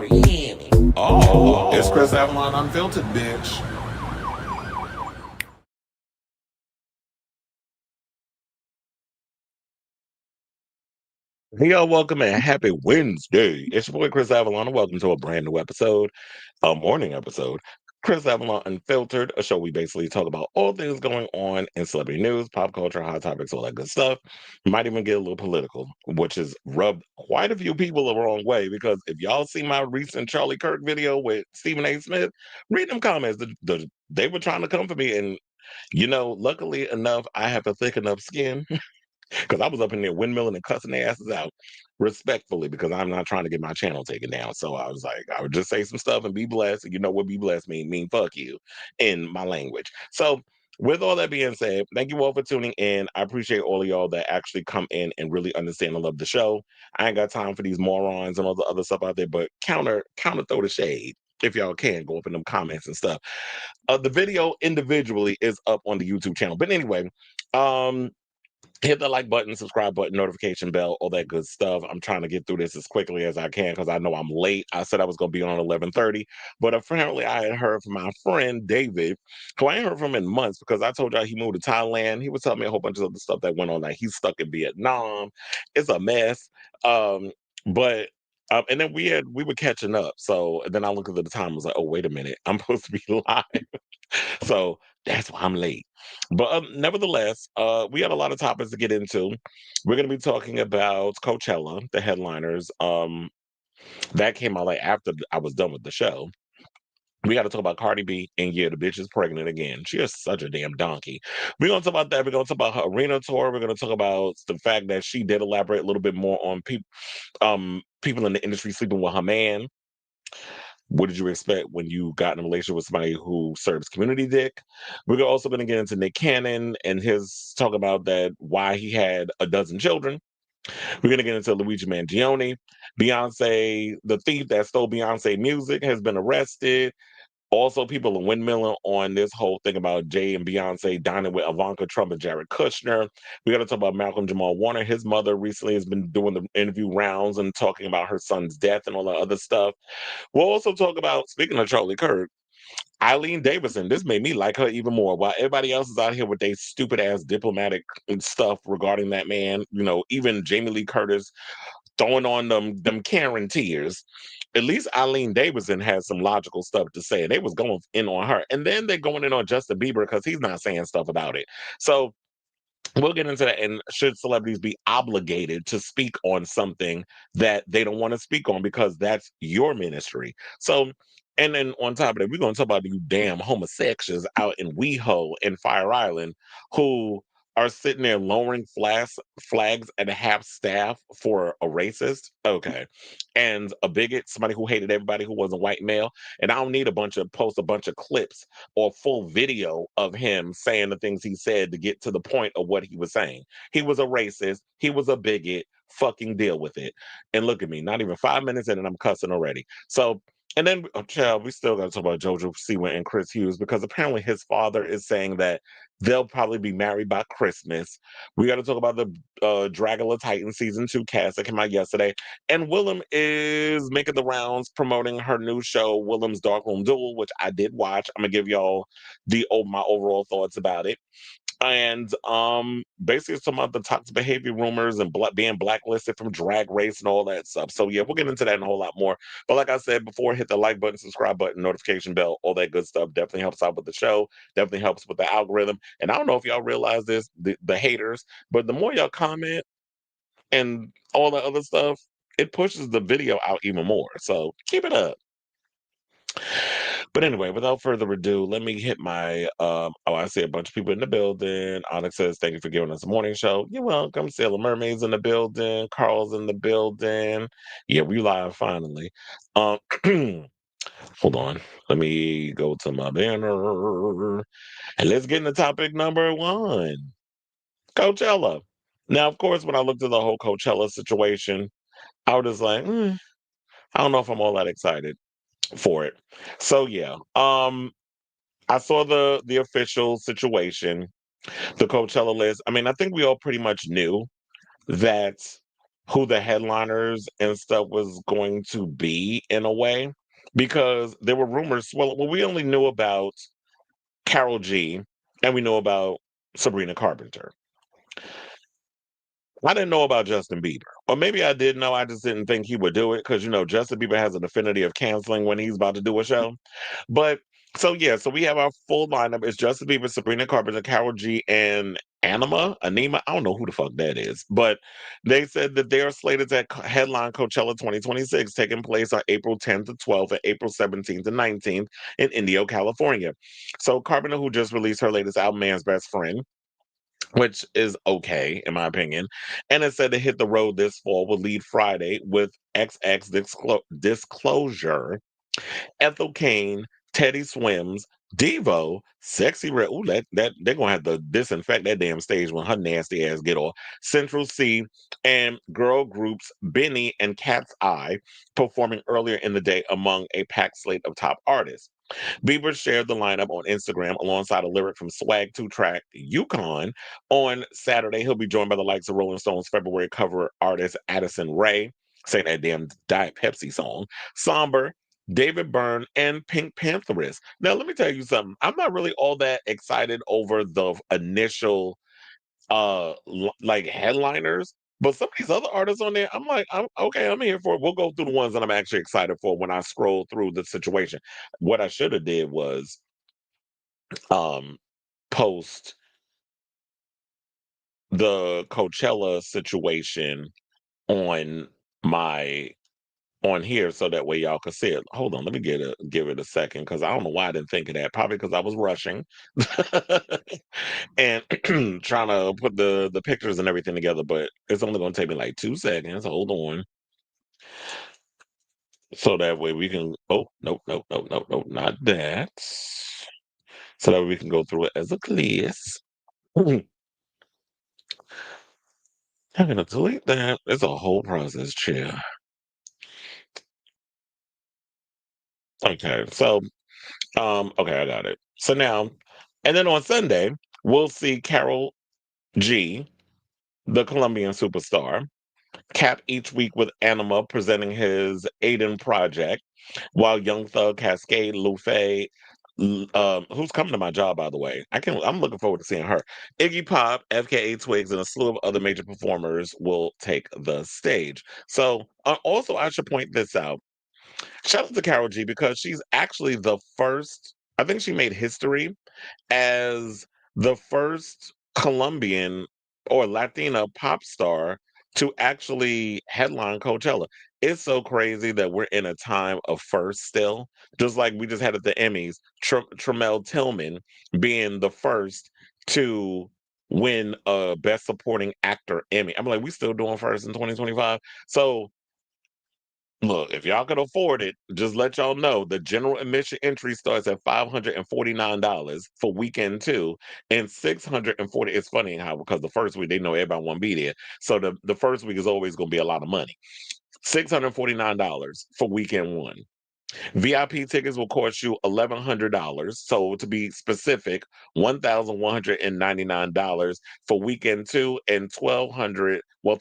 Oh, it's Chris Avalon Unfiltered, bitch. Hey, y'all, welcome and happy Wednesday. It's your boy Chris Avalon, and welcome to a brand new episode, a morning episode. Chris Avalon Unfiltered, a show we basically talk about all things going on in celebrity news, pop culture, hot topics, all that good stuff. Might even get a little political, which has rubbed quite a few people the wrong way because if y'all see my recent Charlie Kirk video with Stephen A. Smith, read them comments. They were trying to come for me, and luckily enough, I have a thick enough skin because I was up in there windmilling and cussing their asses out respectfully because I'm not trying to get my channel taken down. So I was like, I would just say some stuff and be blessed. And you know what be blessed mean fuck you in my language. So with all that being said, thank you all for tuning in. I appreciate all of y'all that actually come in and really understand and love the show. I ain't got time for these morons and all the other stuff out there, but counter throw the shade. If y'all can go up in them comments and stuff. The video individually is up on the YouTube channel. But anyway, um, hit the like button, subscribe button, notification bell, all that good stuff. I'm trying to get through this as quickly as I can because I know I'm late. I said I was going to be on 11:30, but apparently I had heard from my friend David, who I ain't heard from in months because I told y'all he moved to Thailand. He was telling me a whole bunch of other stuff that went on. Like he's stuck in Vietnam. It's a mess. But and then we were catching up. So then I looked at the time. I was like, oh wait a minute, I'm supposed to be live. So that's why I'm late. But nevertheless, we had a lot of topics to get into. We're going to be talking about Coachella, the headliners. That came out like after I was done with the show. We got to talk about Cardi B, and yeah, the bitch is pregnant again. She is such a damn donkey. We're going to talk about that. We're going to talk about her arena tour. We're going to talk about the fact that she did elaborate a little bit more on people in the industry sleeping with her man. What did you expect when you got in a relationship with somebody who serves community dick? We're also going to get into Nick Cannon and his talk about that why he had a dozen children. We're going to get into Luigi Mangione. Beyonce, the thief that stole Beyonce music, has been arrested. Also, people are windmilling on this whole thing about Jay and Beyonce dining with Ivanka Trump and Jared Kushner. We got to talk about Malcolm-Jamal Warner. His mother recently has been doing the interview rounds and talking about her son's death and all that other stuff. We'll also talk about, speaking of Charlie Kirk, Eileen Davidson. This made me like her even more. While everybody else is out here with their stupid ass diplomatic stuff regarding that man, even Jamie Lee Curtis throwing on them Karen tears. At least Eileen Davidson has some logical stuff to say. They was going in on her. And then they're going in on Justin Bieber because he's not saying stuff about it. So we'll get into that. And should celebrities be obligated to speak on something that they don't want to speak on because that's your ministry? So, and then on top of that, we're going to talk about you damn homosexuals out in WeHo and Fire Island who are sitting there lowering flags at half staff for a racist. Okay. And a bigot, somebody who hated everybody who was a white male. And I don't need post a bunch of clips or full video of him saying the things he said to get to the point of what he was saying. He was a racist. He was a bigot. Fucking deal with it. And look at me, not even 5 minutes in and I'm cussing already. So, and then, child, we still got to talk about JoJo Siwa and Chris Hughes because apparently his father is saying that they'll probably be married by Christmas. We got to talk about the Dragula Titan season 2 cast that came out yesterday. And Willam is making the rounds promoting her new show, Willam's Darkroom Duel, which I did watch. I'm gonna give y'all my overall thoughts about it. And basically it's about the toxic behavior rumors and being blacklisted from Drag Race and all that stuff. So yeah, we'll get into that and a whole lot more. But like I said before, hit the like button, subscribe button, notification bell, all that good stuff. Definitely helps out with the show. Definitely helps with the algorithm. And I don't know if y'all realize this, the haters, but the more y'all comment and all the other stuff, it pushes the video out even more. So keep it up. But anyway, without further ado, let me hit my I see a bunch of people in the building. Onyx says, thank you for giving us a morning show. You're welcome. Sailor Mermaid's in the building. Carl's in the building. Yeah, we live finally. Um hold on. Let me go to my banner. And let's get into topic number one. Coachella. Now, of course, when I looked at the whole Coachella situation, I was just like, I don't know if I'm all that excited for it. So yeah, I saw the official situation, the Coachella list. I mean, I think we all pretty much knew that who the headliners and stuff was going to be in a way, because there were rumors. Well, we only knew about Carol G and we know about Sabrina Carpenter. I didn't know about Justin Bieber. Or maybe I did know, I just didn't think he would do it because, Justin Bieber has an affinity of canceling when he's about to do a show. But so, yeah, so we have our full lineup. It's Justin Bieber, Sabrina Carpenter, Carol G, and Anyma. I don't know who the fuck that is. But they said that they are slated to headline Coachella 2026, taking place on April 10th to 12th and April 17th to 19th in Indio, California. So Carpenter, who just released her latest album, Man's Best Friend, which is okay in my opinion. And it said to hit the road this fall will lead Friday with Disclosure, Ethel Kane, Teddy Swims, Devo, Sexy Red. Ooh, that they're gonna have to disinfect that damn stage when her nasty ass get off. Central C and girl groups Benny and Cat's Eye performing earlier in the day among a packed slate of top artists. Bieber shared the lineup on Instagram alongside a lyric from Swag 2 track Yukon. On Saturday, he'll be joined by the likes of Rolling Stones February cover artist Addison Rae, saying that damn Diet Pepsi song, Somber, David Byrne, and Pink Pantheress. Now, let me tell you something. I'm not really all that excited over the initial like headliners. But some of these other artists on there, I'm like, I'm okay, I'm here for it. We'll go through the ones that I'm actually excited for when I scroll through the situation. What I should have did was um post the Coachella situation on my on here so that way y'all could see it. Hold on, let me give it a second because I don't know why I didn't think of that. Probably because I was rushing and trying to put the pictures and everything together, but it's only gonna take me like 2 seconds. Hold on. So that way we can nope, not that. So that we can go through it as a list. I'm gonna delete that. It's a whole process, chill. Okay, so okay, I got it. So now, and then on Sunday, we'll see Carol G, the Colombian superstar, cap each week with Anima presenting his Aiden project, while Young Thug, Cascade, Lufe, who's coming to my job, by the way. I'm looking forward to seeing her. Iggy Pop, FKA Twigs, and a slew of other major performers will take the stage. So, also, I should point this out. Shout out to Carol G because she's actually the first. I think she made history as the first Colombian or Latina pop star to actually headline Coachella. It's so crazy that we're in a time of first still. Just like we just had at the Emmys, Tremel Tillman being the first to win a Best Supporting Actor Emmy. I'm like, we still doing first in 2025. So look, if y'all can afford it, just let y'all know the general admission entry starts at $549 for weekend two, and 640. It's funny how because the first week they know everybody won't be there, so the first week is always going to be a lot of money. $649 for weekend one. VIP tickets will cost you $1,100. So to be specific, $1,199 for weekend two and $1,300. We'll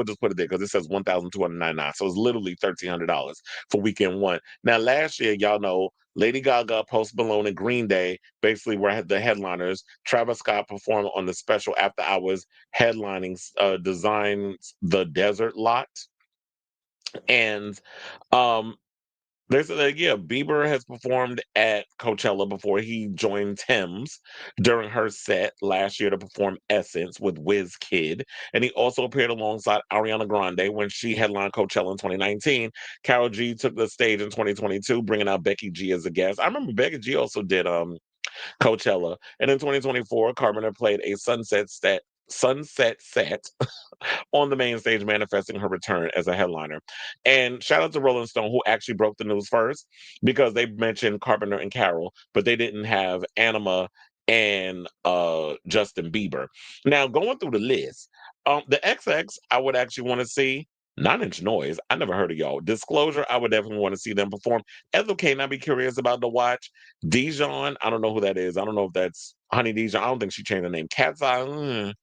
just put it there because it says 1,299. So it's literally $1,300 for weekend one. Now last year, y'all know Lady Gaga, Post Malone, and Green Day basically were the headliners. Travis Scott performed on the special after hours headlining Designs the Desert Lot. And um they said that, yeah, Bieber has performed at Coachella before. He joined Thames during her set last year to perform Essence with Kid, and he also appeared alongside Ariana Grande when she headlined Coachella in 2019. Karol G took the stage in 2022, bringing out Becky G as a guest. I remember Becky G also did Coachella, and in 2024, Carpenter played a sunset set on the main stage, manifesting her return as a headliner. And shout out to Rolling Stone, who actually broke the news first because they mentioned Carpenter and Carol, but they didn't have Anima and Justin Bieber. Now, going through the list, the XX I would actually want to see. Nine Inch Noise. I never heard of y'all. Disclosure, I would definitely want to see them perform. Ethel Kane, I'd be curious about to watch. Dijon, I don't know who that is. I don't know if that's Honey Dijon. I don't think she changed her name. Cat's Eye,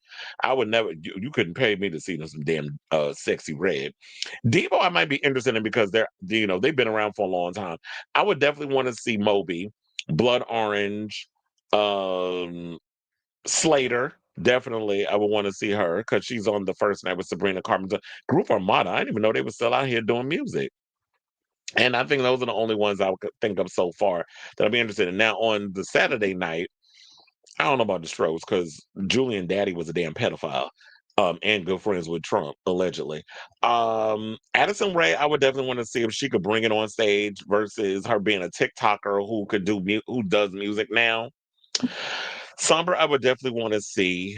I would never, you couldn't pay me to see them some damn sexy red. Devo, I might be interested in because they've been around for a long time. I would definitely want to see Moby, Blood Orange, um, Slater. Definitely, I would want to see her because she's on the first night with Sabrina Carpenter. Group Armada, I didn't even know they were still out here doing music. And I think those are the only ones I could think of so far that I'd be interested in. Now, on the Saturday night, I don't know about the Strokes because Julian Daddy was a damn pedophile. And good friends with Trump, allegedly. Addison Rae, I would definitely want to see if she could bring it on stage versus her being a TikToker who could who does music now. Somber, I would definitely want to see.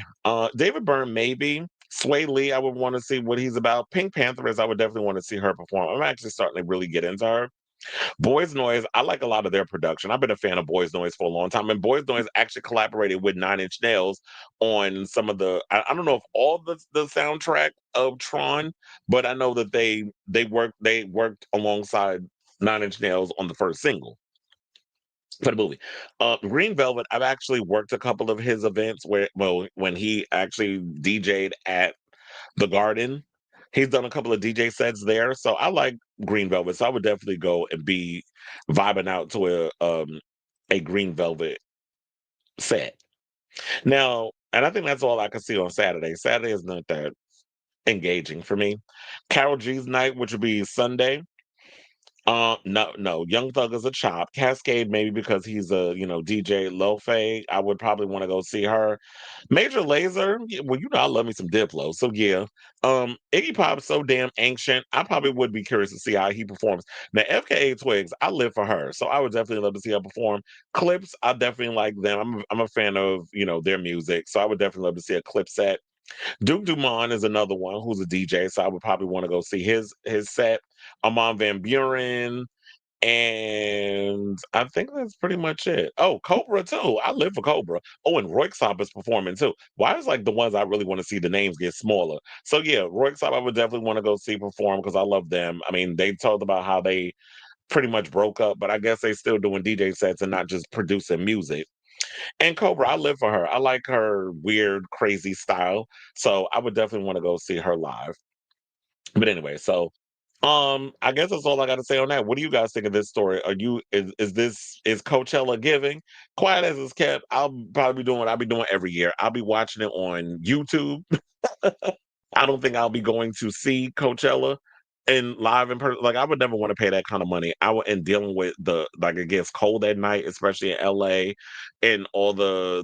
David Byrne, maybe. Sway Lee, I would want to see what he's about. Pink Pantheress, I would definitely want to see her perform. I'm actually starting to really get into her. Boys Noise, I like a lot of their production. I've been a fan of Boys Noise for a long time. And Boys Noise actually collaborated with Nine Inch Nails on some of I don't know if all the soundtrack of Tron, but I know that they worked alongside Nine Inch Nails on the first single for the movie. Green Velvet, I've actually worked a couple of his events when he actually DJ'd at the Garden. He's done a couple of DJ sets there, so I like Green Velvet. So I would definitely go and be vibing out to a Green Velvet set. Now, and I think that's all I can see on Saturday. Saturday is not that engaging for me. Carol G's night, which would be Sunday. No, no. Young Thug is a chop. Cascade, maybe because he's a DJ Lofe. I would probably want to go see her. Major Lazer, yeah, well, I love me some Diplo, so yeah. Iggy Pop's so damn ancient. I probably would be curious to see how he performs. Now, FKA Twigs, I live for her, so I would definitely love to see her perform. Clips, I definitely like them. I'm a fan of their music, so I would definitely love to see a clip set. Duke Dumont is another one who's a DJ, so I would probably want to go see his set. Amon Van Buren, and I think that's pretty much it. Oh, Cobra too. I live for Cobra. Oh, and Royksop is performing too. Why is like the ones I really want to see the names get smaller? So yeah, Royksop I would definitely want to go see perform because I love them. I mean, they talked about how they pretty much broke up, but I guess they still doing DJ sets and not just producing music. And Cobra, I live for her. I like her weird, crazy style. So I would definitely want to go see her live. But anyway, so I guess that's all I got to say on that. What do you guys think of this story? Is Coachella giving? Quiet as it's kept, I'll probably be doing what I'll be doing every year. I'll be watching it on YouTube. I don't think I'll be going to see Coachella in live in person. Like I would never want to pay that kind of money. I would and dealing with it gets cold at night, especially in LA, and all the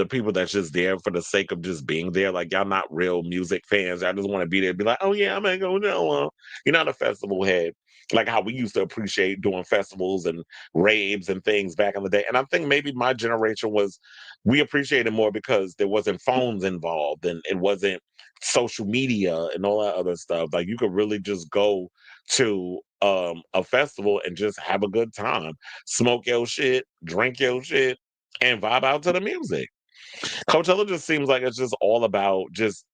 people that's just there for the sake of just being there. Like y'all not real music fans. I just want to be there and be like, oh yeah, I'm gonna go Coachella. You're not a festival head. Like how we used to appreciate doing festivals and raves and things back in the day. And I think maybe my generation we appreciated more because there wasn't phones involved and it wasn't social media and all that other stuff. Like you could really just go to a festival and just have a good time, smoke your shit, drink your shit, and vibe out to the music. Coachella just seems like it's just all about just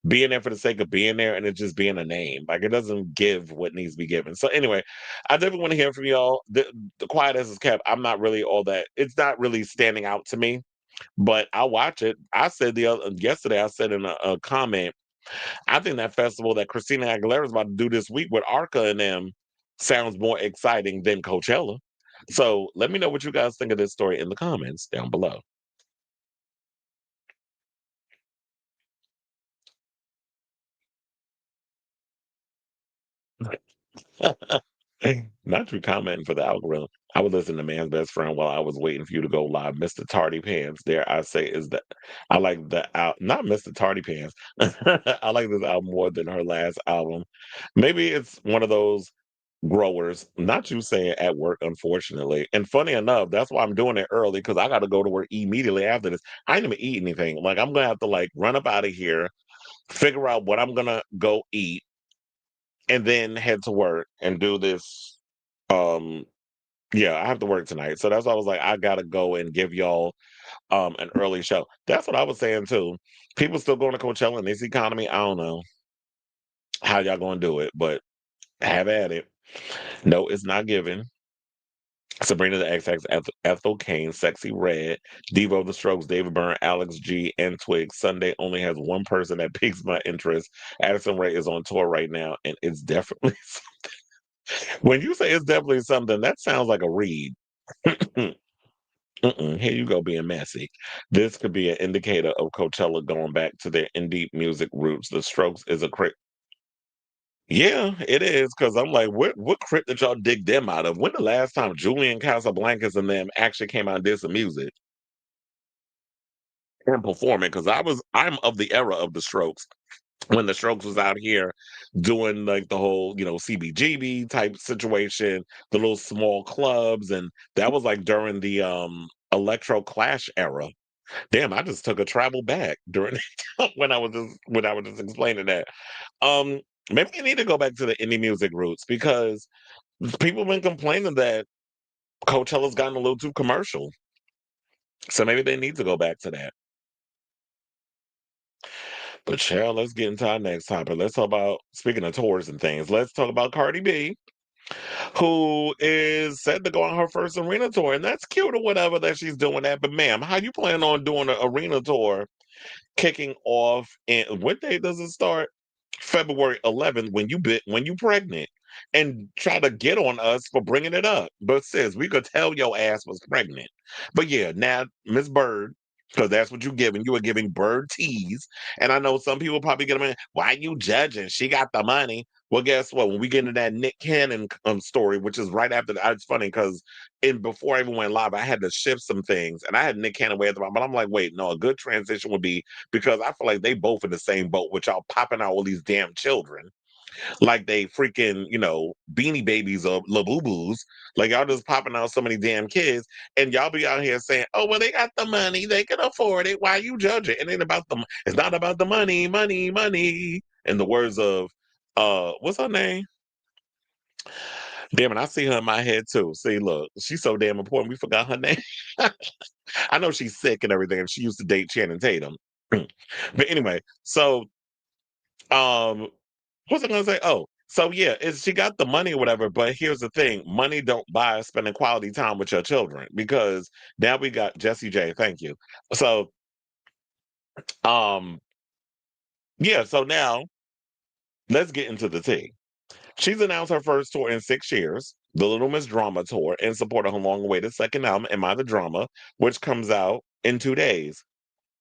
being there for the sake of being there and it just being a name. Like it doesn't give what needs to be given. So anyway, I definitely want to hear from y'all. The quiet as is kept, I'm not really all that. It's not really standing out to me, but I'll watch it. I said yesterday, I said in a comment, I think that festival that Christina Aguilera is about to do this week with Arca and them sounds more exciting than Coachella. So let me know what you guys think of this story in the comments down below. Not you commenting for the algorithm. I was listening to Man's Best Friend while I was waiting for you to go live. Mr. Tardy Pants, there I say is that I like the out not Mr. Tardy Pants. I like this album more than her last album. Maybe it's one of those growers, not you saying at work, unfortunately. And funny enough, that's why I'm doing it early because I got to go to work immediately after this. I didn't even eat anything. Like I'm gonna have to like run up out of here, figure out what I'm gonna go eat, and then head to work and do this. Um, yeah, I have to work tonight. So that's why I was like, I gotta go and give y'all an early show. That's what I was saying too. People still going to Coachella in this economy. I don't know. how y'all gonna do it, but have at it. No, it's not given. Sabrina the XX, Ethel Kane, Sexy Red, Devo the Strokes, David Byrne, Alex G, and Twig. Sunday only has one person that piques my interest. Addison Rae is on tour right now, and it's definitely when you say it's definitely something, that sounds like a read. Here you go being messy. This could be an indicator of Coachella going back to their indie music roots. The Strokes is a crit. Yeah, it is because I'm like, what crypt did y'all dig them out of? When the last time Julian Casablancas and them actually came out and did some music and performing? Because I'm of the era of the Strokes when the Strokes was out here doing like the whole, CBGB type situation, the little small clubs, and that was like during the electro clash era. Damn, I just took a travel back during when I was just explaining that. Um, Maybe we need to go back to the indie music roots because people have been complaining that Coachella's gotten a little too commercial. So maybe they need to go back to that. But Cheryl, let's get into our next topic. Let's talk about speaking of tours and things. Let's talk about Cardi B, who is set to go on her first arena tour, and that's cute or whatever that she's doing that. But ma'am, how you plan on doing an arena tour kicking off and what day does it start? February 11th when you pregnant and try to get on us for bringing it up. But sis, we could tell your ass was pregnant. But yeah, now Miss Bird, because that's what you giving. You were giving Bird tease. And I know some people probably get them in, why you judging? She got the money. Well, guess what? When we get into that Nick Cannon story, which is right after that, it's funny because before I even went live, I had to shift some things, and I had Nick Cannon way at the bottom. But I'm like, wait, no, a good transition would be because I feel like they both in the same boat with y'all popping out all these damn children like they freaking, beanie babies or laboo-boos. Like y'all just popping out so many damn kids, and y'all be out here saying, "Oh, well, they got the money, they can afford it. Why you judge it? It ain't about the. It's not about the money, money, money." In the words of, what's her name? Damn it, I see her in my head too. See, look, she's so damn important. We forgot her name. I know she's sick and everything, and she used to date Channing Tatum. But anyway, so um what's I gonna say? Oh, so yeah, she got the money or whatever, but here's the thing: money don't buy spending quality time with your children because now we got Jesse J. Thank you. So um yeah, so now let's get into the tea. She's announced her first tour in 6 years, the Little Miss Drama tour, in support of her long-awaited second album, Am I the Drama, which comes out in 2 days.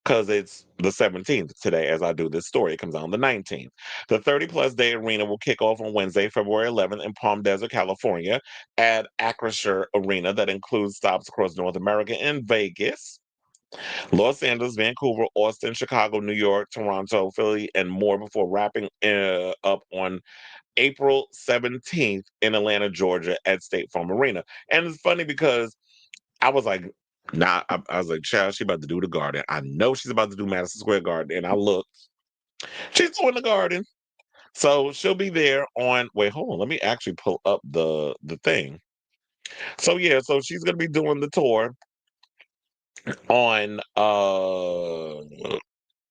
Because it's the 17th today as I do this story. It comes out on the 19th. The 30 plus day arena will kick off on Wednesday, February 11th in Palm Desert, California at Acrisure Arena that includes stops across North America and Vegas, Los Angeles, Vancouver, Austin, Chicago, New York, Toronto, Philly, and more before wrapping up on April 17th in Atlanta, Georgia at State Farm Arena. And it's funny because I was like, nah, I was like, child, she about to do the garden. I know she's about to do Madison Square Garden. And I looked, she's doing the garden. So she'll be there on wait, hold on, let me actually pull up the thing. So yeah, so she's gonna be doing the tour on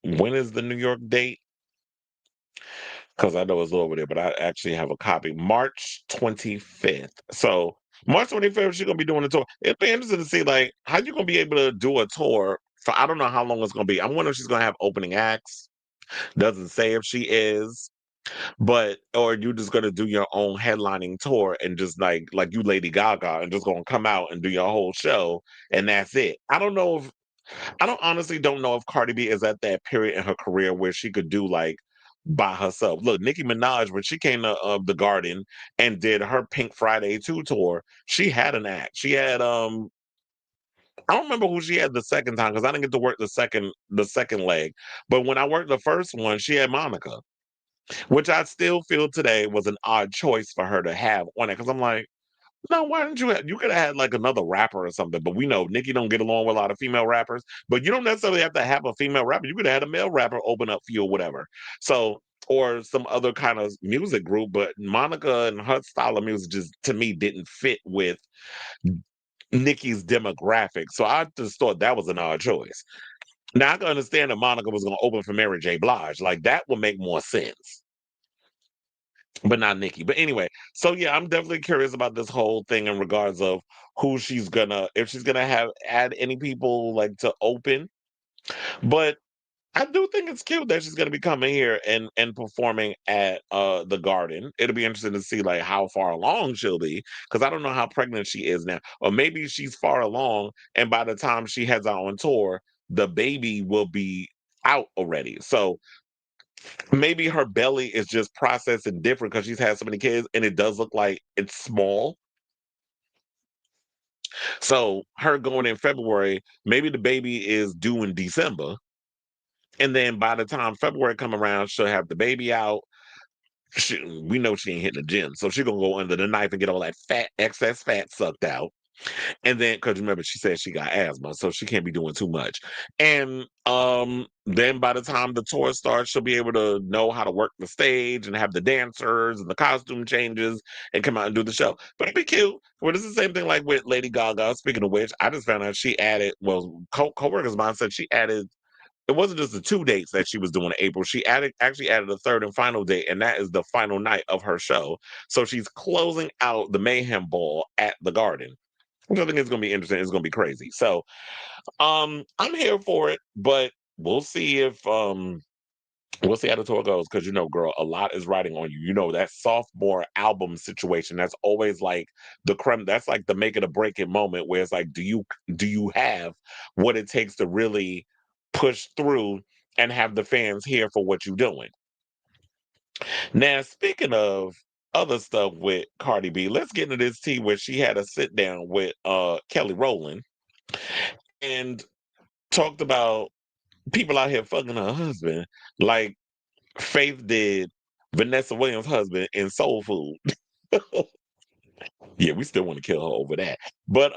when is the New York date? Because I know it's over there, but I actually have a copy. March 25th. So March 25th, she's gonna be doing the tour. It'll be interesting to see like how you gonna be able to do a tour for I don't know how long it's gonna be. I wonder if she's gonna have opening acts. Doesn't say if she is, but or you just gonna do your own headlining tour and just like you Lady Gaga and just gonna come out and do your whole show and that's it. I don't honestly don't know if Cardi B is at that period in her career where she could do like by herself. Look, Nicki Minaj, when she came to the Garden and did her Pink Friday 2 tour, she had an act. She had I don't remember who she had the second time because I didn't get to work the second leg. But when I worked the first one, she had Monica, which I still feel today was an odd choice for her to have on it. Because I'm like, no, why didn't you could have had like another rapper or something, but we know Nicki don't get along with a lot of female rappers, but you don't necessarily have to have a female rapper. You could have had a male rapper open up for you or whatever. So, or some other kind of music group, but Monica and her style of music just to me didn't fit with Nicki's demographic. So I just thought that was an odd choice. Now I can understand that Monica was gonna open for Mary J. Blige. Like that would make more sense. but not Nicki. But anyway, so yeah, I'm definitely curious about this whole thing in regards of who she's gonna, if she's gonna have add any people like to open. But I do think it's cute that she's gonna be coming here and performing at the Garden. It'll be interesting to see like how far along she'll be, because I don't know how pregnant she is now. Or maybe she's far along, and by the time she heads out on tour, the baby will be out already. So maybe her belly is just processing different because she's had so many kids, and it does look like it's small. So her going in February, maybe the baby is due in December. And then by the time February come around, she'll have the baby out. We know she ain't hitting the gym, so she gonna go under the knife and get all that excess fat sucked out. And then, because remember, she said she got asthma, so she can't be doing too much. And then by the time the tour starts, she'll be able to know how to work the stage and have the dancers and the costume changes and come out and do the show. But it'd be cute. Well, this is the same thing like with Lady Gaga. Speaking of which, I just found out she added, well, co-workers of mine said she added, it wasn't just the 2 dates that she was doing in April. She actually added a third and final date, and that is the final night of her show. So she's closing out the Mayhem Ball at the Garden, which I think is going to be interesting. It's going to be crazy. So, I'm here for it, but we'll see how the tour goes. Because girl, a lot is riding on you. That sophomore album situation. That's always like the creme. That's like the make it or break it moment, where it's like, do you have what it takes to really push through and have the fans here for what you're doing? Now, speaking of other stuff with Cardi B, let's get into this tea where she had a sit down with Kelly Rowland and talked about people out here fucking her husband like Faith did Vanessa Williams' husband in Soul Food. Yeah, we still want to kill her over that. But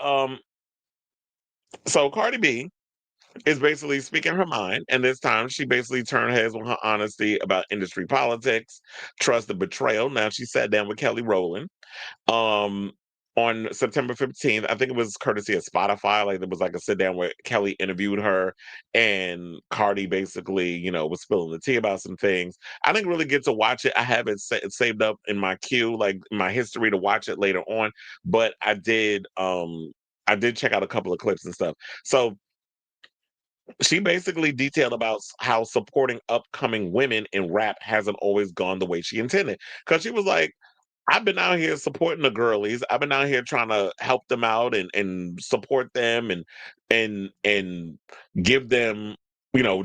so Cardi B is basically speaking her mind, and this time she basically turned heads on her honesty about industry politics, trust and betrayal. Now she sat down with Kelly Rowland um on September 15th. I think it was courtesy of Spotify. Like there was like a sit down where Kelly interviewed her and Cardi basically, was spilling the tea about some things. I didn't really get to watch it. I have it saved up in my queue, like my history to watch it later on. But I did check out a couple of clips and stuff. So she basically detailed about how supporting upcoming women in rap hasn't always gone the way she intended. Because she was like, I've been out here supporting the girlies. I've been out here trying to help them out and support them and give them,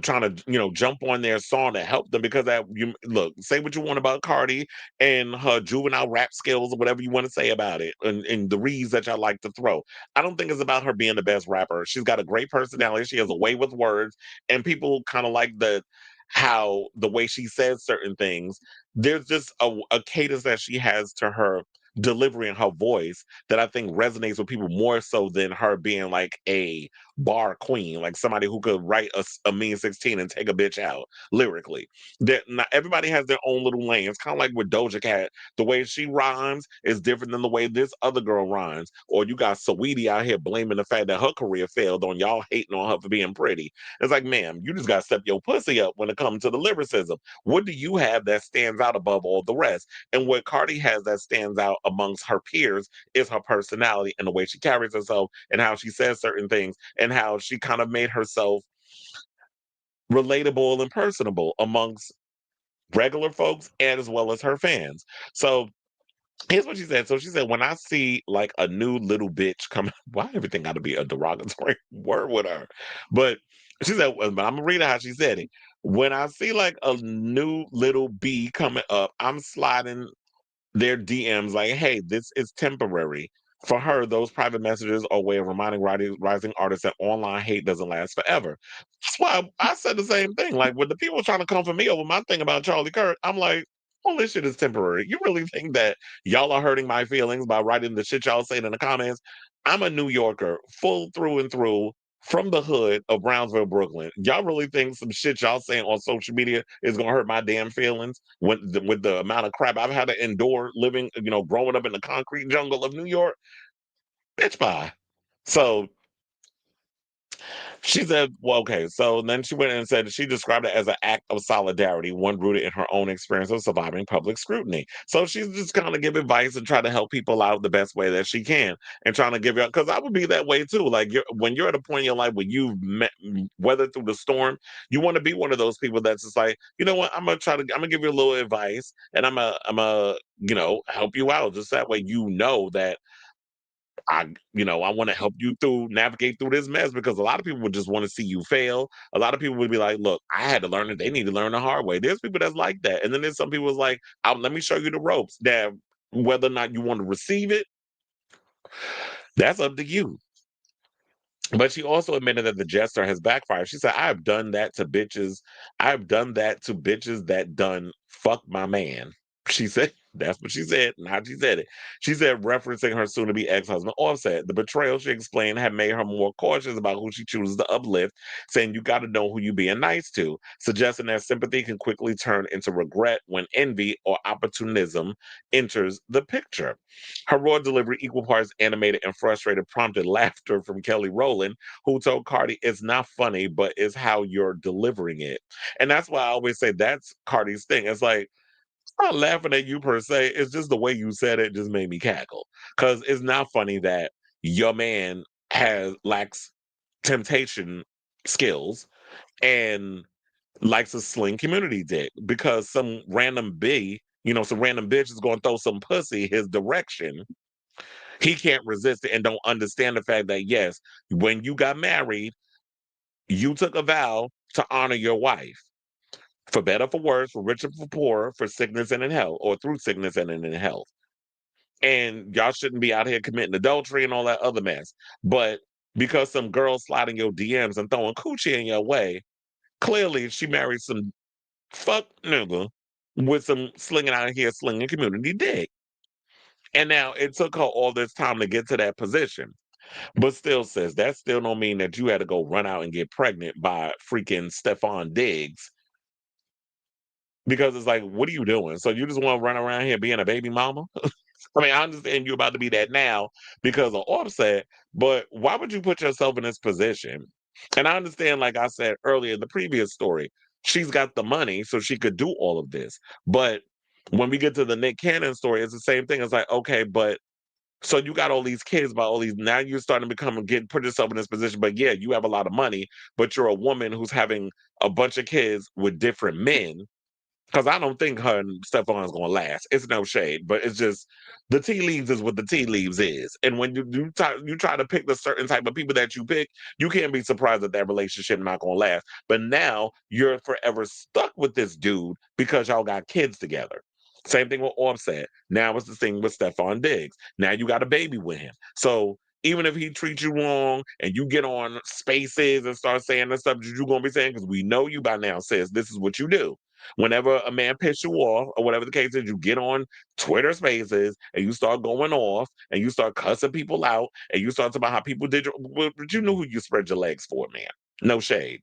trying to, jump on their song to help them because that you look, say what you want about Cardi and her juvenile rap skills or whatever you want to say about it and the reads that y'all like to throw. I don't think it's about her being the best rapper. She's got a great personality. She has a way with words, and people kind of like how the way she says certain things. There's just a cadence that she has to her delivery and her voice that I think resonates with people more so than her being like a bar queen, like somebody who could write a mean 16 and take a bitch out lyrically. That not everybody has their own little lane. It's kind of like with Doja Cat. The way she rhymes is different than the way this other girl rhymes. Or you got Saweetie out here blaming the fact that her career failed on y'all hating on her for being pretty. It's like, ma'am, you just got to step your pussy up when it comes to the lyricism. What do you have that stands out above all the rest? And what Cardi has that stands out amongst her peers is her personality and the way she carries herself and how she says certain things and how she kind of made herself relatable and personable amongst regular folks and as well as her fans. So here's what she said. So she said, when I see like a new little bitch coming, why everything got to be a derogatory word with her? But she said, well, but I'm gonna read it how she said it. When I see like a new little bee coming up, I'm sliding their DMs like, hey, this is temporary. For her, those private messages are a way of reminding rising artists that online hate doesn't last forever. That's why I said the same thing. Like, with the people trying to come for me over my thing about Charlie Kirk, I'm like, all this shit is temporary. You really think that y'all are hurting my feelings by writing the shit y'all saying in the comments? I'm a New Yorker, full through and through, from the hood of Brownsville, Brooklyn. Y'all really think some shit y'all saying on social media is gonna hurt my damn feelings with the amount of crap I've had to endure living, growing up in the concrete jungle of New York? Bitch, bye. So She said, well, okay. So then she went and said she described it as an act of solidarity, one rooted in her own experience of surviving public scrutiny. So she's just kind of give advice and try to help people out the best way that she can and trying to give you, because I would be that way too. Like when you're at a point in your life where you've weathered through the storm, you want to be one of those people that's just like, you know what, I'm gonna give you a little advice and I'm a help you out. Just that way, that I want to help you navigate through this mess, because a lot of people would just want to see you fail. A lot of people would be like, look, I had to learn it. They need to learn the hard way. There's people that's like that. And then there's some people that's like, let me show you the ropes. That whether or not you want to receive it, that's up to you. But she also admitted that the gesture has backfired. She said, I've done that to bitches. I've done that to bitches that done fuck my man. She said, that's what she said, not she said it. She said, referencing her soon to be ex husband, Offset. The betrayal, she explained, had made her more cautious about who she chooses to uplift, saying, you got to know who you being nice to, suggesting that sympathy can quickly turn into regret when envy or opportunism enters the picture. Her raw delivery, equal parts animated and frustrated, prompted laughter from Kelly Rowland, who told Cardi, it's not funny, but it's how you're delivering it. And that's why I always say that's Cardi's thing. It's like, I'm not laughing at you per se. It's just the way you said it just made me cackle. Because it's not funny that your man lacks temptation skills and likes to sling community dick, because some random bitch is going to throw some pussy his direction. He can't resist it and don't understand the fact that, yes, when you got married, you took a vow to honor your wife, for better, for worse, for richer, for poorer, for sickness and in health, or through sickness and in health. And y'all shouldn't be out here committing adultery and all that other mess. But because some girl sliding your DMs and throwing coochie in your way, clearly she married some fuck nigga with some slinging out here, slinging community dick. And now it took her all this time to get to that position. But still, says that still don't mean that you had to go run out and get pregnant by freaking Stefan Diggs. Because it's like, what are you doing? So you just want to run around here being a baby mama? I mean, I understand you're about to be that now because of Offset, but why would you put yourself in this position? And I understand, like I said earlier in the previous story, she's got the money so she could do all of this. But when we get to the Nick Cannon story, it's the same thing. It's like, okay, but so you got all these kids by all these, now you're starting to put yourself in this position. But yeah, you have a lot of money, but you're a woman who's having a bunch of kids with different men, because I don't think her and Stefan's gonna last. It's no shade, but it's just the tea leaves is what the tea leaves is. And when you try to pick the certain type of people that you pick, you can't be surprised that relationship not gonna last. But now you're forever stuck with this dude because y'all got kids together. Same thing with Offset. Now it's the thing with Stefan Diggs. Now you got a baby with him. So even if he treats you wrong and you get on spaces and start saying the stuff that you're gonna be saying, because we know you by now, says this is what you do. Whenever a man pisses you off, or whatever the case is, you get on Twitter Spaces and you start going off and you start cussing people out and you start talking about how people did. But you knew who you spread your legs for, man. No shade.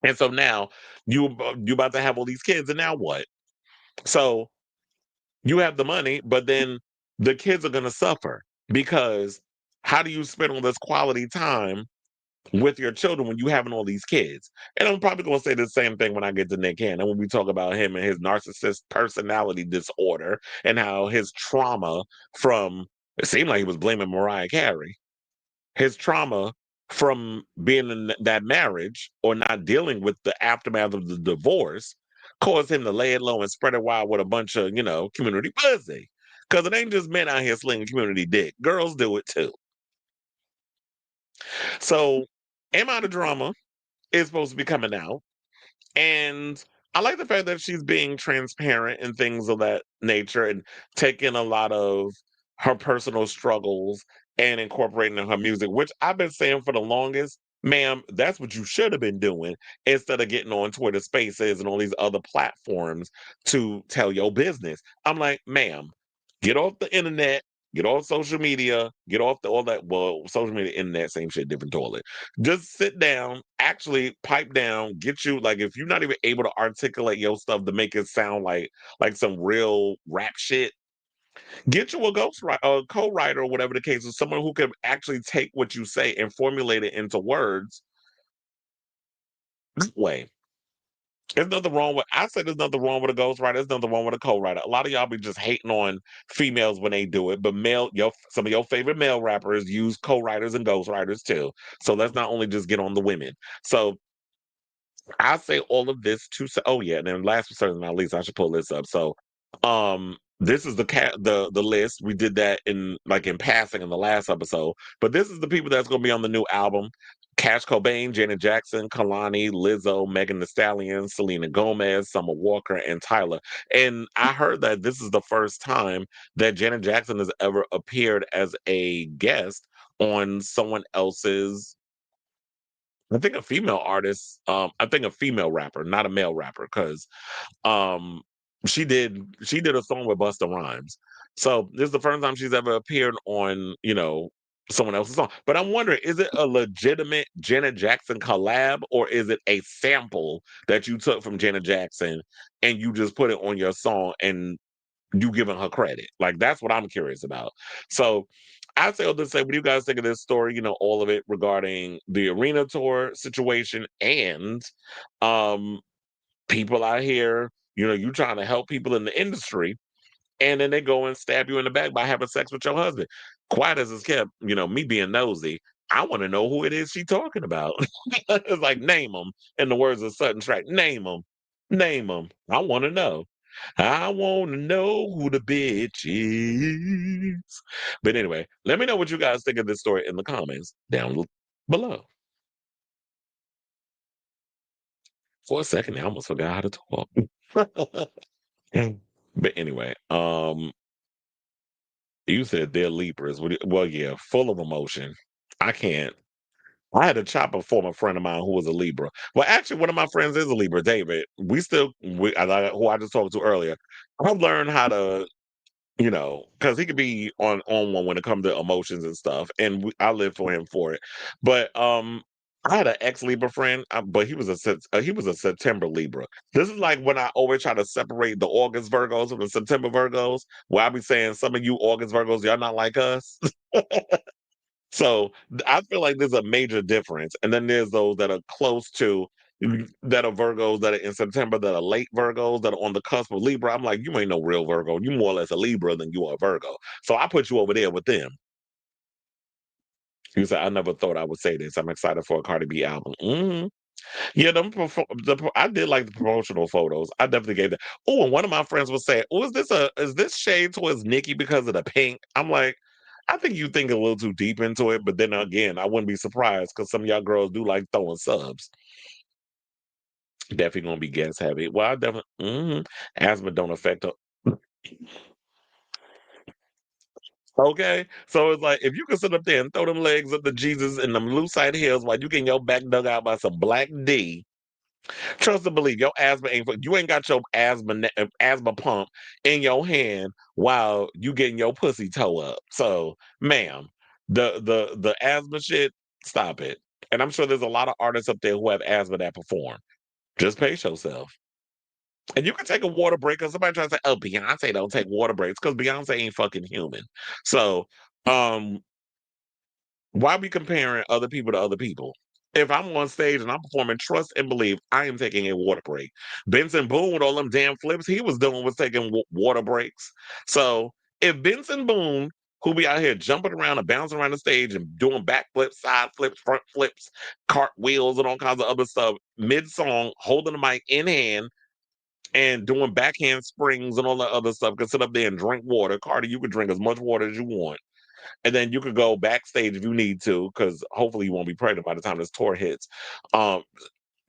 And so now you about to have all these kids, and now what? So you have the money, but then the kids are gonna suffer, because how do you spend all this quality time with your children when you having all these kids? And I'm probably going to say the same thing when I get to Nick Cannon, when we talk about him and his narcissist personality disorder and how his trauma from, it seemed like he was blaming Mariah Carey, his trauma from being in that marriage or not dealing with the aftermath of the divorce caused him to lay it low and spread it wide with a bunch of, community pussy. Because it ain't just men out here slinging community dick. Girls do it too. So, am I the drama? Is supposed to be coming out. And I like the fact that she's being transparent and things of that nature and taking a lot of her personal struggles and incorporating in her music, which I've been saying for the longest. Ma'am, that's what you should have been doing instead of getting on Twitter Spaces and all these other platforms to tell your business. I'm like, ma'am, get off the internet, get off social media, get off all that. Well, social media, internet, same shit, different toilet. Just sit down, actually pipe down, get you, like, if you're not even able to articulate your stuff to make it sound like some real rap shit, Get you a a co-writer, or whatever the case is, someone who can actually take what you say and formulate it into words that way. There's nothing wrong with. I say there's nothing wrong with a ghostwriter. There's nothing wrong with a co-writer. A lot of y'all be just hating on females when they do it, but some of your favorite male rappers use co-writers and ghostwriters too. So let's not only just get on the women. So I say all of this to say, oh yeah, and then last but certainly not least, I should pull this up. So, this is the list. We did that in passing in the last episode, but this is the people that's going to be on the new album: Cash Cobain, Janet Jackson, Kalani, Lizzo, Megan Thee Stallion, Selena Gomez, Summer Walker, and Tyler. And I heard that this is the first time that Janet Jackson has ever appeared as a guest on someone else's, I think, a female artist. I think a female rapper, not a male rapper, because um, she did a song with Busta Rhymes. So this is the first time she's ever appeared on someone else's song. But I'm wondering, is it a legitimate Janet Jackson collab, or is it a sample that you took from Janet Jackson and you just put it on your song and you giving her credit? Like, that's what I'm curious about. So I say all this to say, what do you guys think of this story? All of it regarding the arena tour situation and um people out here, you trying to help people in the industry, and then they go and stab you in the back by having sex with your husband. Quiet as it's kept, me being nosy, I want to know who it is she talking about. It's like, name them. In the words of Sutton Track, name them. Name them. I want to know. I want to know who the bitch is. But anyway, let me know what you guys think of this story in the comments down below. For a second, I almost forgot how to talk. But anyway, you said they're Libras. Well, yeah, full of emotion. I can't. I had a chopper former friend of mine who was a Libra. Well, actually, one of my friends is a Libra, David. Who I just talked to earlier. I've learned how to, because he could be on one when it comes to emotions and stuff, and I live for him for it. But I had an ex Libra friend, but he was a September Libra. This is like when I always try to separate the August Virgos from the September Virgos. Where I be saying some of you August Virgos, y'all not like us. So I feel like there's a major difference, and then there's those that are close to, that are Virgos that are in September, that are late Virgos that are on the cusp of Libra. I'm like, you ain't no real Virgo. You more or less a Libra than you are a Virgo. So I put you over there with them. You said, I never thought I would say this. I'm excited for a Cardi B album. Yeah, I did like the promotional photos. I definitely gave that. Oh, and one of my friends was saying, "Oh, is this shade towards Nicki because of the pink?" I'm like, I think you think a little too deep into it, but then again, I wouldn't be surprised because some of y'all girls do like throwing subs. Definitely gonna be guest heavy. Well, I definitely asthma don't affect her. Okay, so it's like if you can sit up there and throw them legs up to Jesus in them lucite heels while you getting your back dug out by some black D. Trust and believe your asthma ain't. You ain't got your asthma pump in your hand while you getting your pussy toe up. So, ma'am, the asthma shit, stop it. And I'm sure there's a lot of artists up there who have asthma that perform. Just pace yourself. And you can take a water break. Because somebody tries to say, "Oh, Beyonce don't take water breaks," because Beyonce ain't fucking human. So, um, why be comparing other people to other people? If I'm on stage and I'm performing, trust and believe I am taking a water break. Benson Boone with all them damn flips he was doing was taking water breaks. So if Benson Boone, who be out here jumping around and bouncing around the stage and doing back flips, side flips, front flips, cartwheels, and all kinds of other stuff, mid song, holding the mic in hand and doing backhand springs and all that other stuff, can sit up there and drink water. Cardi, you can drink as much water as you want, and then you could go backstage if you need to, because hopefully you won't be pregnant by the time this tour hits. Um,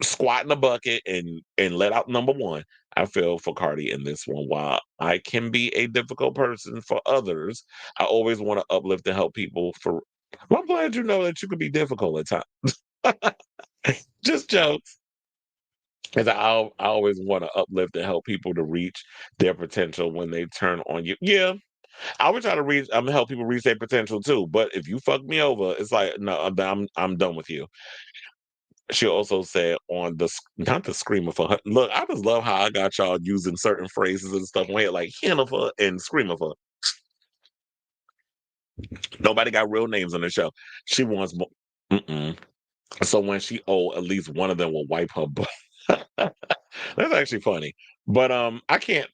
Squat in a bucket and let out number one. I feel for Cardi in this one. While I can be a difficult person for others, I always want to uplift and help people. Well, I'm glad you know that you can be difficult at times. Just jokes. Because I always want to uplift and help people to reach their potential when they turn on you. Yeah, I would try to help people reach their potential too. But if you fuck me over, it's like, no, I'm done with you. She also said on not the screamer for her. Look, I just love how I got y'all using certain phrases and stuff on here, like Hennifer and screamer for. Nobody got real names on the show. She wants more. Mm-mm. So when she old, at least one of them will wipe her butt. That's actually funny. But I can't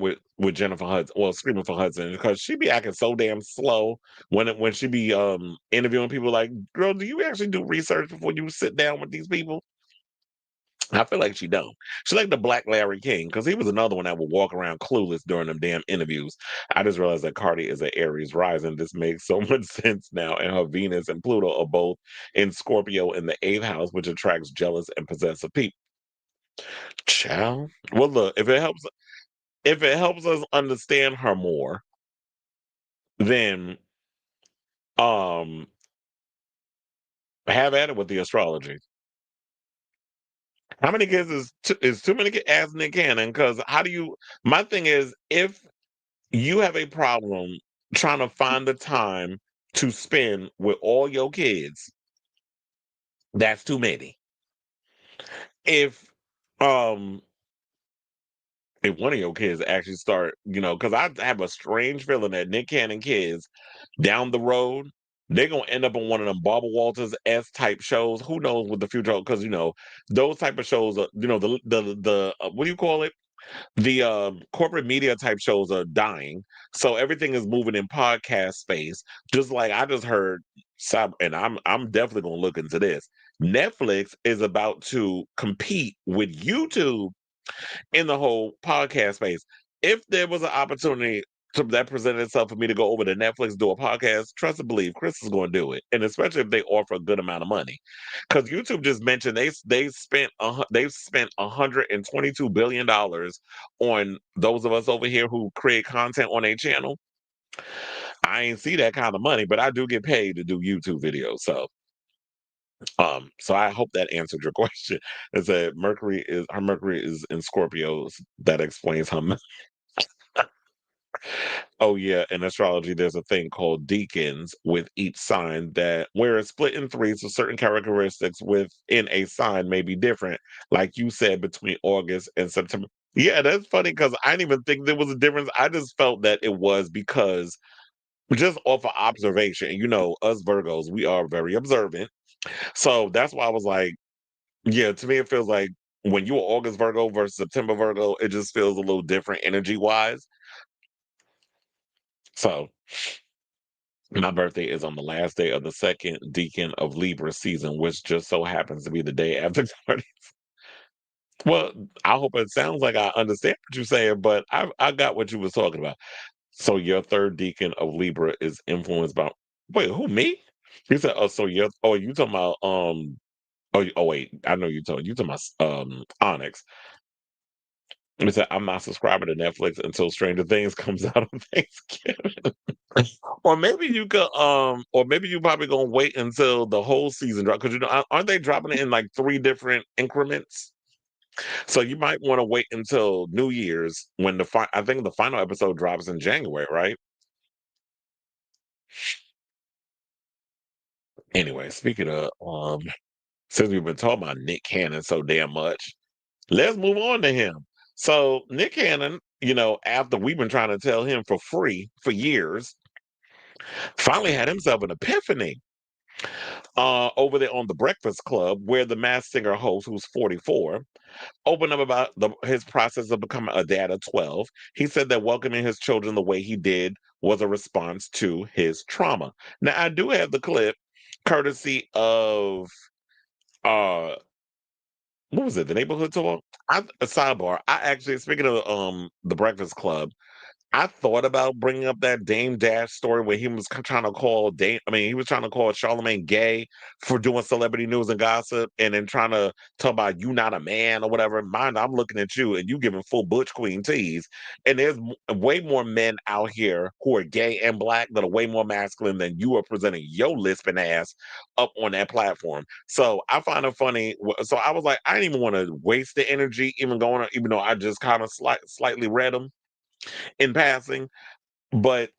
with Jennifer Hudson, well, screaming for Hudson, because she be acting so damn slow when she be interviewing people. Like, girl, do you actually do research before you sit down with these people? I feel like she don't. She like the Black Larry King, because he was another one that would walk around clueless during them damn interviews. I just realized that Cardi is an Aries rising. This makes so much sense now. And her Venus and Pluto are both in Scorpio in the eighth house, which attracts jealous and possessive people. Child. Well, look, if it helps us understand her more, then um have at it with the astrology. How many kids is too many kids? Ask Nick Cannon, because how do you? My thing is, if you have a problem trying to find the time to spend with all your kids, that's too many. If um if one of your kids actually start, because I have a strange feeling that Nick Cannon kids down the road, they're gonna end up on one of them Barbara Walters S type shows. Who knows what the future? Because those type of shows are, the what do you call it? The corporate media type shows are dying, so everything is moving in podcast space. Just like I just heard, and I'm definitely gonna look into this. Netflix is about to compete with YouTube in the whole podcast space. If there was an opportunity that presented itself for me to go over to Netflix do a podcast, trust and believe Chris is going to do it, and especially if they offer a good amount of money, because YouTube just mentioned they've spent $122 billion on those of us over here who create content on a channel. I ain't see that kind of money, but I do get paid to do YouTube videos, so I hope that answered your question. Is that Mercury is in Scorpios. That explains how. Oh yeah, in astrology, there's a thing called deacons with each sign that where it's split in three, so certain characteristics within a sign may be different. Like you said, between August and September. Yeah, that's funny because I didn't even think there was a difference. I just felt that it was because just off of observation, us Virgos, we are very observant. So that's why I was like, yeah, to me, it feels like when you're August Virgo versus September Virgo, it just feels a little different energy wise. So my birthday is on the last day of the second deacon of Libra season, which just so happens to be the day after 30. Well, I hope it sounds like I understand what you're saying, but I got what you was talking about. So your third deacon of Libra is influenced by wait, who me? You said you talking about wait, I know you talking about Onyx. He said, I'm not subscribing to Netflix until Stranger Things comes out on Thanksgiving. Or maybe you probably gonna wait until the whole season drop because aren't they dropping it in like three different increments? So you might want to wait until New Year's when I think the final episode drops in January, right? Anyway, speaking of since we've been talking about Nick Cannon so damn much, let's move on to him. So Nick Cannon, after we've been trying to tell him for free for years, finally had himself an epiphany over there on the Breakfast Club, where the Masked Singer host, who's 44, opened up about his process of becoming a dad at 12. He said that welcoming his children the way he did was a response to his trauma. Now, I do have the clip, courtesy of uh what was it, the neighborhood talk? A sidebar. I actually, speaking of the Breakfast Club, I thought about bringing up that Dame Dash story where he was trying to call he was trying to call Charlemagne gay for doing celebrity news and gossip, and then trying to talk about you not a man or whatever. Mind, I'm looking at you and you giving full Butch Queen tease, and there's way more men out here who are gay and black that are way more masculine than you are presenting your lisping ass up on that platform. So I find it funny. So I was like, I didn't even want to waste the energy even going on, even though I just kind of slightly read them in passing, but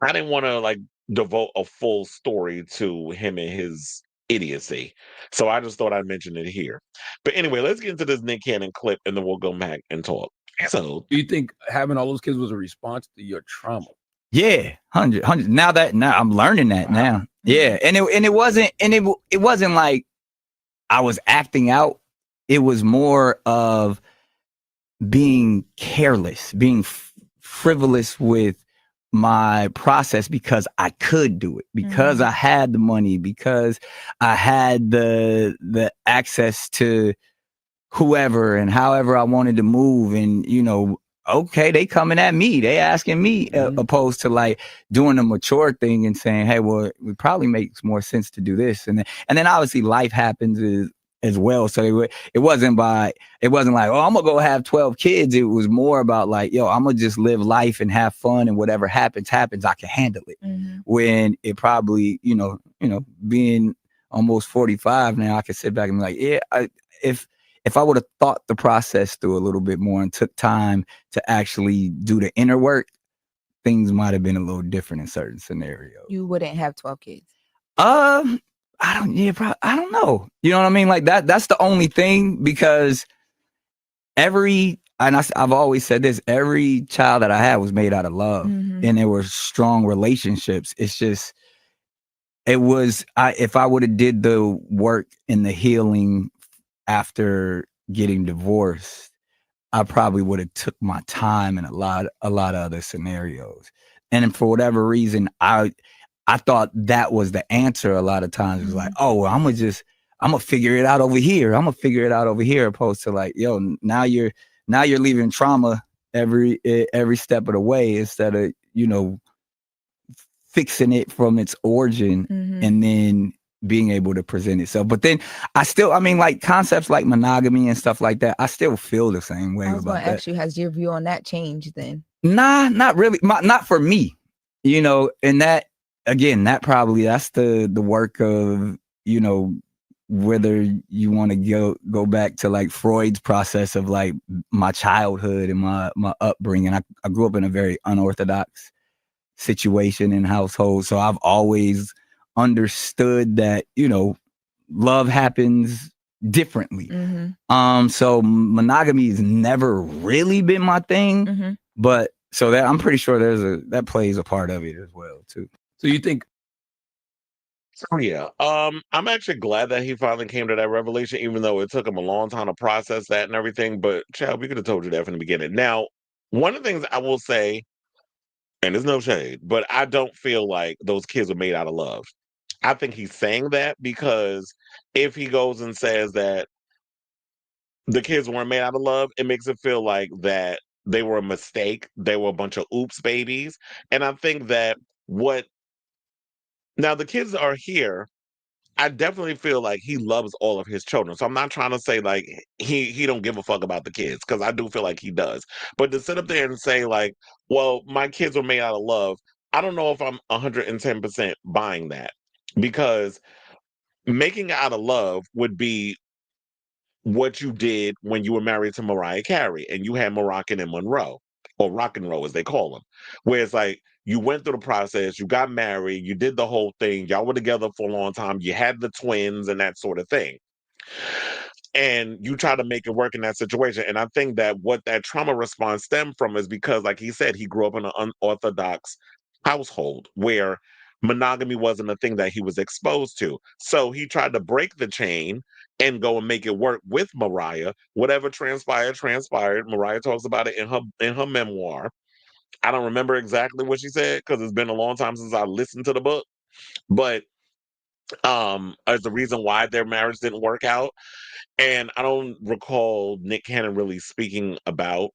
I didn't want to like devote a full story to him and his idiocy. So I just thought I'd mention it here. But anyway, let's get into this Nick Cannon clip and then we'll go back and talk. So Do you think having all those kids was a response to your trauma? Yeah, 100. Now I'm learning that now. Yeah, and it wasn't like I was acting out. It was more of being careless, being frivolous with my process because I could do it, because I had the money, because I had the access to whoever and however I wanted to move. And, okay, they coming at me, they asking me, opposed to like doing a mature thing and saying, hey, well, it probably makes more sense to do this. And then obviously life happens as well. So it wasn't like, oh, I'm gonna go have 12 kids. It was more about like, yo, I'm gonna just live life and have fun, and whatever happens, I can handle it. When it probably, being almost 45 now, I can sit back and be like, yeah, if I would have thought the process through a little bit more and took time to actually do the inner work, things might have been a little different in certain scenarios. You wouldn't have 12 kids. I don't know. You know what I mean? Like that's the only thing, because I've always said this, every child that I had was made out of love, and there were strong relationships. It's just, if I would have did the work and the healing after getting divorced, I probably would have took my time in a lot of other scenarios. And for whatever reason, I thought that was the answer. A lot of times it was like, oh, well, I'm gonna figure it out over here. Opposed to like, yo, now you're leaving trauma every step of the way, instead of, fixing it from its origin and then being able to present itself. But then like concepts like monogamy and stuff like that, I still feel the same way about that. I was going to ask you, has your view on that changed then? Nah, not really. Not for me, and that, again, that's the work of, whether you want to go back to like Freud's process of like my childhood and my upbringing. I grew up in a very unorthodox situation and household. So I've always understood that, love happens differently. So monogamy has never really been my thing, but so that I'm pretty sure that plays a part of it as well too. So you think? So yeah, I'm actually glad that he finally came to that revelation, even though it took him a long time to process that and everything. But Chad, we could have told you that from the beginning. Now, one of the things I will say, and there's no shade, but I don't feel like those kids were made out of love. I think he's saying that because if he goes and says that the kids weren't made out of love, it makes it feel like that they were a mistake. They were a bunch of oops babies. And I think that now the kids are here. I definitely feel like he loves all of his children. So I'm not trying to say like he don't give a fuck about the kids, because I do feel like he does. But to sit up there and say like, well, my kids were made out of love, I don't know if I'm 110% buying that, because making it out of love would be what you did when you were married to Mariah Carey and you had Moroccan and Monroe, or rock and roll as they call them, where it's like you went through the process, you got married, you did the whole thing, y'all were together for a long time, you had the twins and that sort of thing. And you try to make it work in that situation. And I think that what that trauma response stemmed from is because, like he said, he grew up in an unorthodox household where monogamy wasn't a thing that he was exposed to. So he tried to break the chain and go and make it work with Mariah. Whatever transpired, transpired. Mariah talks about it in her memoir. I don't remember exactly what she said because it's been a long time since I listened to the book. But as the reason why their marriage didn't work out. And I don't recall Nick Cannon really speaking about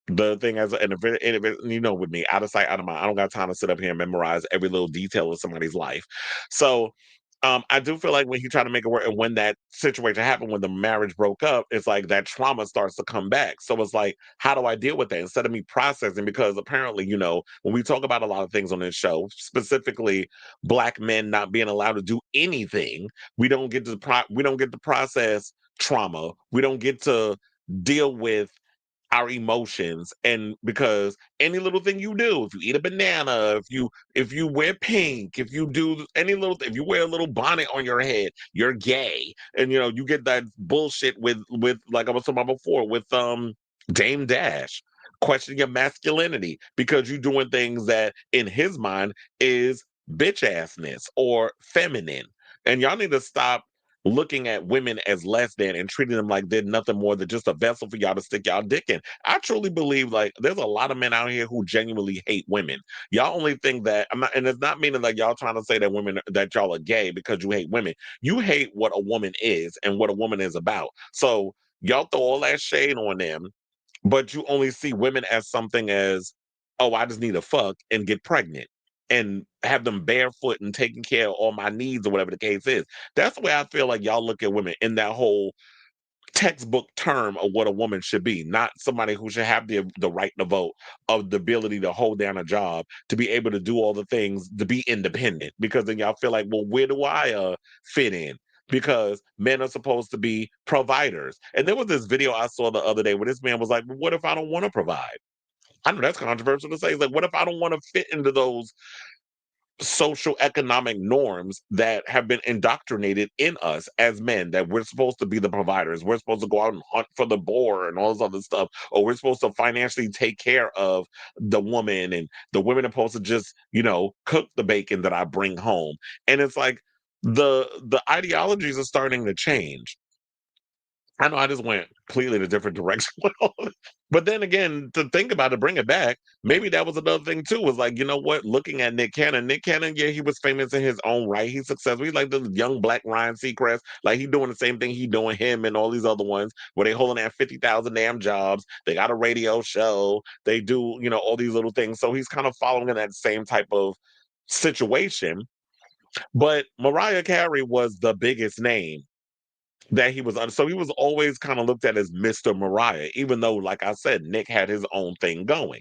the thing and if it, with me, out of sight, out of mind. I don't got time to sit up here and memorize every little detail of somebody's life. So I do feel like when he tried to make it work, and when that situation happened, when the marriage broke up, it's like that trauma starts to come back. So it's like, how do I deal with that instead of me processing? Because apparently, when we talk about a lot of things on this show, specifically Black men not being allowed to do anything, we don't get to process trauma. We don't get to deal with our emotions. And because any little thing you do, if you eat a banana, if you wear pink, if you do any little, if you wear a little bonnet on your head, you're gay. And you get that bullshit with like I was talking about before with Dame Dash, question your masculinity because you're doing things that in his mind is bitch assness or feminine. And y'all need to stop looking at women as less than and treating them like they're nothing more than just a vessel for y'all to stick y'all dick in. I truly believe like there's a lot of men out here who genuinely hate women. Y'all only think that I'm not, and it's not meaning like y'all trying to say that women that y'all are gay because you hate women. You hate what a woman is and what a woman is about. So y'all throw all that shade on them, but you only see women as something as, oh, I just need to fuck and get pregnant and have them barefoot and taking care of all my needs or whatever the case is. That's the way I feel like y'all look at women in that whole textbook term of what a woman should be, not somebody who should have the right to vote, of the ability to hold down a job, to be able to do all the things, to be independent. Because then y'all feel like, well, where do I fit in? Because men are supposed to be providers. And there was this video I saw the other day where this man was like, well, what if I don't want to provide? I know that's controversial to say. It's like, what if I don't want to fit into those social economic norms that have been indoctrinated in us as men, that we're supposed to be the providers, we're supposed to go out and hunt for the boar and all this other stuff, or we're supposed to financially take care of the woman, and the women are supposed to just, cook the bacon that I bring home. And it's like the ideologies are starting to change. I know I just went completely in a different direction. But then again, to think about it, bring it back, maybe that was another thing too, was like, you know what, looking at Nick Cannon, yeah, he was famous in his own right. He's successful. He's like the young black Ryan Seacrest. Like, he doing the same thing he doing, him and all these other ones, where they holding at 50,000 damn jobs. They got a radio show. They do, all these little things. So he's kind of following in that same type of situation. But Mariah Carey was the biggest name that he was on. So he was always kind of looked at as Mr. Mariah, even though, like I said, Nick had his own thing going.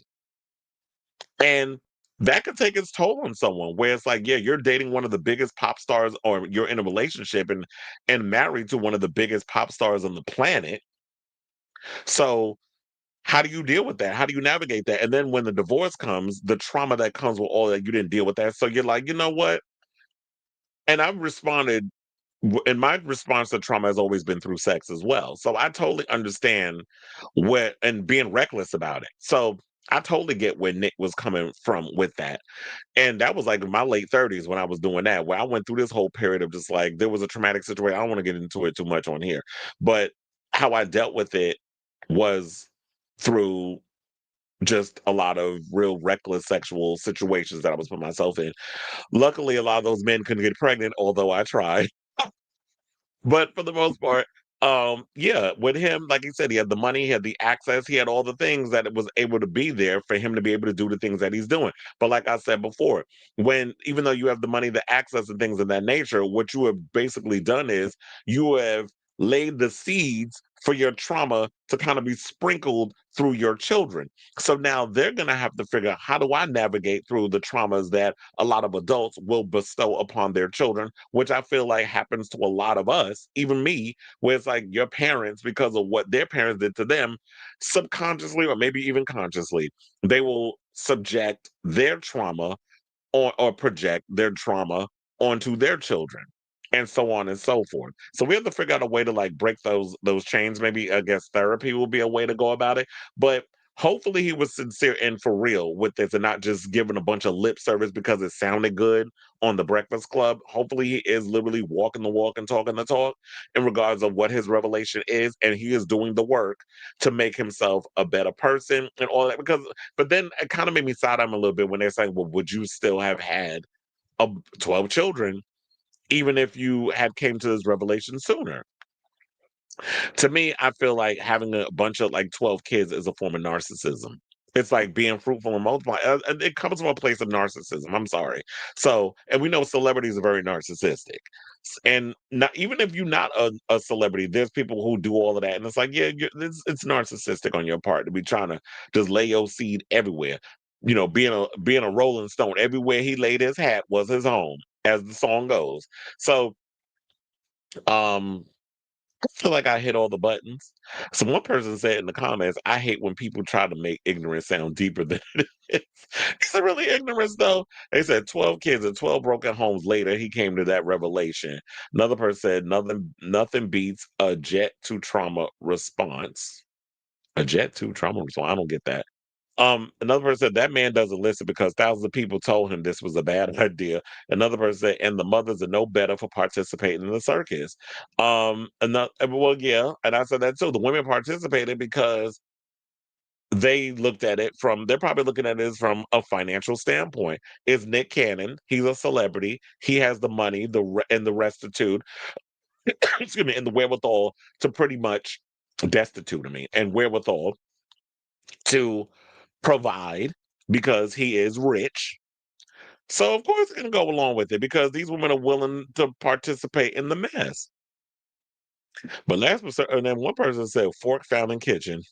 And that could take its toll on someone, where it's like, yeah, you're dating one of the biggest pop stars, or you're in a relationship and married to one of the biggest pop stars on the planet. So how do you deal with that? How do you navigate that? And then when the divorce comes, the trauma that comes with all that, you didn't deal with that. So you're like, you know what? And I've responded, and my response to trauma has always been through sex as well. So I totally understand and being reckless about it. So I totally get where Nick was coming from with that. And that was like in my late 30s when I was doing that, where I went through this whole period of just like, there was a traumatic situation. I don't want to get into it too much on here, but how I dealt with it was through just a lot of real reckless sexual situations that I was putting myself in. Luckily, a lot of those men couldn't get pregnant, although I tried. But for the most part, yeah, with him, like he said, he had the money, he had the access, he had all the things that it was able to be there for him to be able to do the things that he's doing. But like I said before, even though you have the money, the access, and things of that nature, what you have basically done is you have laid the seeds for your trauma to kind of be sprinkled through your children. So now they're going to have to figure out, how do I navigate through the traumas that a lot of adults will bestow upon their children, which I feel like happens to a lot of us, even me, where it's like your parents, because of what their parents did to them, subconsciously or maybe even consciously, they will subject their trauma or project their trauma onto their children, and so on and so forth. So we have to figure out a way to like break those chains. Maybe I guess therapy will be a way to go about it. But hopefully he was sincere and for real with this, and not just giving a bunch of lip service because it sounded good on the Breakfast Club. Hopefully he is literally walking the walk and talking the talk in regards of what his revelation is, and he is doing the work to make himself a better person and all that. But then it kind of made me side him a little bit when they're saying, well, would you still have had 12 children even if you had came to this revelation sooner? To me, I feel like having a bunch of like 12 kids is a form of narcissism. It's like being fruitful and multiply. It comes from a place of narcissism. I'm sorry. So, and we know celebrities are very narcissistic. And not even if you're not a celebrity, there's people who do all of that. And it's like, yeah, it's narcissistic on your part to be trying to just lay your seed everywhere. Being a Rolling Stone, everywhere he laid his hat was his home, as the song goes. So, I feel like I hit all the buttons. So one person said in the comments, I hate when people try to make ignorance sound deeper than it is. Is it really ignorance though? They said 12 kids and 12 broken homes later, he came to that revelation. Another person said nothing beats a jet to trauma response. A jet to trauma response. I don't get that. Another person said that man doesn't listen because thousands of people told him this was a bad idea. Another person said, and the mothers are no better for participating in the circus. Well, yeah, and I said that too. The women participated because they looked at it from, they're probably looking at it from a financial standpoint. Is Nick Cannon? He's a celebrity. He has the money, and the restitute, excuse me, and the wherewithal to pretty much destitute me and wherewithal to provide because he is rich. So of course it's gonna go along with it because these women are willing to participate in the mess. But and then one person said fork found in kitchen.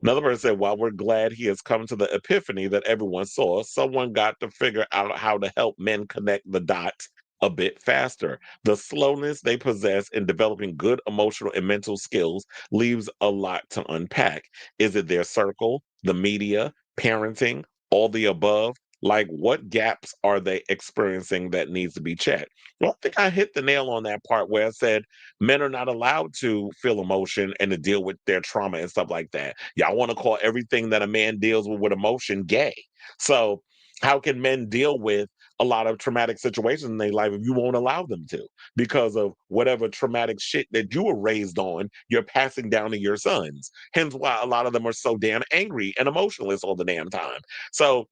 Another person said, while we're glad he has come to the epiphany that everyone saw, someone got to figure out how to help men connect the dots a bit faster. The slowness they possess in developing good emotional and mental skills leaves a lot to unpack. Is it their circle, the media, parenting, all the above? Like, what gaps are they experiencing that needs to be checked? Well, I think I hit the nail on that part where I said men are not allowed to feel emotion and to deal with their trauma and stuff like that. Y'all want to call everything that a man deals with emotion gay. So how can men deal with a lot of traumatic situations in their life if you won't allow them to? Because of whatever traumatic shit that you were raised on, you're passing down to your sons. Hence why a lot of them are so damn angry and emotionless all the damn time. So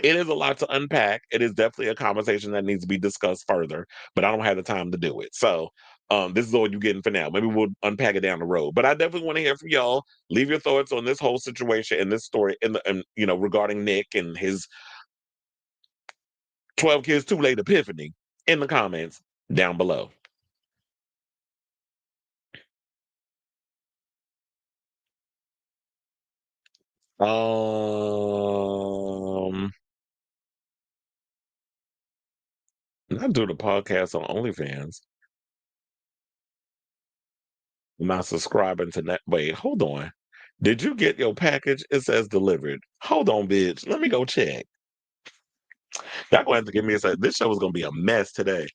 it is a lot to unpack. It is definitely a conversation that needs to be discussed further, but I don't have the time to do it. So this is all you're getting for now. Maybe we'll unpack it down the road. But I definitely want to hear from y'all. Leave your thoughts on this whole situation and this story regarding Nick and his 12 kids too late epiphany in the comments down below. Not do the podcast on OnlyFans. Not subscribing to that. Wait, hold on. Did you get your package? It says delivered. Hold on, bitch. Let me go check. Y'all gonna have to give me a second. This show is gonna be a mess today.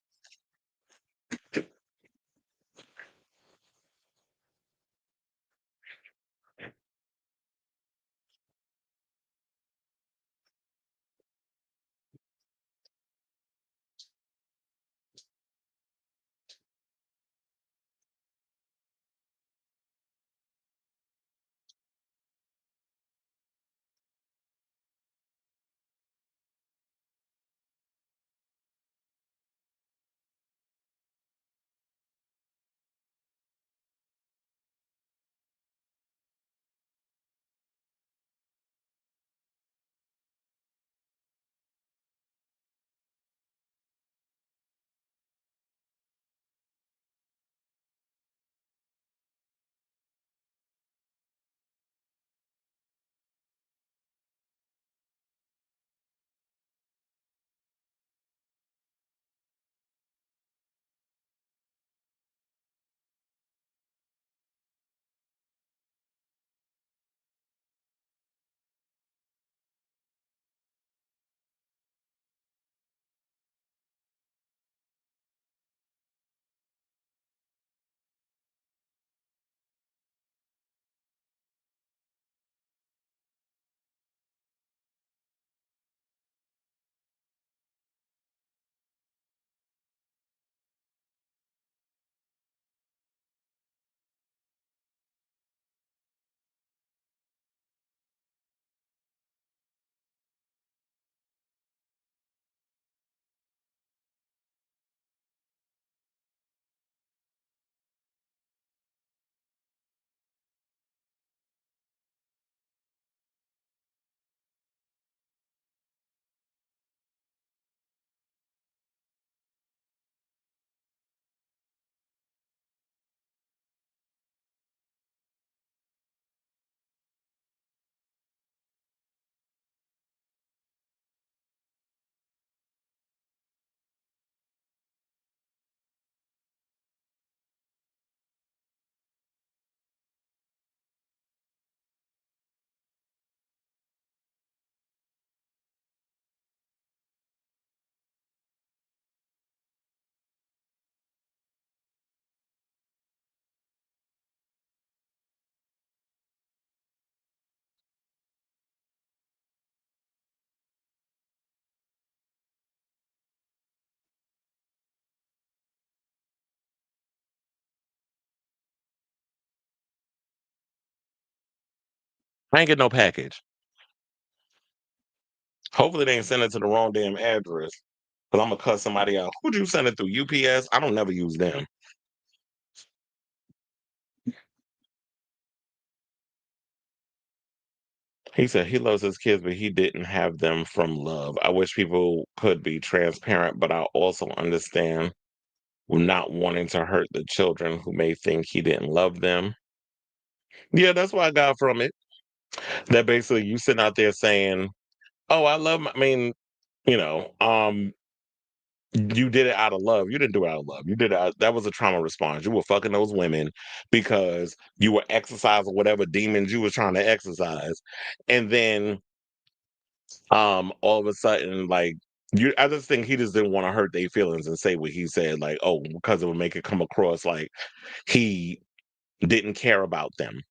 I ain't get no package. Hopefully they ain't send it to the wrong damn address. Because I'm going to cut somebody out. Who'd you send it through? UPS? I don't never use them. He said he loves his kids, but he didn't have them from love. I wish people could be transparent, but I also understand not wanting to hurt the children who may think he didn't love them. Yeah, that's what I got from it. That basically you sitting out there saying, "Oh, I love my," I mean, you know, you did it out of love. You didn't do it out of love. You did it that was a trauma response. You were fucking those women because you were exercising whatever demons you were trying to exercise. And then all of a sudden, like, I just think he just didn't want to hurt their feelings and say what he said, like, oh, because it would make it come across like he didn't care about them.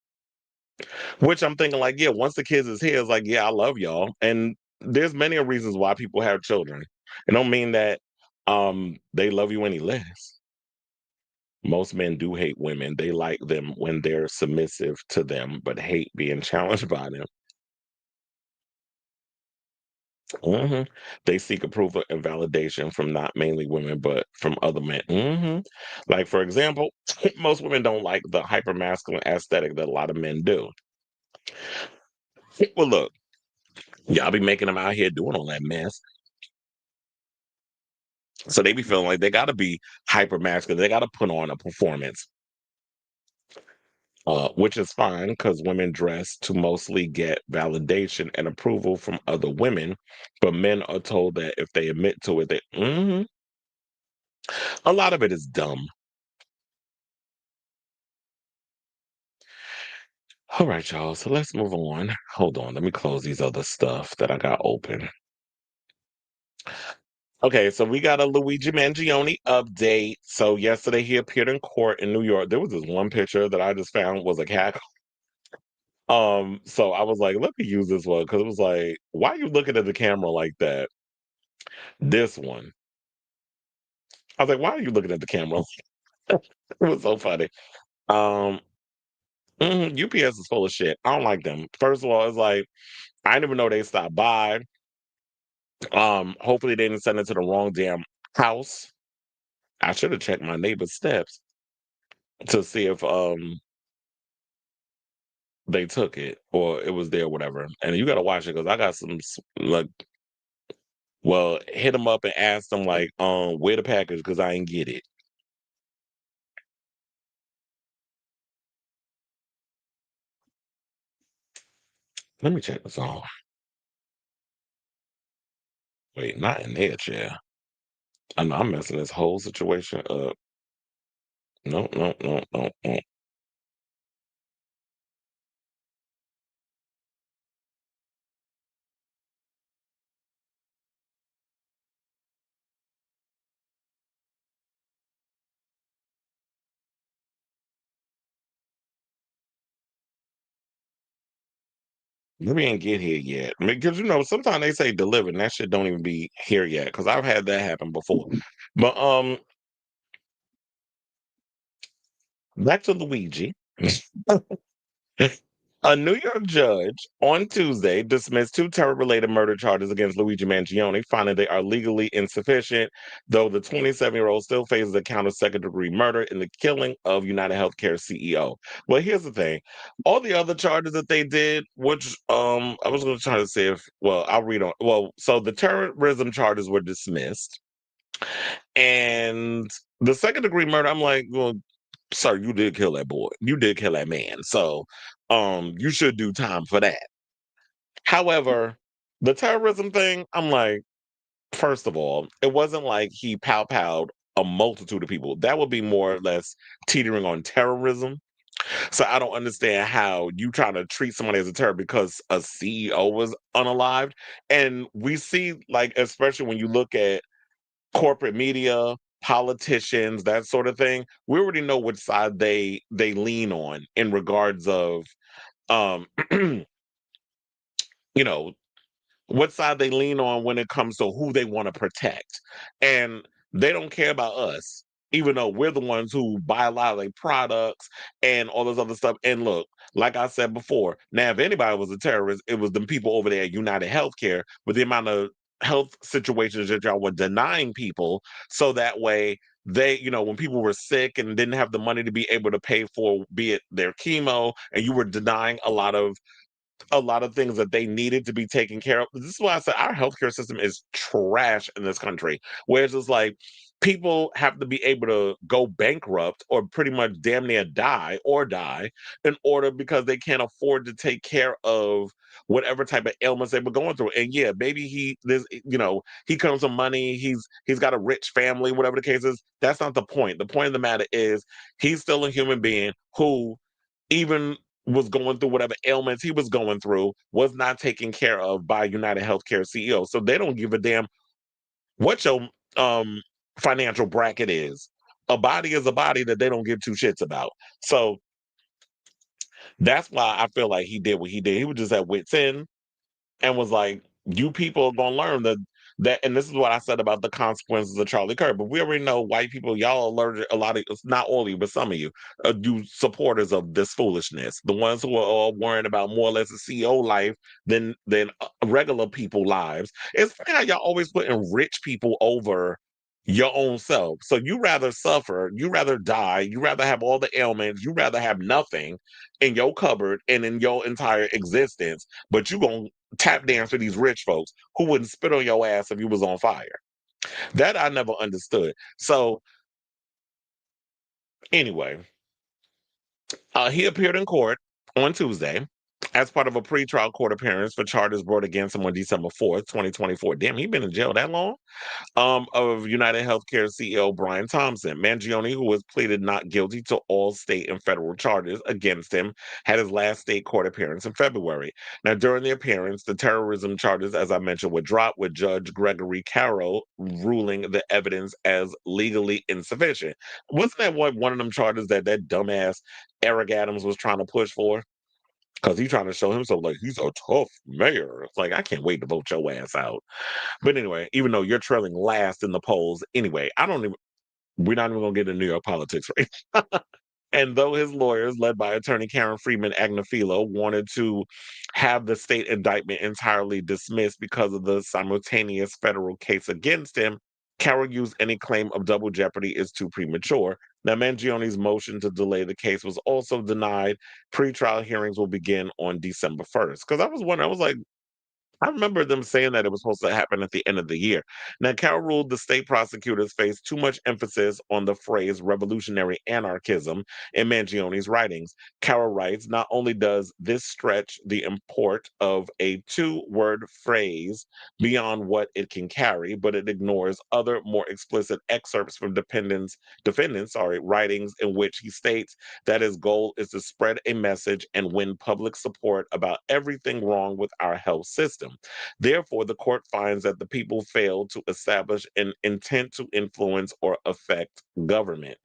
Which I'm thinking, like, yeah, once the kids is here, it's like, yeah, I love y'all. And there's many reasons why people have children. It don't mean that they love you any less. Most men do hate women. They like them when they're submissive to them, but hate being challenged by them. They seek approval and validation from not mainly women, but from other men. Like, for example, most women don't like the hyper masculine aesthetic that a lot of men do. Well, look, y'all be making them out here doing all that mess. So they be feeling like they got to be hyper masculine. They got to put on a performance, which is fine because women dress to mostly get validation and approval from other women. But men are told that if they admit to it, a lot of it is dumb. All right, y'all. So let's move on. Hold on. Let me close these other stuff that I got open. Okay, so we got a Luigi Mangione update. So yesterday he appeared in court in New York. There was this one picture that I just found was a cat. So I was like, let me use this one because it was like, why are you looking at the camera like that? This one. I was like, why are you looking at the camera? It was so funny. Um, UPS is full of shit. I don't like them. First of all, it's like I didn't even know they stopped by. Hopefully they didn't send it to the wrong damn house. I should have checked my neighbor's steps to see if they took it or it was there, whatever. And you gotta watch it because I got some like, well, hit them up and ask them like, where the package because I ain't get it. Let me check this off. Wait, not in there, chair. I know I'm messing this whole situation up. No, no, no, no, no. Maybe ain't get here yet. Because sometimes they say delivered, and that shit don't even be here yet. Because I've had that happen before. But back to Luigi. A New York judge on Tuesday dismissed two terror-related murder charges against Luigi Mangione, finding they are legally insufficient, though the 27-year-old still faces a count of second-degree murder in the killing of United Healthcare CEO. Well, here's the thing. All the other charges that they did, which I was going to try to see if, well, I'll read on. Well, so the terrorism charges were dismissed. And the second-degree murder, I'm like, well, sir, you did kill that boy. You did kill that man. So you should do time for that. However, the terrorism thing, I'm like, first of all, it wasn't like he pow-powed a multitude of people. That would be more or less teetering on terrorism. So I don't understand how you try to treat somebody as a terror because a CEO was unalived. And we see, like, especially when you look at corporate media, politicians, that sort of thing, we already know which side they lean on in regards of um you know what side they lean on when it comes to who they want to protect. And they don't care about us. even though we're the ones who buy a lot of like products and all this other stuff. And look, like I said before, now if anybody was a terrorist, it was the people over there at United Healthcare with the amount of health situations that y'all were denying people, so that way they, when people were sick and didn't have the money to be able to pay for, be it their chemo, and you were denying a lot of things that they needed to be taken care of. This is why I said our healthcare system is trash in this country. Whereas it's like people have to be able to go bankrupt or pretty much damn near die in order, because they can't afford to take care of whatever type of ailments they were going through. And yeah, maybe he comes from money, he's got a rich family, whatever the case is. That's not the point. The point of the matter is he's still a human being who, even was going through whatever ailments he was going through, was not taken care of by United Healthcare CEO. So they don't give a damn what your financial bracket is. A body is a body that they don't give two shits about. So that's why I feel like he did what he did. He was just at wit's end and was like, you people are gonna learn that, and this is what I said about the consequences of Charlie Kirk. But we already know white people, y'all allergic, a lot of, not all of you, but some of you, you supporters of this foolishness. The ones who are all worrying about more or less a CEO life than regular people lives. It's funny how y'all always putting rich people over your own self. So you rather suffer, you rather die, you rather have all the ailments, you rather have nothing in your cupboard and in your entire existence, but you gonna tap dance for these rich folks who wouldn't spit on your ass if you was on fire. That I never understood. So anyway, he appeared in court on Tuesday as part of a pretrial court appearance for charges brought against him on December 4th, 2024. Damn, he been in jail that long? Of United Healthcare CEO Brian Thompson. Mangione, who was pleaded not guilty to all state and federal charges against him, had his last state court appearance in February. Now, during the appearance, the terrorism charges, as I mentioned, were dropped, with Judge Gregory Carol ruling the evidence as legally insufficient. Wasn't that one of them charges that dumbass Eric Adams was trying to push for? Because he's trying to show himself like he's a tough mayor. It's like, I can't wait to vote your ass out. But anyway, even though you're trailing last in the polls, anyway, we're not even gonna get into New York politics, right? And though his lawyers, led by attorney Karen Freeman Agnifilo, wanted to have the state indictment entirely dismissed because of the simultaneous federal case against him, Carol used any claim of double jeopardy is too premature. Now, Mangione's motion to delay the case was also denied. Pre-trial hearings will begin on December 1st. Because I was wondering, I was like, I remember them saying that it was supposed to happen at the end of the year. Now, Carol ruled the state prosecutors faced too much emphasis on the phrase revolutionary anarchism in Mangione's writings. Carol writes, not only does this stretch the import of a two-word phrase beyond what it can carry, but it ignores other more explicit excerpts from defendants' writings in which he states that his goal is to spread a message and win public support about everything wrong with our health system. Therefore, the court finds that the people failed to establish an intent to influence or affect government.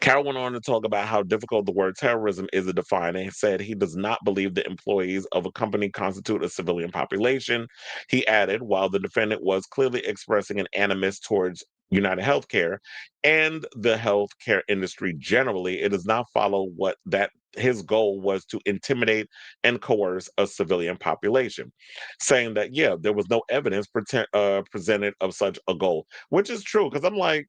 Carol went on to talk about how difficult the word terrorism is to define and said he does not believe the employees of a company constitute a civilian population. He added, while the defendant was clearly expressing an animus towards United Healthcare and the healthcare industry generally, it does not follow that his goal was to intimidate and coerce a civilian population, saying that, yeah, there was no evidence presented of such a goal, which is true. Because I'm like,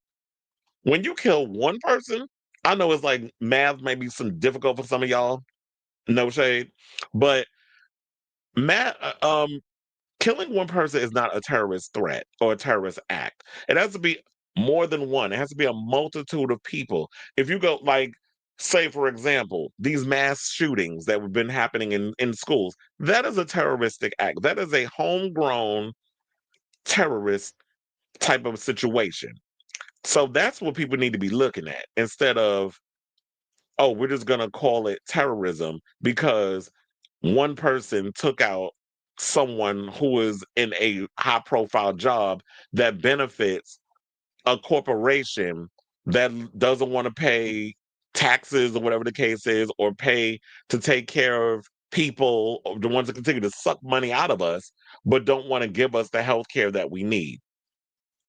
when you kill one person, I know it's like math may be some difficult for some of y'all, no shade, but math, killing one person is not a terrorist threat or a terrorist act. It has to be more than one. It has to be a multitude of people. If you go like, say for example, these mass shootings that have been happening in schools, that is a terroristic act. That is a homegrown terrorist type of situation. So that's what people need to be looking at instead of, oh, we're just going to call it terrorism because one person took out someone who is in a high profile job that benefits a corporation that doesn't want to pay taxes or whatever the case is, or pay to take care of people, or the ones that continue to suck money out of us, but don't want to give us the health care that we need.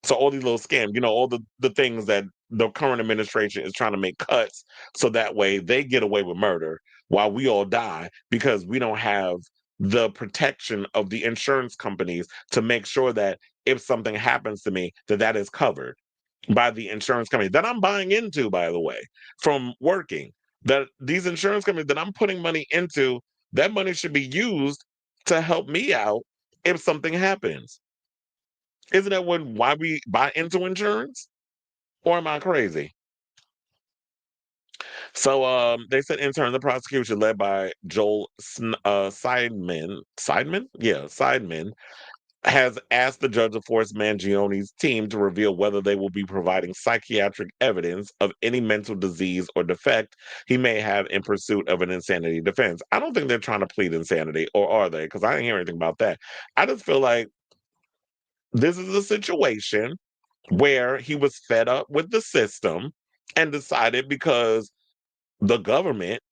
So all these little scams, all the things that the current administration is trying to make cuts so that way they get away with murder while we all die because we don't have the protection of the insurance companies to make sure that if something happens to me, that is covered by the insurance company that I'm buying into, by the way, from working. That these insurance companies that I'm putting money into, that money should be used to help me out if something happens. Isn't that why we buy into insurance? Or am I crazy? So they said in turn the prosecution led by Joel Seidman, has asked the judge to force Mangione's team to reveal whether they will be providing psychiatric evidence of any mental disease or defect he may have in pursuit of an insanity defense. I don't think they're trying to plead insanity, or are they? Because I didn't hear anything about that. I just feel like this is a situation where he was fed up with the system and decided because the government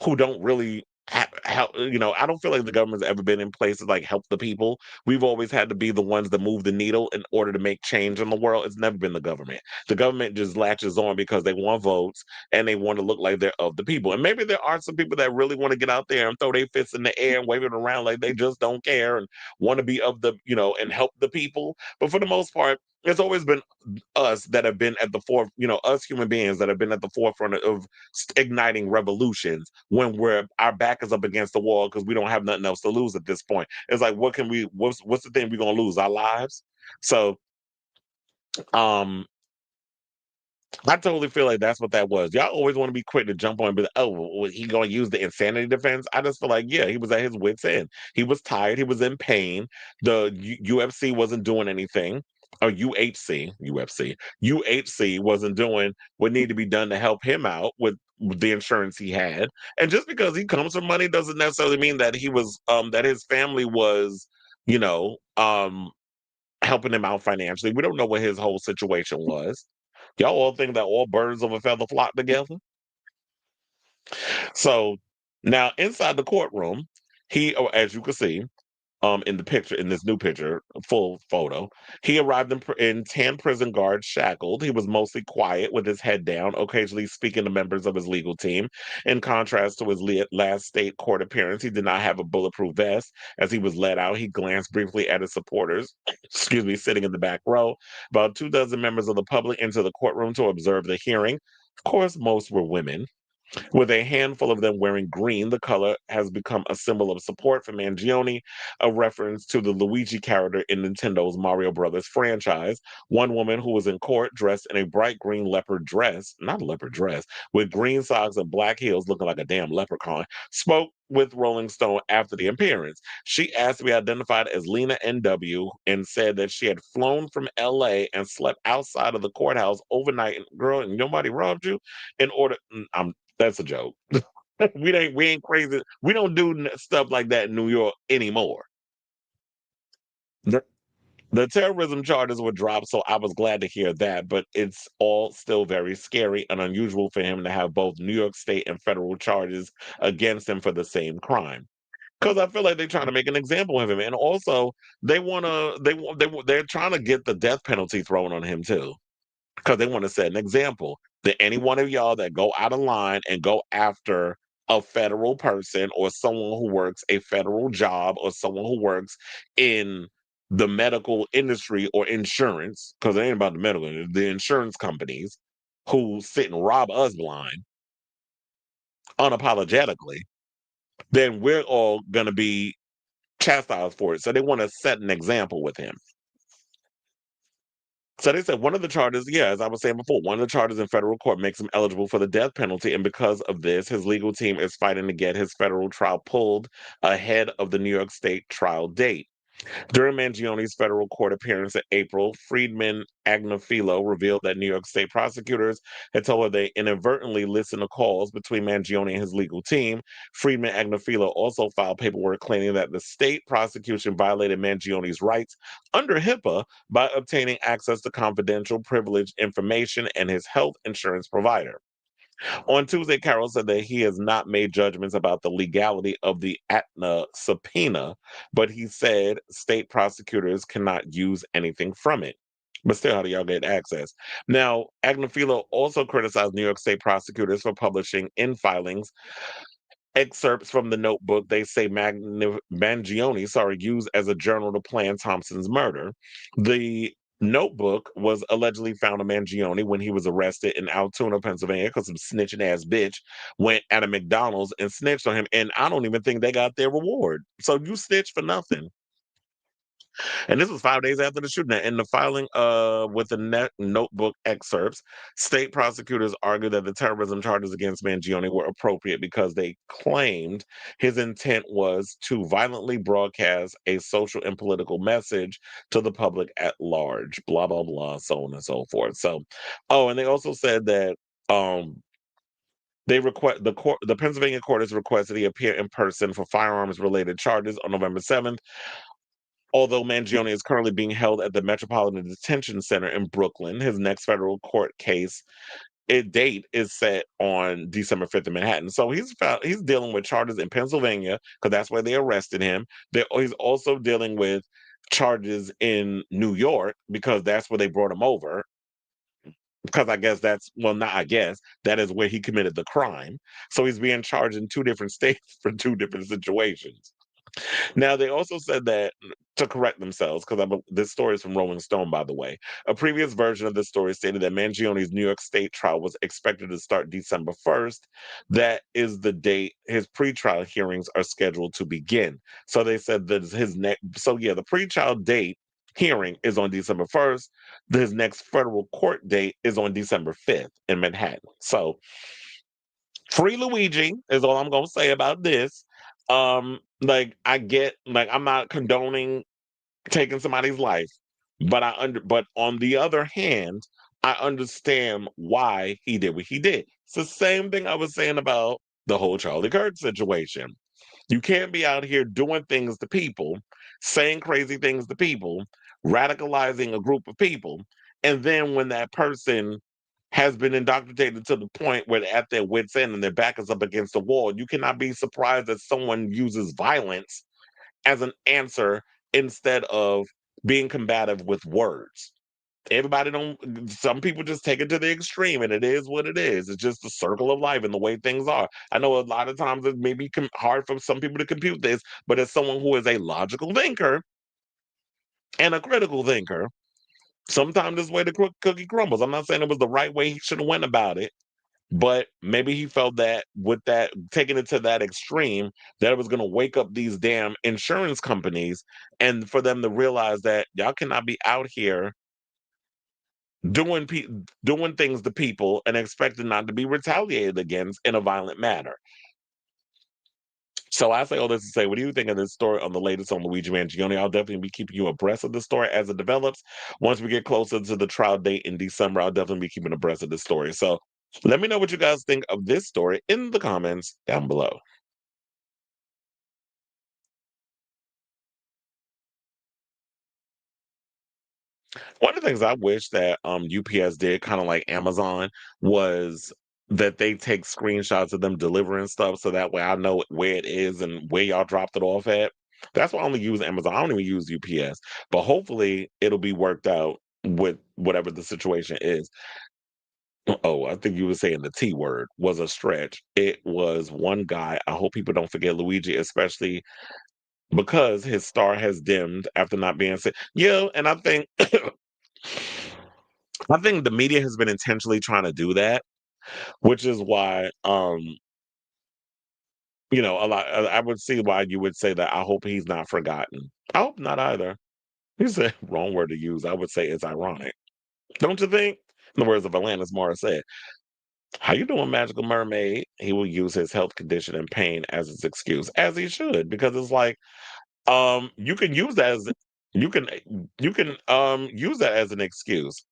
who don't really help, I don't feel like the government's ever been in place to like help the people. We've always had to be the ones that move the needle in order to make change in the world. It's never been the government. The government just latches on because they want votes and they want to look like they're of the people. And maybe there are some people that really want to get out there and throw their fists in the air and wave it around like they just don't care and want to be of the, and help the people. But for the most part, it's always been us that have been at the us human beings that have been at the forefront of igniting revolutions when our back is up against the wall because we don't have nothing else to lose at this point. It's like, what's the thing we're gonna lose? Our lives. So I totally feel like that's what that was. Y'all always want to be quick to jump on and be like, oh, well, he going to use the insanity defense? I just feel like, yeah, he was at his wit's end. He was tired. He was in pain. The UFC wasn't doing anything. Or UHC wasn't doing what needed to be done to help him out with the insurance he had. And just because he comes from money doesn't necessarily mean that he was, that his family was, helping him out financially. We don't know what his whole situation was. Y'all all think that all birds of a feather flock together? So now inside the courtroom, as you can see, in the picture, in this new picture, full photo, he arrived in tan prison guards shackled. He was mostly quiet with his head down, occasionally speaking to members of his legal team. In contrast to his last state court appearance, he did not have a bulletproof vest. As he was let out, he glanced briefly at his supporters, sitting in the back row. About 24 members of the public entered the courtroom to observe the hearing. Of course, most were women. With a handful of them wearing green, the color has become a symbol of support for Mangione, a reference to the Luigi character in Nintendo's Mario Brothers franchise. One woman who was in court dressed in a bright green leopard dress, not a leopard dress, with green socks and black heels looking like a damn leprechaun, spoke with Rolling Stone after the appearance. She asked to be identified as Lena NW and said that she had flown from LA and slept outside of the courthouse overnight. And girl, and nobody robbed you in order. That's a joke. We ain't crazy. We don't do stuff like that in New York anymore. The terrorism charges were dropped, so I was glad to hear that, but it's all still very scary and unusual for him to have both New York State and federal charges against him for the same crime. Because I feel like they're trying to make an example of him, and also they're trying to get the death penalty thrown on him too, because they want to set an example that any one of y'all that go out of line and go after a federal person or someone who works a federal job or someone who works in the medical industry or insurance, because it ain't about the medical industry, the insurance companies who sit and rob us blind unapologetically, then we're all going to be chastised for it. So they want to set an example with him. So they said one of the charges, as I was saying before, one of the charges in federal court makes him eligible for the death penalty. And because of this, his legal team is fighting to get his federal trial pulled ahead of the New York State trial date. During Mangione's federal court appearance in April, Friedman Agnafilo revealed that New York State prosecutors had told her they inadvertently listened to calls between Mangione and his legal team. Friedman Agnafilo also filed paperwork claiming that the state prosecution violated Mangione's rights under HIPAA by obtaining access to confidential, privileged information and his health insurance provider. On Tuesday, Carol said that he has not made judgments about the legality of the Atna subpoena, but he said state prosecutors cannot use anything from it. But still, how do y'all get access? Now, Agnifilo also criticized New York State prosecutors for publishing in filings excerpts from the notebook they say Mangione, used as a journal to plan Thompson's murder. The notebook was allegedly found on Mangione when he was arrested in Altoona, Pennsylvania, because some snitching ass bitch went at a McDonald's and snitched on him. And I don't even think they got their reward. So you snitched for nothing. And this was 5 days after the shooting. In the filing with the notebook excerpts, state prosecutors argued that the terrorism charges against Mangione were appropriate because they claimed his intent was to violently broadcast a social and political message to the public at large, blah, blah, blah, so on and so forth. So, and they also said that the Pennsylvania court has requested he appear in person for firearms related charges on November 7th. Although Mangione is currently being held at the Metropolitan Detention Center in Brooklyn, his next federal court case date is set on December 5th in Manhattan. So he's dealing with charges in Pennsylvania because that's where they arrested him. He's also dealing with charges in New York because that's where they brought him over. Because I guess that is where he committed the crime. So he's being charged in 2 different states for 2 different situations. Now, they also said that to correct themselves, because this story is from Rolling Stone, by the way. A previous version of the story stated that Mangione's New York State trial was expected to start December 1st. That is the date his pretrial hearings are scheduled to begin. So they said that the pretrial date hearing is on December 1st. His next federal court date is on December 5th in Manhattan. So, free Luigi is all I'm going to say about this. I'm not condoning taking somebody's life, but but on the other hand, I understand why he did what he did. It's the same thing I was saying about the whole Charlie Kirk situation. You can't be out here doing things to people, saying crazy things to people, radicalizing a group of people, and then when that person has been indoctrinated to the point where they're at their wits' end and their back is up against the wall, you cannot be surprised that someone uses violence as an answer instead of being combative with words. Some people just take it to the extreme, and it is what it is. It's just the circle of life and the way things are. I know a lot of times it may be hard for some people to compute this, but as someone who is a logical thinker and a critical thinker, sometimes this way the cookie crumbles. I'm not saying it was the right way he should have went about it, but maybe he felt that with that, taking it to that extreme, that it was going to wake up these damn insurance companies and for them to realize that y'all cannot be out here doing things to people and expecting not to be retaliated against in a violent manner. So I say all this to say, what do you think of this story on the latest on Luigi Mangione? I'll definitely be keeping you abreast of the story as it develops. Once we get closer to the trial date in December, I'll definitely be keeping abreast of the story. So let me know what you guys think of this story in the comments down below. One of the things I wish that UPS did, kind of like Amazon, was that they take screenshots of them delivering stuff so that way I know where it is and where y'all dropped it off at. That's why I only use Amazon. I don't even use UPS. But hopefully it'll be worked out with whatever the situation is. Oh, I think you were saying the T word was a stretch. It was one guy. I hope people don't forget Luigi, especially because his star has dimmed after not being said. Yeah, and I think the media has been intentionally trying to do that, which is why a lot I would see why you would say that. I hope he's not forgotten. I hope not either. He said wrong word to use. I would say it's ironic. Don't you think? In the words of Alanis Morissette, how you doing, Magical Mermaid? He will use his health condition and pain as his excuse, as he should, because it's like you can use that as you can use that as an excuse.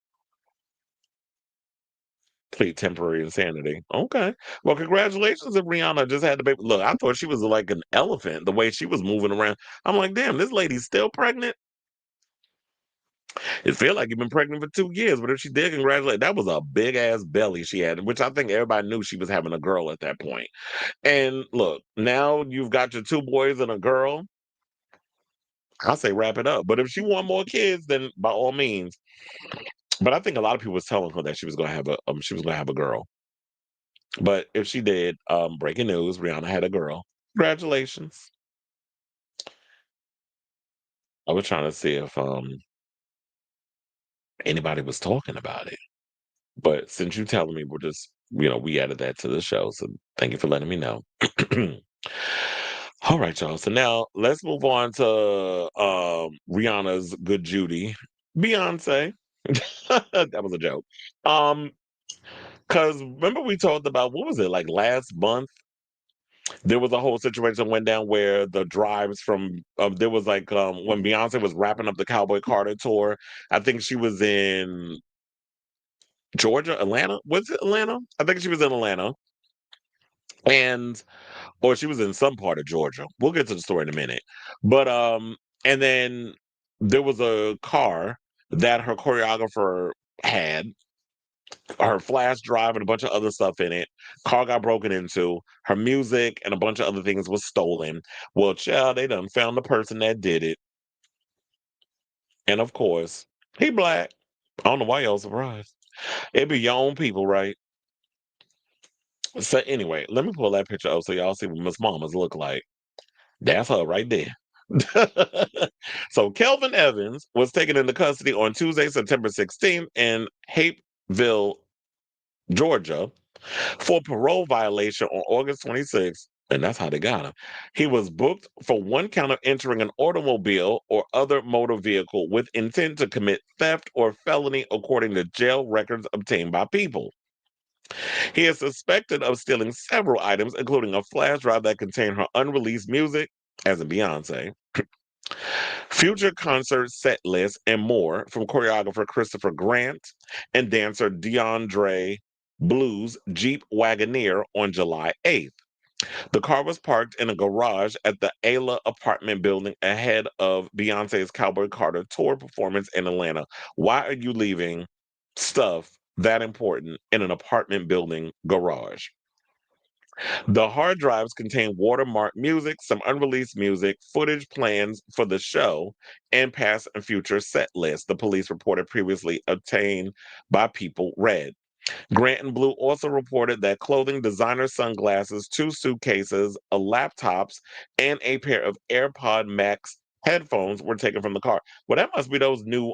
Complete temporary insanity. Okay. Well, congratulations if Rihanna just had the baby. Look, I thought she was like an elephant, the way she was moving around. I'm like, damn, this lady's still pregnant. It feel like you've been pregnant for 2 years, but if she did congratulate, that was a big ass belly she had, which I think everybody knew she was having a girl at that point. And look, now you've got your 2 boys and a girl. I say wrap it up. But if she want more kids, then by all means. But I think a lot of people was telling her that she was gonna have a girl. But if she did, breaking news, Rihanna had a girl. Congratulations. I was trying to see if anybody was talking about it. But since you telling me, we're just, we added that to the show. So thank you for letting me know. All right, y'all. So now let's move on to Rihanna's good Judy, Beyonce. That was a joke. Because remember we talked about, what was it, like last month? There was a whole situation went down where the drives from there was like when Beyonce was wrapping up the Cowboy Carter tour. I think she was in Georgia, Atlanta. Was it Atlanta? I think she was in Atlanta, and or she was in some part of Georgia. We'll get to the story in a minute. But and then there was a car that her choreographer had, her flash drive and a bunch of other stuff in it. Car got broken into. Her music and a bunch of other things was stolen. Well, child, they done found the person that did it. And of course, he black. I don't know why y'all surprised. It be your own people, right? So anyway, let me pull that picture up so y'all see what Miss Mamas look like. That's her right there. So Kelvin Evans was taken into custody on Tuesday, September 16th in Hapeville, Georgia, for parole violation on August 26th, and that's how they got him. He was booked for one count of entering an automobile or other motor vehicle with intent to commit theft or felony, according to jail records obtained by People. He is suspected of stealing several items, including a flash drive that contained her unreleased music, as in Beyonce, future concert set list, and more from choreographer Christopher Grant and dancer DeAndre Blue's Jeep Wagoneer on July 8th. The car was parked in a garage at the Ayla apartment building ahead of Beyonce's Cowboy Carter tour performance in Atlanta. Why are you leaving stuff that important in an apartment building garage? The hard drives contain watermarked music, some unreleased music, footage plans for the show, and past and future set lists, the police reported previously obtained by People read. Grant and Blue also reported that clothing, designer sunglasses, 2 suitcases, a laptops, and a pair of AirPod Max headphones were taken from the car. Well, that must be those new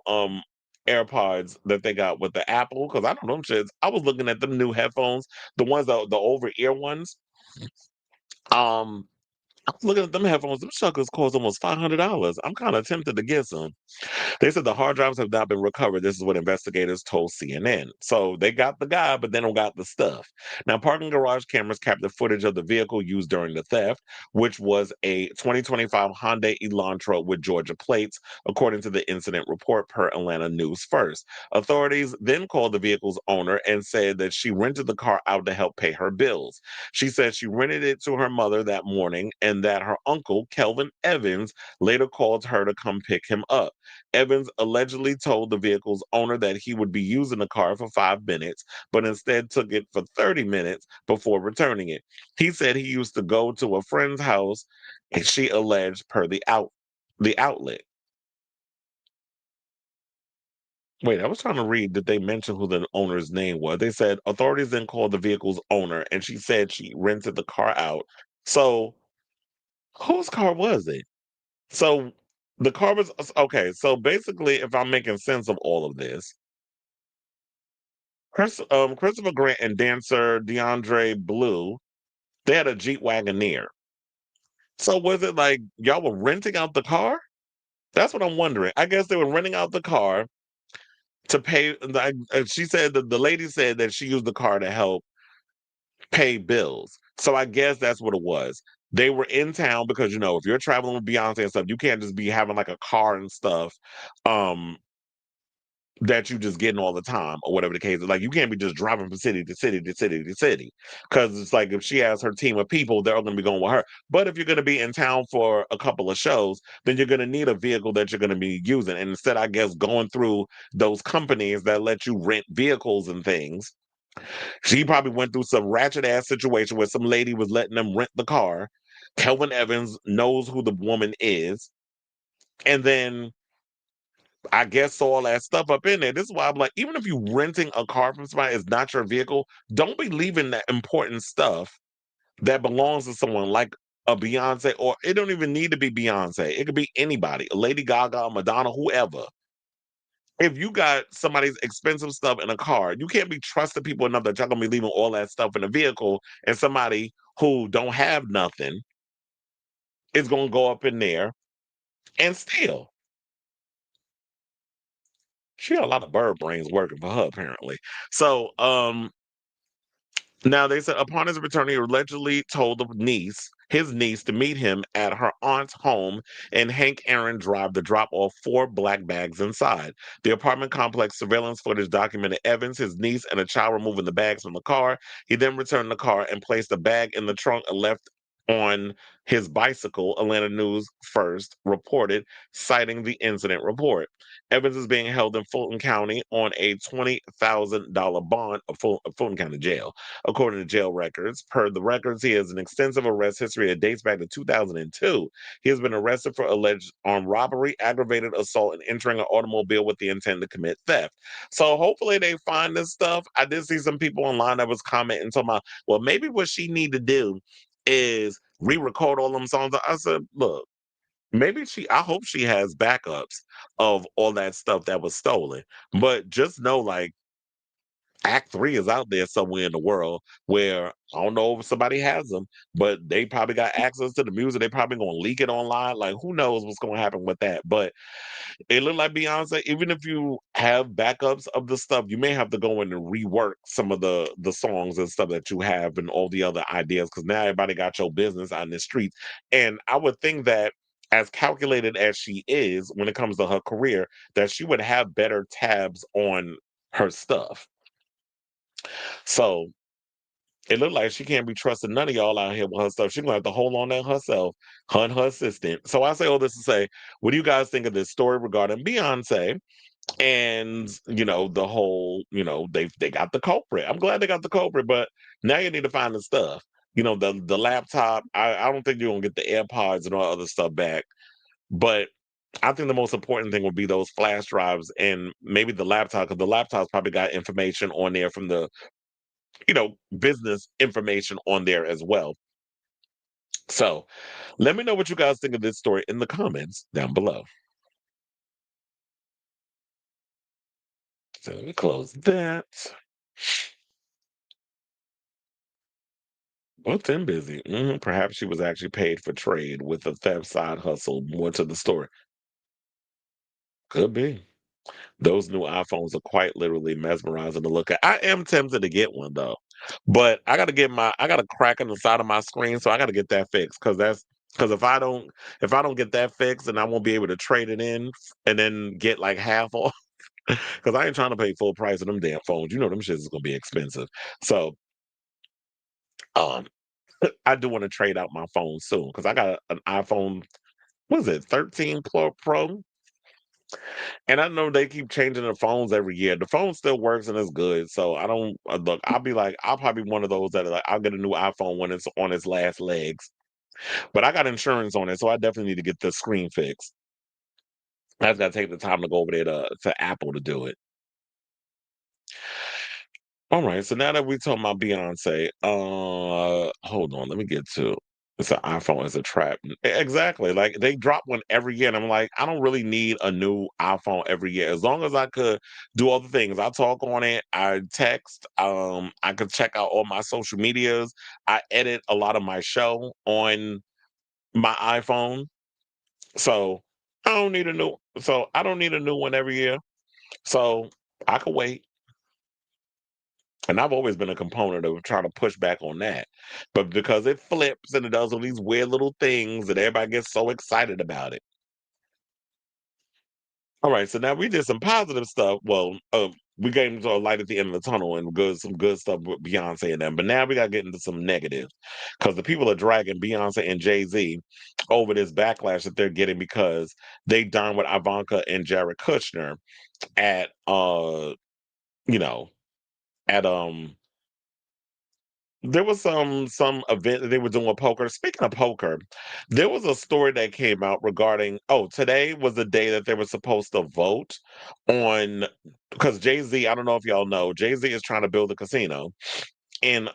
AirPods that they got with the Apple, because I don't know them shits. I was looking at them new headphones, the ones the over ear ones. Um, I was looking at them headphones. Them suckers cost almost $500. I'm kind of tempted to get some. They said the hard drives have not been recovered. This is what investigators told CNN. So they got the guy, but they don't got the stuff. Now, parking garage cameras captured footage of the vehicle used during the theft, which was a 2025 Hyundai Elantra with Georgia plates, according to the incident report per Atlanta News First. Authorities then called the vehicle's owner and said that she rented the car out to help pay her bills. She said she rented it to her mother that morning and that her uncle, Kelvin Evans, later called her to come pick him up. Evans allegedly told the vehicle's owner that he would be using the car for 5 minutes, but instead took it for 30 minutes before returning it. He said he used to go to a friend's house, and she alleged per the outlet. Wait, I was trying to read that they mentioned who the owner's name was. They said authorities then called the vehicle's owner, and she said she rented the car out. So, whose car was it? So, the car was okay. So basically, if I'm making sense of all of this, Christopher Grant and dancer DeAndre Blue, they had a Jeep Wagoneer. So was it like y'all were renting out the car? That's what I'm wondering. I guess they were renting out the car to pay. She said that the lady said that she used the car to help pay bills. So I guess that's what it was. They were in town because if you're traveling with Beyonce and stuff, you can't just be having like a car and stuff. That you just getting all the time or whatever the case is. Like you can't be just driving from city to city to city to city. Because it's like if she has her team of people, they're all going to be going with her. But if you're going to be in town for a couple of shows, then you're going to need a vehicle that you're going to be using. And instead, I guess, going through those companies that let you rent vehicles and things, she probably went through some ratchet ass situation where some lady was letting them rent the car. Kelvin Evans knows who the woman is. And then I guess all that stuff up in there. This is why I'm like, even if you renting a car from somebody is not your vehicle, don't be leaving that important stuff that belongs to someone like a Beyonce, or it don't even need to be Beyonce. It could be anybody, Lady Gaga, Madonna, whoever. If you got somebody's expensive stuff in a car, you can't be trusting people enough that y'all gonna be leaving all that stuff in a vehicle, and somebody who don't have nothing is gonna go up in there and steal. She got a lot of bird brains working for her, apparently. So, now they said upon his return, he allegedly told his niece, to meet him at her aunt's home, and Hank Aaron Drive to drop off 4 black bags inside. The apartment complex surveillance footage documented Evans, his niece, and a child removing the bags from the car. He then returned the car and placed the bag in the trunk and left on his bicycle, Atlanta News First reported, citing the incident report. Evans is being held in Fulton County on a $20,000 bond of Fulton County Jail. According to jail records, per the records, he has an extensive arrest history that dates back to 2002. He has been arrested for alleged armed robbery, aggravated assault, and entering an automobile with the intent to commit theft. So hopefully they find this stuff. I did see some people online that was commenting, talking about, well, maybe what she need to do is re-record all them songs. I said, look, I hope she has backups of all that stuff that was stolen. But just know, like, Act 3 is out there somewhere in the world where I don't know if somebody has them, but they probably got access to the music. They probably gonna leak it online. Like, who knows what's gonna happen with that? But it looked like Beyonce, even if you have backups of the stuff, you may have to go in and rework some of the songs and stuff that you have and all the other ideas, because now everybody got your business out in the streets. And I would think that, as calculated as she is when it comes to her career, that she would have better tabs on her stuff. So it looked like she can't be trusting none of y'all out here with her stuff. She's gonna have to hold on to it herself, her and her assistant. So I say all this to say, what do you guys think of this story regarding Beyonce? And the whole, they got the culprit. I'm glad they got the culprit, but now you need to find the stuff. The laptop. I don't think you're gonna get the AirPods and all other stuff back. But I think the most important thing would be those flash drives and maybe the laptop, because the laptop's probably got information on there from the business information on there as well. So let me know what you guys think of this story in the comments down below. So let me close that. Both them busy. Perhaps she was actually paid for trade with a theft side hustle. More to the story. Could be. Those new iPhones are quite literally mesmerizing to look at. I am tempted to get one though, but I got a crack in the side of my screen, so I got to get that fixed, because if I don't get that fixed, then I won't be able to trade it in and then get like half off. Because I ain't trying to pay full price of them damn phones. Them shits is gonna be expensive. So um, I do want to trade out my phone soon, because I got an iPhone. What is it, 13 Pro? And I know they keep changing the phones every year. The phone still works and it's good. So I don't look. I'll probably be one of those that are like, I'll get a new iPhone when it's on its last legs. But I got insurance on it, so I definitely need to get the screen fixed. I just got to take the time to go over there to Apple to do it. All right, so now that we talking about Beyonce, hold on, let me get to it's an iPhone is a trap. Exactly. Like, they drop one every year, and I'm like, I don't really need a new iPhone every year. As long as I could do other things. I talk on it, I text, I could check out all my social medias. I edit a lot of my show on my iPhone. So I don't need a new one every year. So I could wait. And I've always been a component of trying to push back on that. But because it flips and it does all these weird little things and everybody gets so excited about it. All right, so now we did some positive stuff. Well, we gave into a light at the end of the tunnel and some good stuff with Beyonce and them. But now we got to get into some negatives, because the people are dragging Beyonce and Jay-Z over this backlash that they're getting because they dined with Ivanka and Jared Kushner at you know at there was some event that they were doing with poker. Speaking of poker, there was a story that came out regarding today was the day that they were supposed to vote on because Jay-Z, I don't know if y'all know, Jay-Z is trying to build a casino in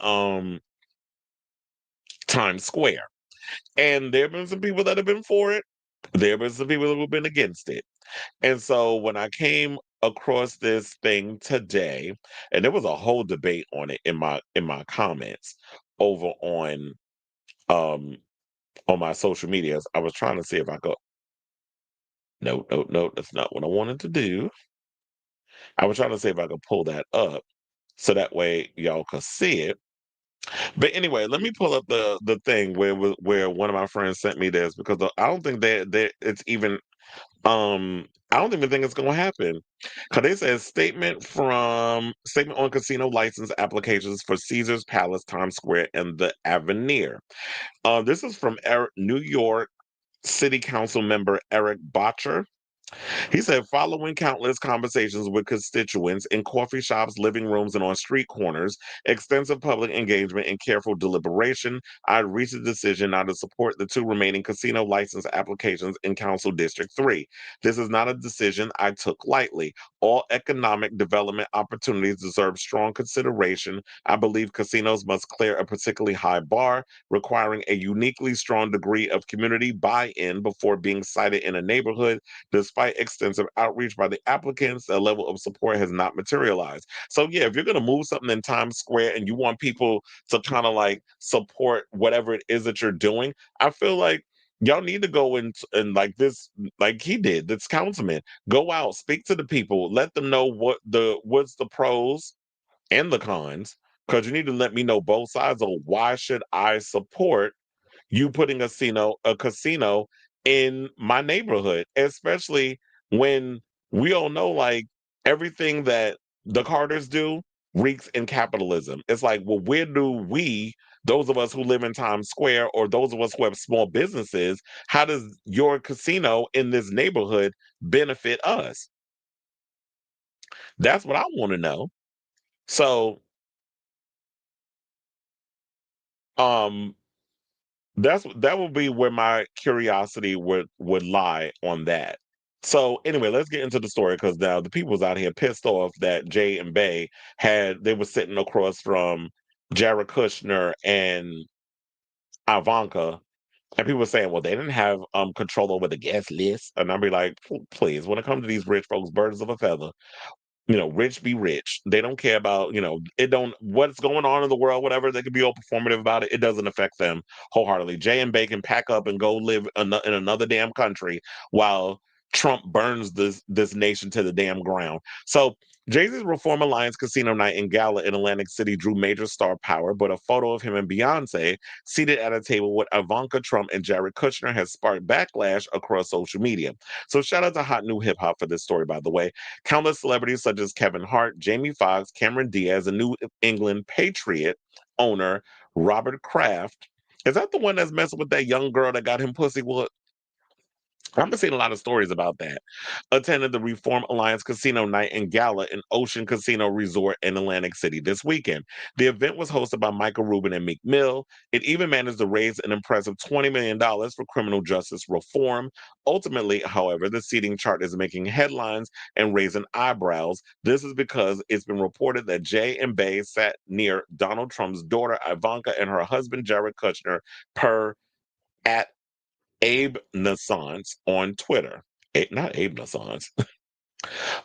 Times Square. And there have been some people that have been for it. There have been some people that have been against it. And so when I came across this thing today, and there was a whole debate on it in my comments over um on my social medias. I was trying to see if I could no, that's not what I wanted to do. I was trying to see if I could pull that up so that way y'all could see it. But anyway, let me pull up the thing where one of my friends sent me this because I don't think that it's even I don't even think it's gonna happen. Cause they said statement on casino license applications for Caesar's Palace, Times Square, and the Avenir. This is from New York City Council member Eric Botcher. He said, following countless conversations with constituents in coffee shops, living rooms, and on street corners, extensive public engagement, and careful deliberation, I reached a decision now to support the two remaining casino license applications in Council District 3. This is not a decision I took lightly. All economic development opportunities deserve strong consideration. I believe casinos must clear a particularly high bar, requiring a uniquely strong degree of community buy-in before being cited in a neighborhood. Despite extensive outreach by the applicants, the level of support has not materialized. So yeah, if you're going to move something in Times Square and you want people to kind of like support whatever it is that you're doing, I feel like y'all need to go in and like this, like he did, this councilman, go out, speak to the people, let them know what's the pros and the cons, because you need to let me know both sides of why should I support you putting a casino in my neighborhood, especially when we all know like everything that the Carters do reeks in capitalism. It's like, well, where do we, those of us who live in Times Square or those of us who have small businesses, how does your casino in this neighborhood benefit us? That's what I want to know. So, um, that would be where my curiosity would lie on that. So anyway, let's get into the story because now the people was out here pissed off that Jay and Bay they were sitting across from Jared Kushner and Ivanka, and people were saying, well, they didn't have control over the guest list, and I'd be like, please, when it comes to these rich folks, birds of a feather, rich be rich. They don't care about, it don't, what's going on in the world, whatever. They could be all performative about it. It doesn't affect them wholeheartedly. Jay and Bacon pack up and go live in another damn country while Trump burns this nation to the damn ground. So Jay-Z's Reform Alliance Casino Night and Gala in Atlantic City drew major star power, but a photo of him and Beyonce seated at a table with Ivanka Trump and Jared Kushner has sparked backlash across social media. So shout out to Hot New Hip Hop for this story, by the way. Countless celebrities such as Kevin Hart, Jamie Foxx, Cameron Diaz, and New England Patriot owner Robert Kraft. Is that the one that's messing with that young girl that got him pussy? Well, I've been seeing a lot of stories about that. Attended the Reform Alliance Casino Night and Gala in Ocean Casino Resort in Atlantic City this weekend. The event was hosted by Michael Rubin and Meek Mill. It even managed to raise an impressive $20 million for criminal justice reform. Ultimately, however, the seating chart is making headlines and raising eyebrows. This is because it's been reported that Jay and Bay sat near Donald Trump's daughter Ivanka and her husband Jared Kushner per at Abe Nassance on Twitter. Not Abe Nassance.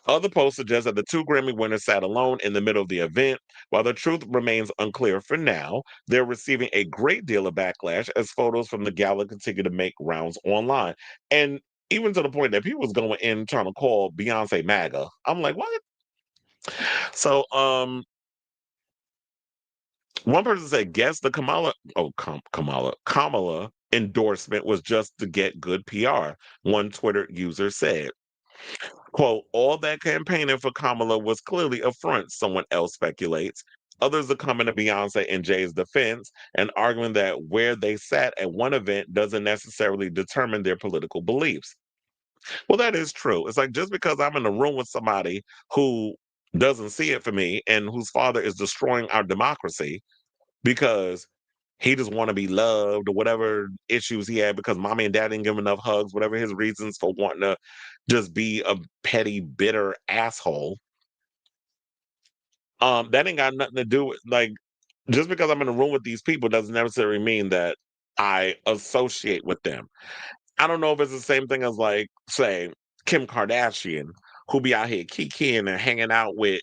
Other posts suggest that the two Grammy winners sat alone in the middle of the event. While the truth remains unclear for now, they're receiving a great deal of backlash as photos from the gala continue to make rounds online. And even to the point that people was going in trying to call Beyonce MAGA. I'm like, what? So, one person said, guess the Kamala endorsement was just to get good PR. One Twitter user said, quote, all that campaigning for Kamala was clearly a front, someone else speculates. Others are coming to Beyonce and Jay's defense and arguing that where they sat at one event doesn't necessarily determine their political beliefs. Well, that is true. It's like just because I'm in a room with somebody who doesn't see it for me and whose father is destroying our democracy because he just want to be loved or whatever issues he had because mommy and dad didn't give him enough hugs, whatever his reasons for wanting to just be a petty, bitter asshole. That ain't got nothing to do with like just because I'm in a room with these people doesn't necessarily mean that I associate with them. I don't know if it's the same thing as like, say, Kim Kardashian, who be out here kikiing and hanging out with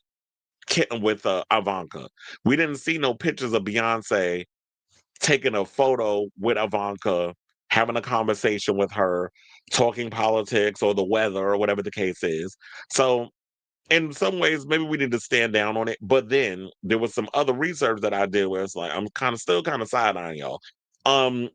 Ivanka. We didn't see no pictures of Beyonce taking a photo with Ivanka, having a conversation with her, talking politics or the weather or whatever the case is. So in some ways, maybe we need to stand down on it. But then there was some other research that I did where it's like I'm still kind of side eyeing y'all. Um,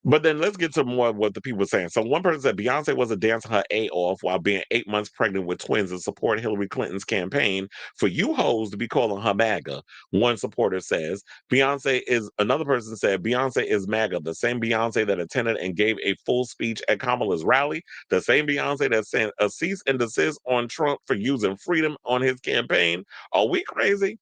but then let's get to more of what the people were saying. So one person said Beyonce wasn't dancing her A off while being 8 months pregnant with twins and support Hillary Clinton's campaign for you hoes to be calling her MAGA. One supporter says another person said Beyonce is MAGA, the same Beyonce that attended and gave a full speech at Kamala's rally, the same Beyonce that sent a cease and desist on Trump for using freedom on his campaign. Are we crazy?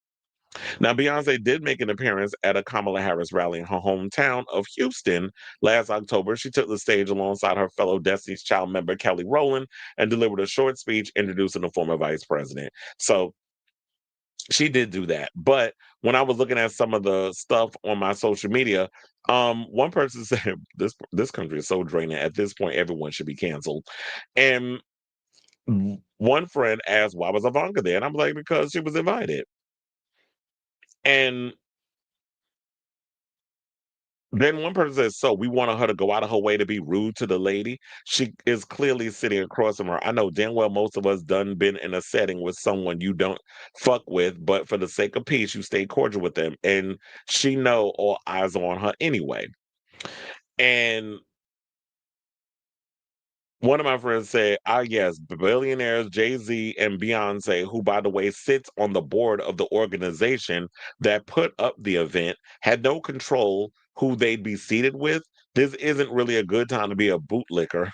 Now, Beyonce did make an appearance at a Kamala Harris rally in her hometown of Houston last October. She took the stage alongside her fellow Destiny's Child member Kelly Rowland and delivered a short speech introducing the former vice president. So she did do that. But when I was looking at some of the stuff on my social media, one person said this country is so draining. At this point, everyone should be canceled. And one friend asked, why was Ivanka there? And I'm like, because she was invited. And then one person says, so we wanted her to go out of her way to be rude to the lady. She is clearly sitting across from her. I know damn well most of us done been in a setting with someone you don't fuck with, but for the sake of peace, you stay cordial with them. And she know all eyes are on her anyway. And one of my friends said, yes, billionaires Jay-Z and Beyonce, who, by the way, sits on the board of the organization that put up the event, had no control who they'd be seated with. This isn't really a good time to be a bootlicker.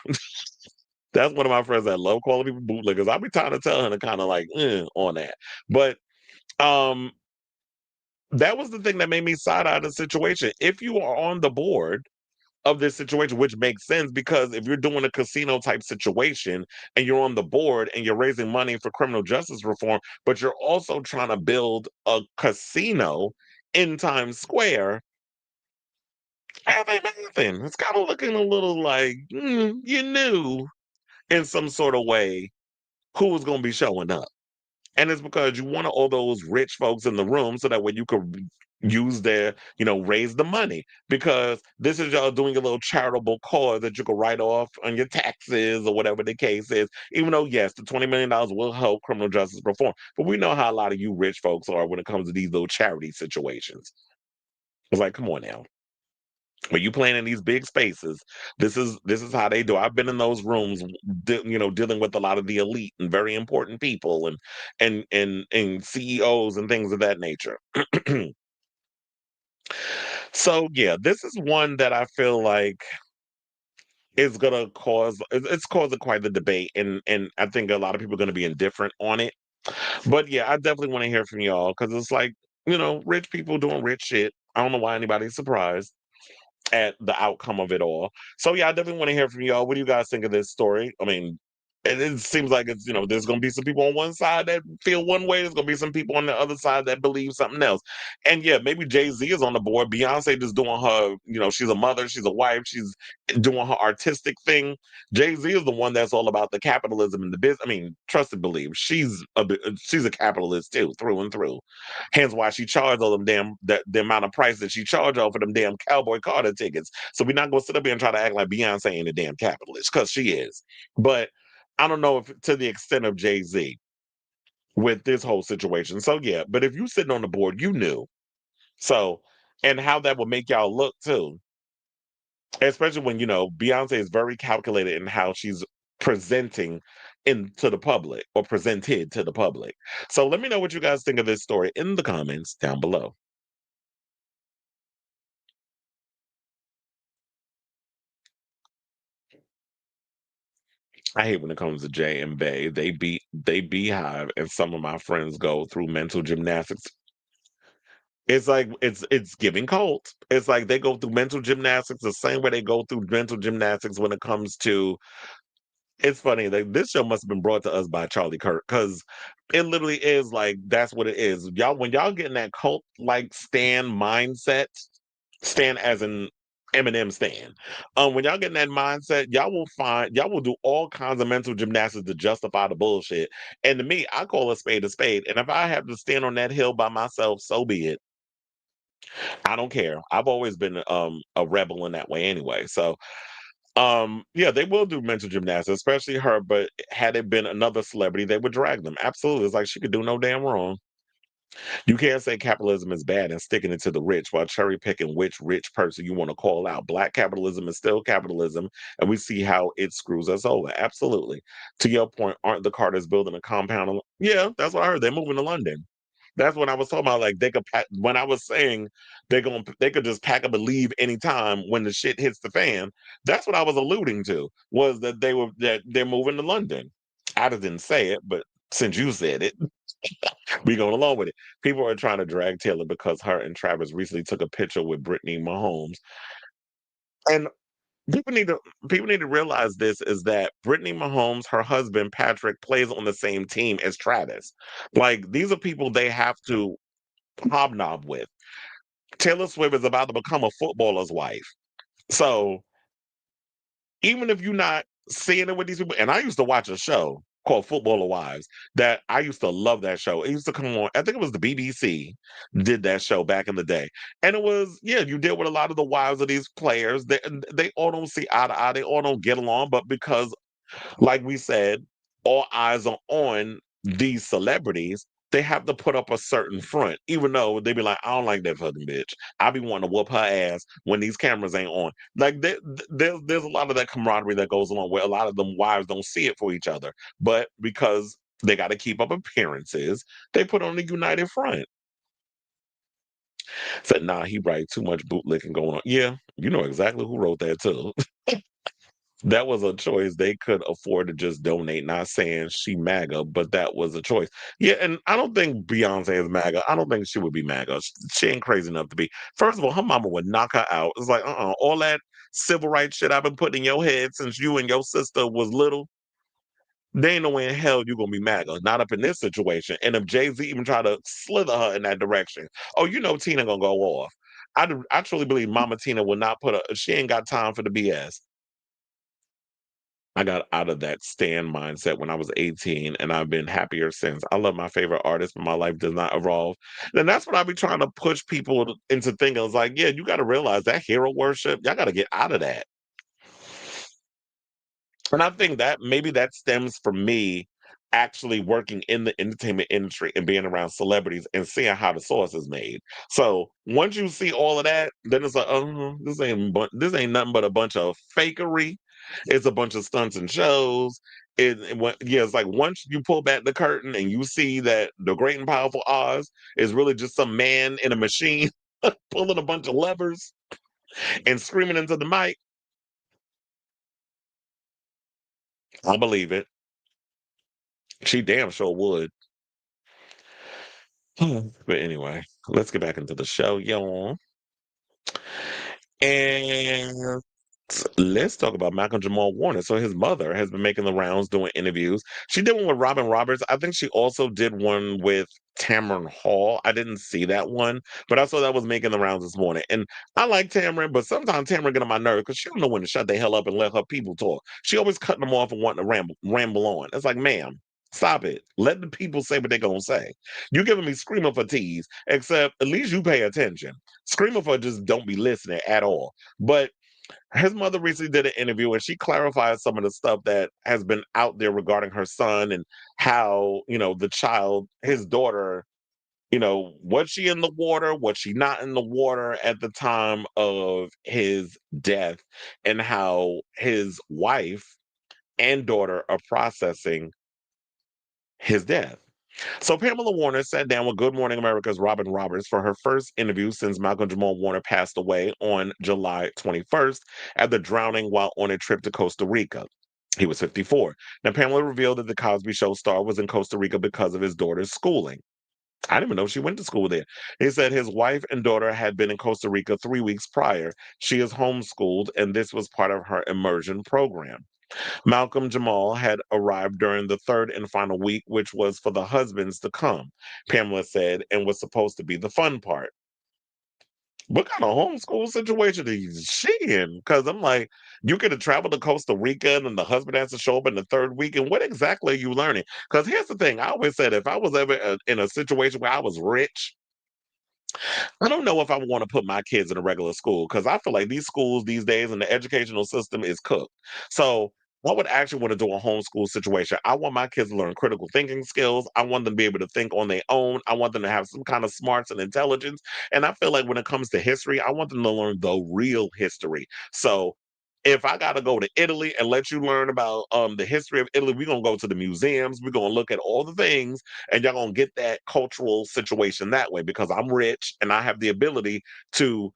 That's one of my friends that love calling people bootlickers. I'll be trying to tell her to kind of like, on that. But that was the thing that made me side-eye the situation. If you are on the board of this situation, which makes sense because if you're doing a casino type situation and you're on the board and you're raising money for criminal justice reform, but you're also trying to build a casino in Times Square, that ain't nothing. It's kind of looking a little like you knew in some sort of way who was going to be showing up. And it's because you want all those rich folks in the room so that way you could use their, raise the money. Because this is y'all doing a little charitable cause that you can write off on your taxes or whatever the case is. Even though, yes, the $20 million will help criminal justice reform. But we know how a lot of you rich folks are when it comes to these little charity situations. It's like, come on now. When you playing in these big spaces, this is how they do. I've been in those rooms, dealing with a lot of the elite and very important people and CEOs and things of that nature. So yeah, this is one that I feel like is gonna cause it's causing quite the debate, and I think a lot of people are gonna be indifferent on it. But yeah, I definitely want to hear from y'all because it's like rich people doing rich shit. I don't know why anybody's surprised at the outcome of it all. So yeah, I definitely want to hear from y'all. What do you guys think of this story? I mean, it seems like it's there's gonna be some people on one side that feel one way, there's gonna be some people on the other side that believe something else. And yeah, maybe Jay-Z is on the board. Beyonce just doing her, she's a mother, she's a wife, she's doing her artistic thing. Jay-Z is the one that's all about the capitalism and the business. I mean, trust and believe, she's a capitalist too, through and through. Hence why she charged all them the amount of price that she charged all for them damn Cowboy Carter tickets. So we're not gonna sit up here and try to act like Beyonce ain't a damn capitalist, because she is. But I don't know if to the extent of Jay-Z with this whole situation. So yeah, but if you sitting on the board, you knew. So, and how that would make y'all look too. Especially when, Beyonce is very calculated in how she's presenting into the public or presented to the public. So let me know what you guys think of this story in the comments down below. I hate when it comes to Jay and Bay. They beehive, and some of my friends go through mental gymnastics. It's like it's giving cult. It's like they go through mental gymnastics the same way they go through mental gymnastics when it comes to. It's funny, like, this show must have been brought to us by Charlie Kirk, because it literally is like that's what it is. Y'all, when y'all get in that cult like stan mindset, stan as in Eminem stan. When y'all get in that mindset, y'all will do all kinds of mental gymnastics to justify the bullshit. And to me, I call a spade a spade. And if I have to stand on that hill by myself, so be it. I don't care. I've always been a rebel in that way anyway. So yeah, they will do mental gymnastics, especially her, but had it been another celebrity, they would drag them. Absolutely. It's like she could do no damn wrong. You can't say capitalism is bad and sticking it to the rich while cherry picking which rich person you want to call out. Black capitalism is still capitalism, and we see how it screws us over. Absolutely. To your point, aren't the Carters building a compound? Yeah, that's what I heard. They're moving to London. That's what I was talking about. Like they could pack, when I was saying they could just pack up and leave anytime when the shit hits the fan. That's what I was alluding to, was that they're moving to London. I just didn't say it, but since you said it, we going along with it. People are trying to drag Taylor because her and Travis recently took a picture with Brittany Mahomes. And people need to people need to realize this is that Brittany Mahomes, her husband Patrick, plays on the same team as Travis. Like these are people they have to hobnob with. Taylor Swift is about to become a footballer's wife. So even if you're not seeing it with these people, and I used to watch a show called Footballer Wives that I used to love that show. It used to come on, I think it was the BBC did that show back in the day. And it was, yeah, you deal with a lot of the wives of these players. They all don't see eye to eye, they all don't get along, but because like we said, all eyes are on these celebrities. They have to put up a certain front, even though they be like, I don't like that fucking bitch. I be wanting to whoop her ass when these cameras ain't on. Like there's a lot of that camaraderie that goes along where a lot of them wives don't see it for each other. But because they got to keep up appearances, they put on a united front. Said, nah, he write too much bootlicking going on. Yeah, you know exactly who wrote that too. That was a choice. They could afford to just donate, not saying she MAGA, but that was a choice. Yeah, and I don't think Beyonce is MAGA. I don't think she would be MAGA. She ain't crazy enough to be. First of all, her mama would knock her out. It's like, all that civil rights shit I've been putting in your head since you and your sister was little, there ain't no way in hell you're gonna be MAGA. Not up in this situation. And if Jay-Z even try to slither her in that direction, oh, you know Tina gonna go off. I truly believe Mama Tina will not she ain't got time for the BS. I got out of that stand mindset when I was 18, and I've been happier since. I love my favorite artist, but my life does not evolve. And that's what I be trying to push people into thinking. It's like, yeah, you got to realize that hero worship, y'all got to get out of that. And I think that maybe that stems from me actually working in the entertainment industry and being around celebrities and seeing how the sauce is made. So once you see all of that, then it's like, this ain't nothing but a bunch of fakery. It's a bunch of stunts and shows. It's like once you pull back the curtain and you see that the great and powerful Oz is really just some man in a machine pulling a bunch of levers and screaming into the mic, I believe it. She damn sure would. But anyway, let's get back into the show, y'all. And let's talk about Malcolm-Jamal Warner. So his mother has been making the rounds doing interviews. She did one with Robin Roberts. I think she also did one with Tamron Hall. I didn't see that one, but I saw that was making the rounds this morning. And I like Tamron, but sometimes Tamron get on my nerves because she don't know when to shut the hell up and let her people talk. She always cutting them off and wanting to ramble on. It's like, ma'am, stop it. Let the people say what they're gonna say. You giving me screaming for tease, except at least you pay attention. Screaming for just don't be listening at all. But his mother recently did an interview and she clarified some of the stuff that has been out there regarding her son and how, the child, his daughter, was she in the water? Was she not in the water at the time of his death? And how his wife and daughter are processing his death. So Pamela Warner sat down with Good Morning America's Robin Roberts for her first interview since Malcolm-Jamal Warner passed away on July 21st after drowning while on a trip to Costa Rica. He was 54. Now, Pamela revealed that the Cosby Show star was in Costa Rica because of his daughter's schooling. I didn't even know she went to school there. He said his wife and daughter had been in Costa Rica 3 weeks prior. She is homeschooled, and this was part of her immersion program. Malcolm-Jamal had arrived during the third and final week, which was for the husbands to come, Pamela said, and was supposed to be the fun part. What kind of homeschool situation is she in? Because I'm like, you could have traveled to Costa Rica and then the husband has to show up in the third week. And what exactly are you learning? Because here's the thing, I always said if I was ever in a situation where I was rich, I don't know if I want to put my kids in a regular school because I feel like these schools these days and the educational system is cooked. So I would actually want to do a homeschool situation. I want my kids to learn critical thinking skills. I want them to be able to think on their own. I want them to have some kind of smarts and intelligence. And I feel like when it comes to history, I want them to learn the real history. So if I gotta go to Italy and let you learn about the history of Italy, we're gonna go to the museums, we're gonna look at all the things, and y'all gonna get that cultural situation that way because I'm rich and I have the ability to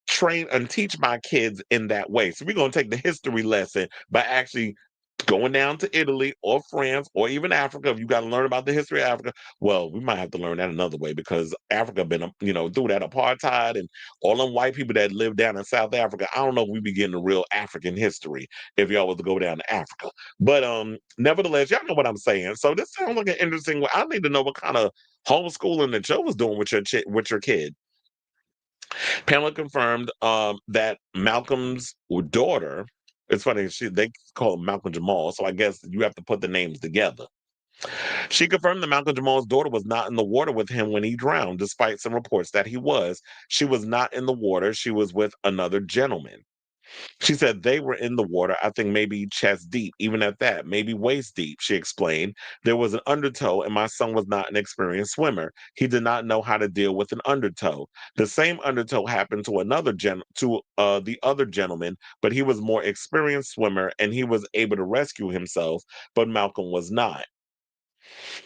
train and teach my kids in that way. So we're going to take the history lesson by actually going down to Italy or France or even Africa. If you got to learn about the history of Africa, well, we might have to learn that another way because Africa been, through that apartheid and all them white people that live down in South Africa. I don't know if we be getting the real African history if y'all was to go down to Africa. But nevertheless, y'all know what I'm saying. So this sounds like an interesting way. I need to know what kind of homeschooling that Joe was doing with your kid. Pamela confirmed that Malcolm's daughter, it's funny, they call him Malcolm-Jamal, so I guess you have to put the names together. She confirmed that Malcolm-Jamal's daughter was not in the water with him when he drowned, despite some reports that he was. She was not in the water. She was with another gentleman. She said they were in the water, I think maybe chest deep, even at that, maybe waist deep, she explained. There was an undertow, and my son was not an experienced swimmer. He did not know how to deal with an undertow. The same undertow happened to the other gentleman, but he was more experienced swimmer and he was able to rescue himself, but Malcolm was not.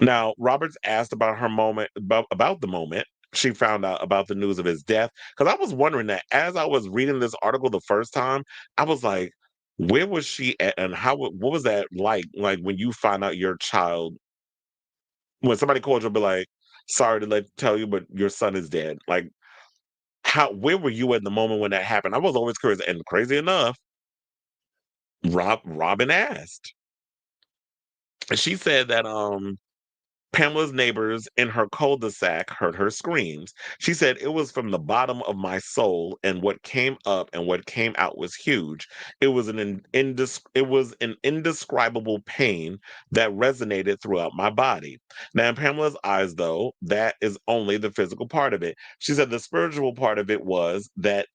Now, Roberts asked about her moment about the moment she found out about the news of his death. Because I was wondering that as I was reading this article the first time, I was like, where was she at and what was that like? Like when you find out your child, when somebody calls you, be like, sorry to tell you, but your son is dead. Like, where were you at the moment when that happened? I was always curious. And crazy enough, Robin asked. She said that Pamela's neighbors in her cul-de-sac heard her screams. She said it was from the bottom of my soul, and what came up and what came out was huge. It was it was an indescribable pain that resonated throughout my body. Now, in Pamela's eyes, though, that is only the physical part of it. She said the spiritual part of it was that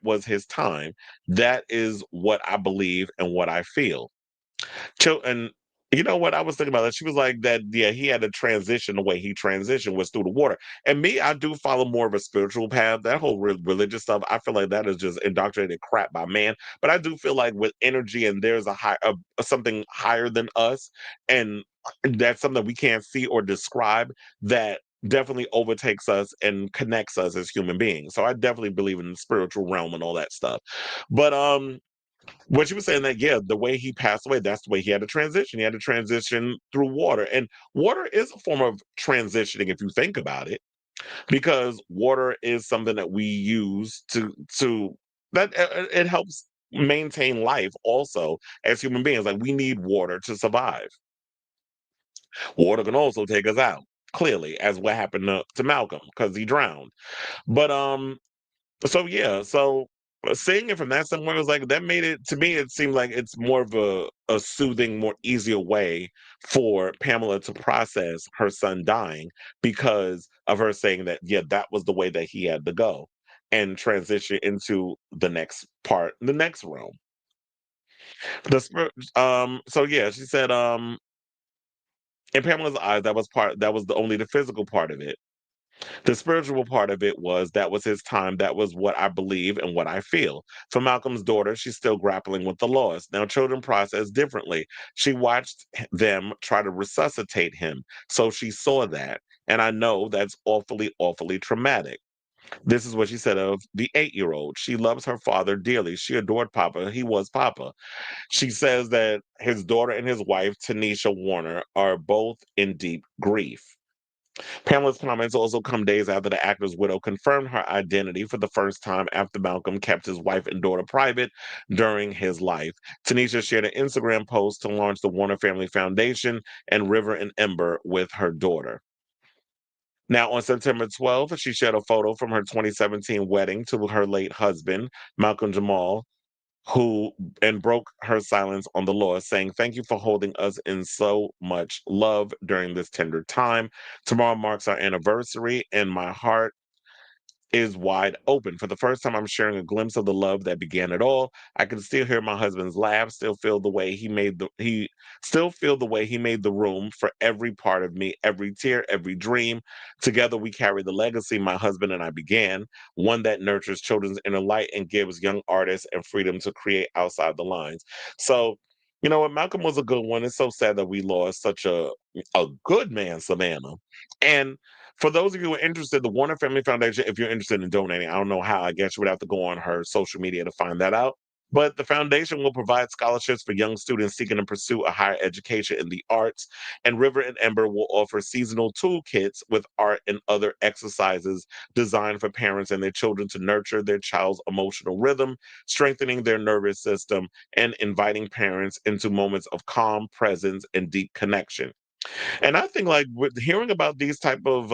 was his time. That is what I believe and what I feel. And you know what? I was thinking about that. She was like that, yeah, he had to transition. The way he transitioned was through the water. And me, I do follow more of a spiritual path. That whole religious stuff, I feel like that is just indoctrinated crap by man. But I do feel like with energy and there's something higher than us, and that's something we can't see or describe that definitely overtakes us and connects us as human beings. So I definitely believe in the spiritual realm and all that stuff. But when she was saying that, yeah, the way he passed away, that's the way he had to transition. He had to transition through water. And water is a form of transitioning if you think about it, because water is something that we use to that it helps maintain life also as human beings. Like we need water to survive. Water can also take us out, clearly, as what happened to Malcolm because he drowned. But so yeah, so seeing it from that standpoint was like that made it to me. It seemed like it's more of a soothing, more easier way for Pamela to process her son dying because of her saying that yeah, that was the way that he had to go and transition into the next part, the next realm. So yeah, she said in Pamela's eyes that was the only the physical part of it. The spiritual part of it was that was his time. That was what I believe and what I feel. For Malcolm's daughter, she's still grappling with the loss. Now, children process differently. She watched them try to resuscitate him. So she saw that. And I know that's awfully, awfully traumatic. This is what she said of the 8-year-old. She loves her father dearly. She adored Papa. He was Papa. She says that his daughter and his wife, Tanisha Warner, are both in deep grief. Pamela's comments also come days after the actor's widow confirmed her identity for the first time after Malcolm kept his wife and daughter private during his life. Tanisha shared an Instagram post to launch the Warner Family Foundation and River and Ember with her daughter. Now, on September 12th, she shared a photo from her 2017 wedding to her late husband, Malcolm-Jamal, who and broke her silence on the loss, saying, "Thank you for holding us in so much love during this tender time. Tomorrow marks our anniversary, and my heart is wide open. For the first time, I'm sharing a glimpse of the love that began it all. I can still hear my husband's laugh, still feel the way he still feel the way he made the room for every part of me, every tear, every dream. Together we carry the legacy my husband and I began, one that nurtures children's inner light and gives young artists and freedom to create outside the lines." So, you know what, Malcolm was a good one. It's so sad that we lost such a good man, Savannah. And for those of you who are interested, the Warner Family Foundation, if you're interested in donating, I don't know how, I guess you would have to go on her social media to find that out. But the foundation will provide scholarships for young students seeking to pursue a higher education in the arts. And River and Ember will offer seasonal toolkits with art and other exercises designed for parents and their children to nurture their child's emotional rhythm, strengthening their nervous system, and inviting parents into moments of calm presence and deep connection. And I think like with hearing about these type of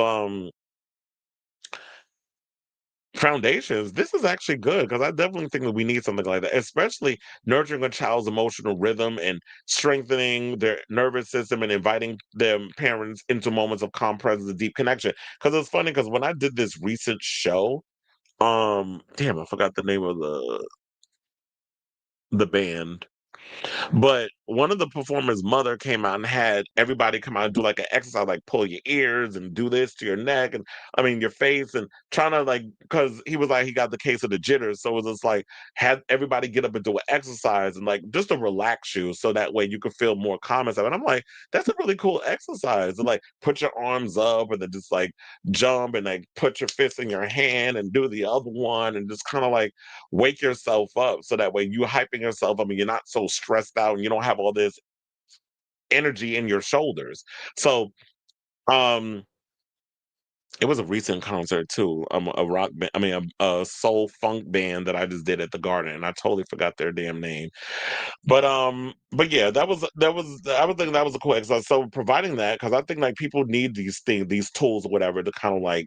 foundations, this is actually good because I definitely think that we need something like that, especially nurturing a child's emotional rhythm and strengthening their nervous system and inviting their parents into moments of calm presence and deep connection. Because it's funny because when I did this recent show, damn, I forgot the name of the band. But one of the performers' mother came out and had everybody come out and do like an exercise, like pull your ears and do this to your neck and I mean your face and trying to like because he was like he got the case of the jitters. So it was just like had everybody get up and do an exercise and like just to relax you so that way you could feel more calm and stuff. And I'm like, that's a really cool exercise. To like put your arms up and then just like jump and like put your fist in your hand and do the other one and just kind of like wake yourself up so that way you hyping yourself. I mean, you're not so stressed out and you don't have all this energy in your shoulders. So, um, it was a recent concert too. A rock band, I mean, a soul funk band that I just did at the Garden, and I totally forgot their damn name. But yeah, that was I would think that was a cool exercise. So providing that because I think like people need these things, these tools, or whatever, to kind of like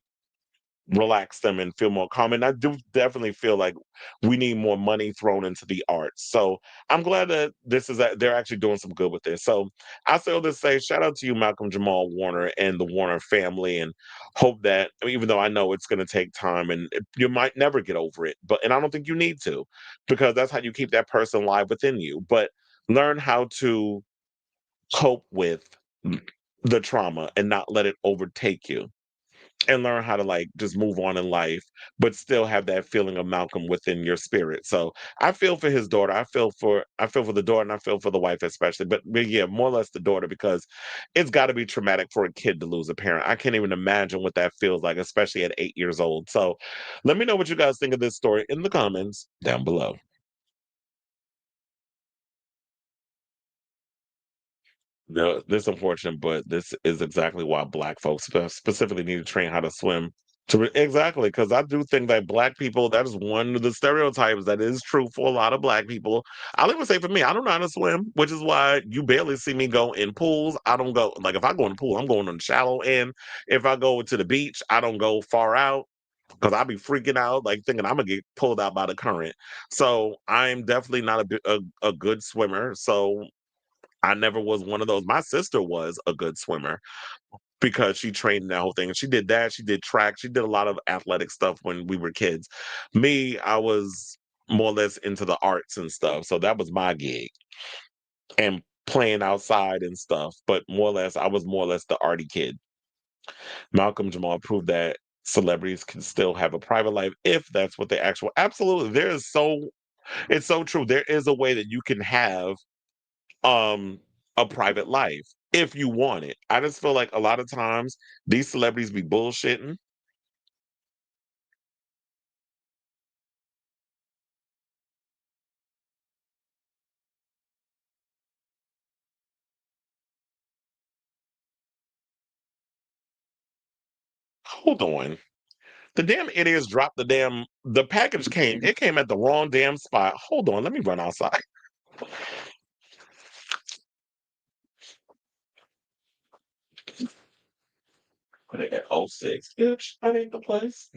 relax them and feel more calm. And I do definitely feel like we need more money thrown into the arts. So I'm glad that they're actually doing some good with this. So I still just say shout out to you, Malcolm-Jamal Warner and the Warner family, and hope that even though I know it's going to take time and you might never get over it, and I don't think you need to, because that's how you keep that person alive within you. But learn how to cope with the trauma and not let it overtake you and learn how to like just move on in life, but still have that feeling of Malcolm within your spirit. So I feel for his daughter. I feel for the daughter and I feel for the wife especially. But yeah, more or less the daughter because it's got to be traumatic for a kid to lose a parent. I can't even imagine what that feels like, especially at 8 years old. So let me know what you guys think of this story in the comments down below. No, this is unfortunate, but this is exactly why Black folks specifically need to train how to swim. Exactly, because I do think that Black people, that is one of the stereotypes that is true for a lot of Black people. I'll even say for me, I don't know how to swim, which is why you barely see me go in pools. I don't go, like, if I go in the pool, I'm going on the shallow end. If I go to the beach, I don't go far out because I'll be freaking out, like thinking I'm gonna get pulled out by the current. So I'm definitely not a good swimmer. So I never was one of those. My sister was a good swimmer because she trained in that whole thing. And she did that. She did track. She did a lot of athletic stuff when we were kids. Me, I was more or less into the arts and stuff. So that was my gig and playing outside and stuff. But more or less, I was more or less the arty kid. Malcolm-Jamal proved that celebrities can still have a private life if that's what they actually. Absolutely. It's so true. There is a way that you can have um a private life if you want it. I just feel like a lot of times these celebrities be bullshitting. Hold on. The damn idiots dropped the package it came at the wrong damn spot. Hold on, let me run outside. Put it at 06. Bitch, I ain't the place.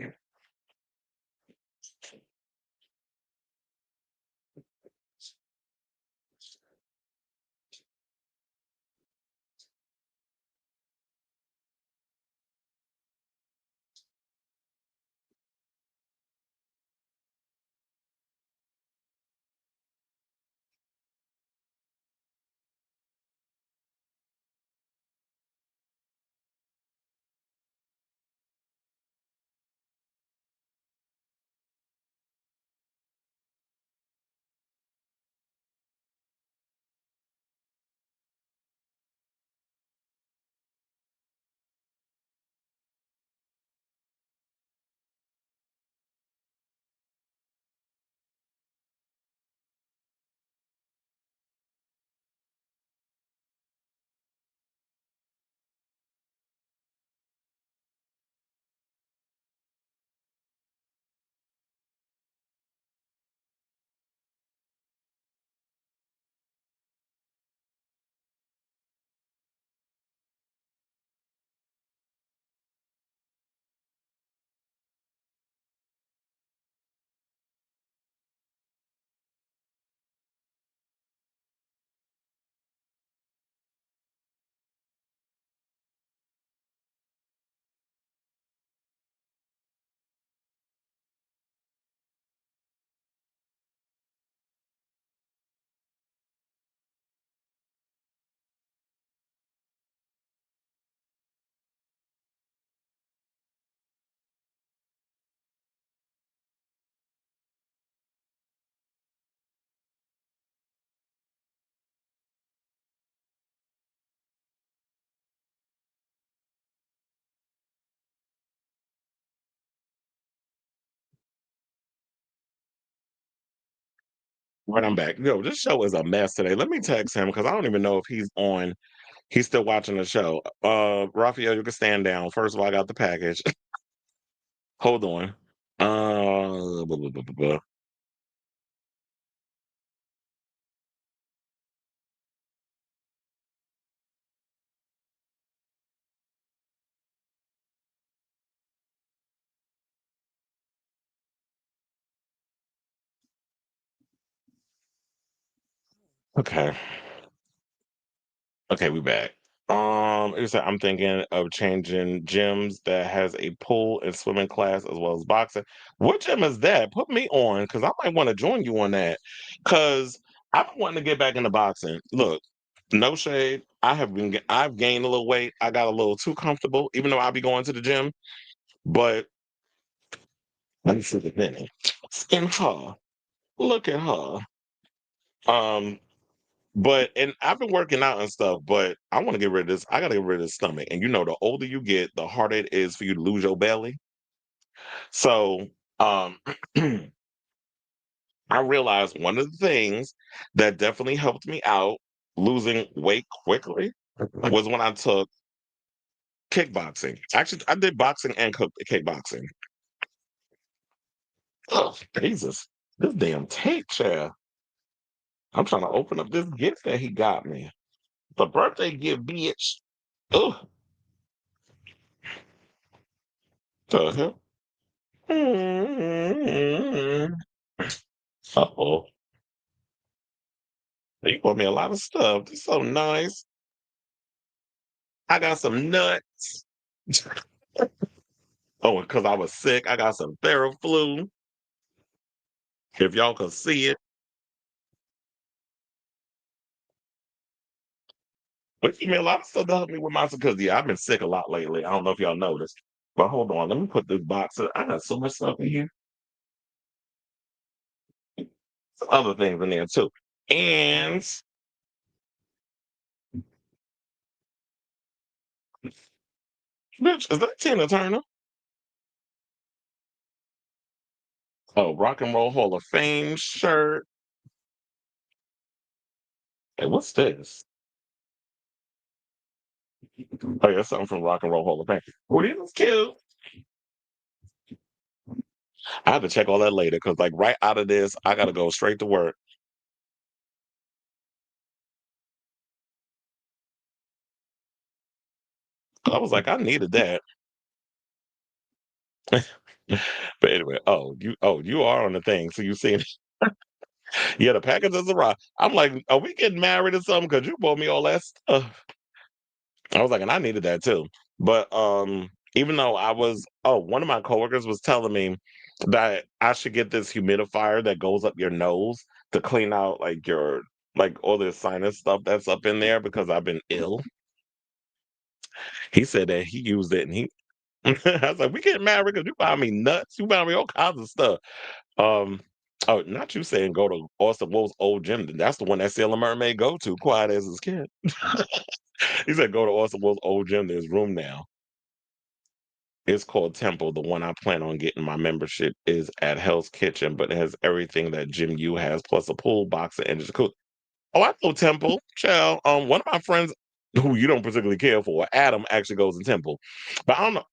Right, I'm back. Yo, this show is a mess today. Let me text him because I don't even know if he's on. He's still watching the show. Raphael, you can stand down. First of all, I got the package. Hold on. Blah, blah, blah, blah, blah. Okay. Okay, we back. I'm thinking of changing gyms that has a pool and swimming class as well as boxing. What gym is that? Put me on because I might want to join you on that. Because I've been wanting to get back into boxing. Look, no shade. I've gained a little weight. I got a little too comfortable, even though I'll be going to the gym. But let me see the thing. In her. Look at her. Um, and I've been working out and stuff, but I want to get rid of this. I got to get rid of the stomach. And the older you get, the harder it is for you to lose your belly. So, um, I realized one of the things that definitely helped me out losing weight quickly was when I took kickboxing. Actually, I did boxing and kickboxing. Oh, Jesus. This damn tape chair. I'm trying to open up this gift that he got me. The birthday gift, bitch. Ugh. The hell? Uh-oh. You bought me a lot of stuff. This is so nice. I got some nuts. Oh, because I was sick, I got some Theraflu. If y'all could see it. But you mean a lot of stuff to help me with my because I've been sick a lot lately. I don't know if y'all noticed. But hold on, let me put this box. I got so much stuff in here. Some other things in there too. And bitch, is that Tina Turner? Oh, Rock and Roll Hall of Fame shirt. Hey, what's this? Oh, yeah, something from Rock and Roll Hall of Fame. Oh, this is cute. I have to check all that later because, like, right out of this, I got to go straight to work. I was like, I needed that. But anyway, you are on the thing. So you see, yeah, the package has arrived. I'm like, are we getting married or something? Because you bought me all that stuff. I was like, and I needed that too. But even though one of my coworkers was telling me that I should get this humidifier that goes up your nose to clean out like your like all the sinus stuff that's up in there because I've been ill. He said that he used it and he I was like, we getting married because you buy me nuts. You buy me all kinds of stuff. Um, oh, not you saying go to Austin Wolf's old gym. That's the one that Sailor Mermaid go to, quiet as his kid. He said go to Austin Wolf's old gym. There's room now. It's called Temple. The one I plan on getting my membership is at Hell's Kitchen, but it has everything that Gym U has, plus a pool, boxer, and jacuzzi. Oh, I know Temple. Child. One of my friends who you don't particularly care for, Adam, actually goes to Temple. But I don't know.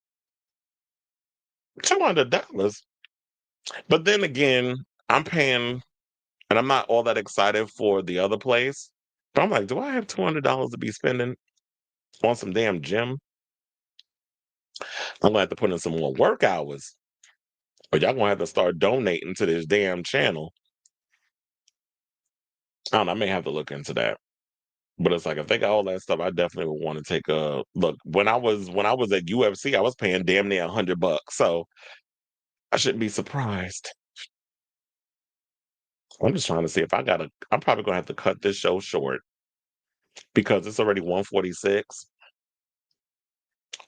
$200. But then again, I'm paying and I'm not all that excited for the other place. But I'm like, do I have $200 to be spending on some damn gym? I'm gonna have to put in some more work hours. Or y'all gonna have to start donating to this damn channel. I don't know, I may have to look into that. But it's like if they got all that stuff, I definitely would want to take a look. When I was at UFC, I was paying damn near $100. So I shouldn't be surprised. I'm just trying to see if I'm probably gonna have to cut this show short because it's already 1:46.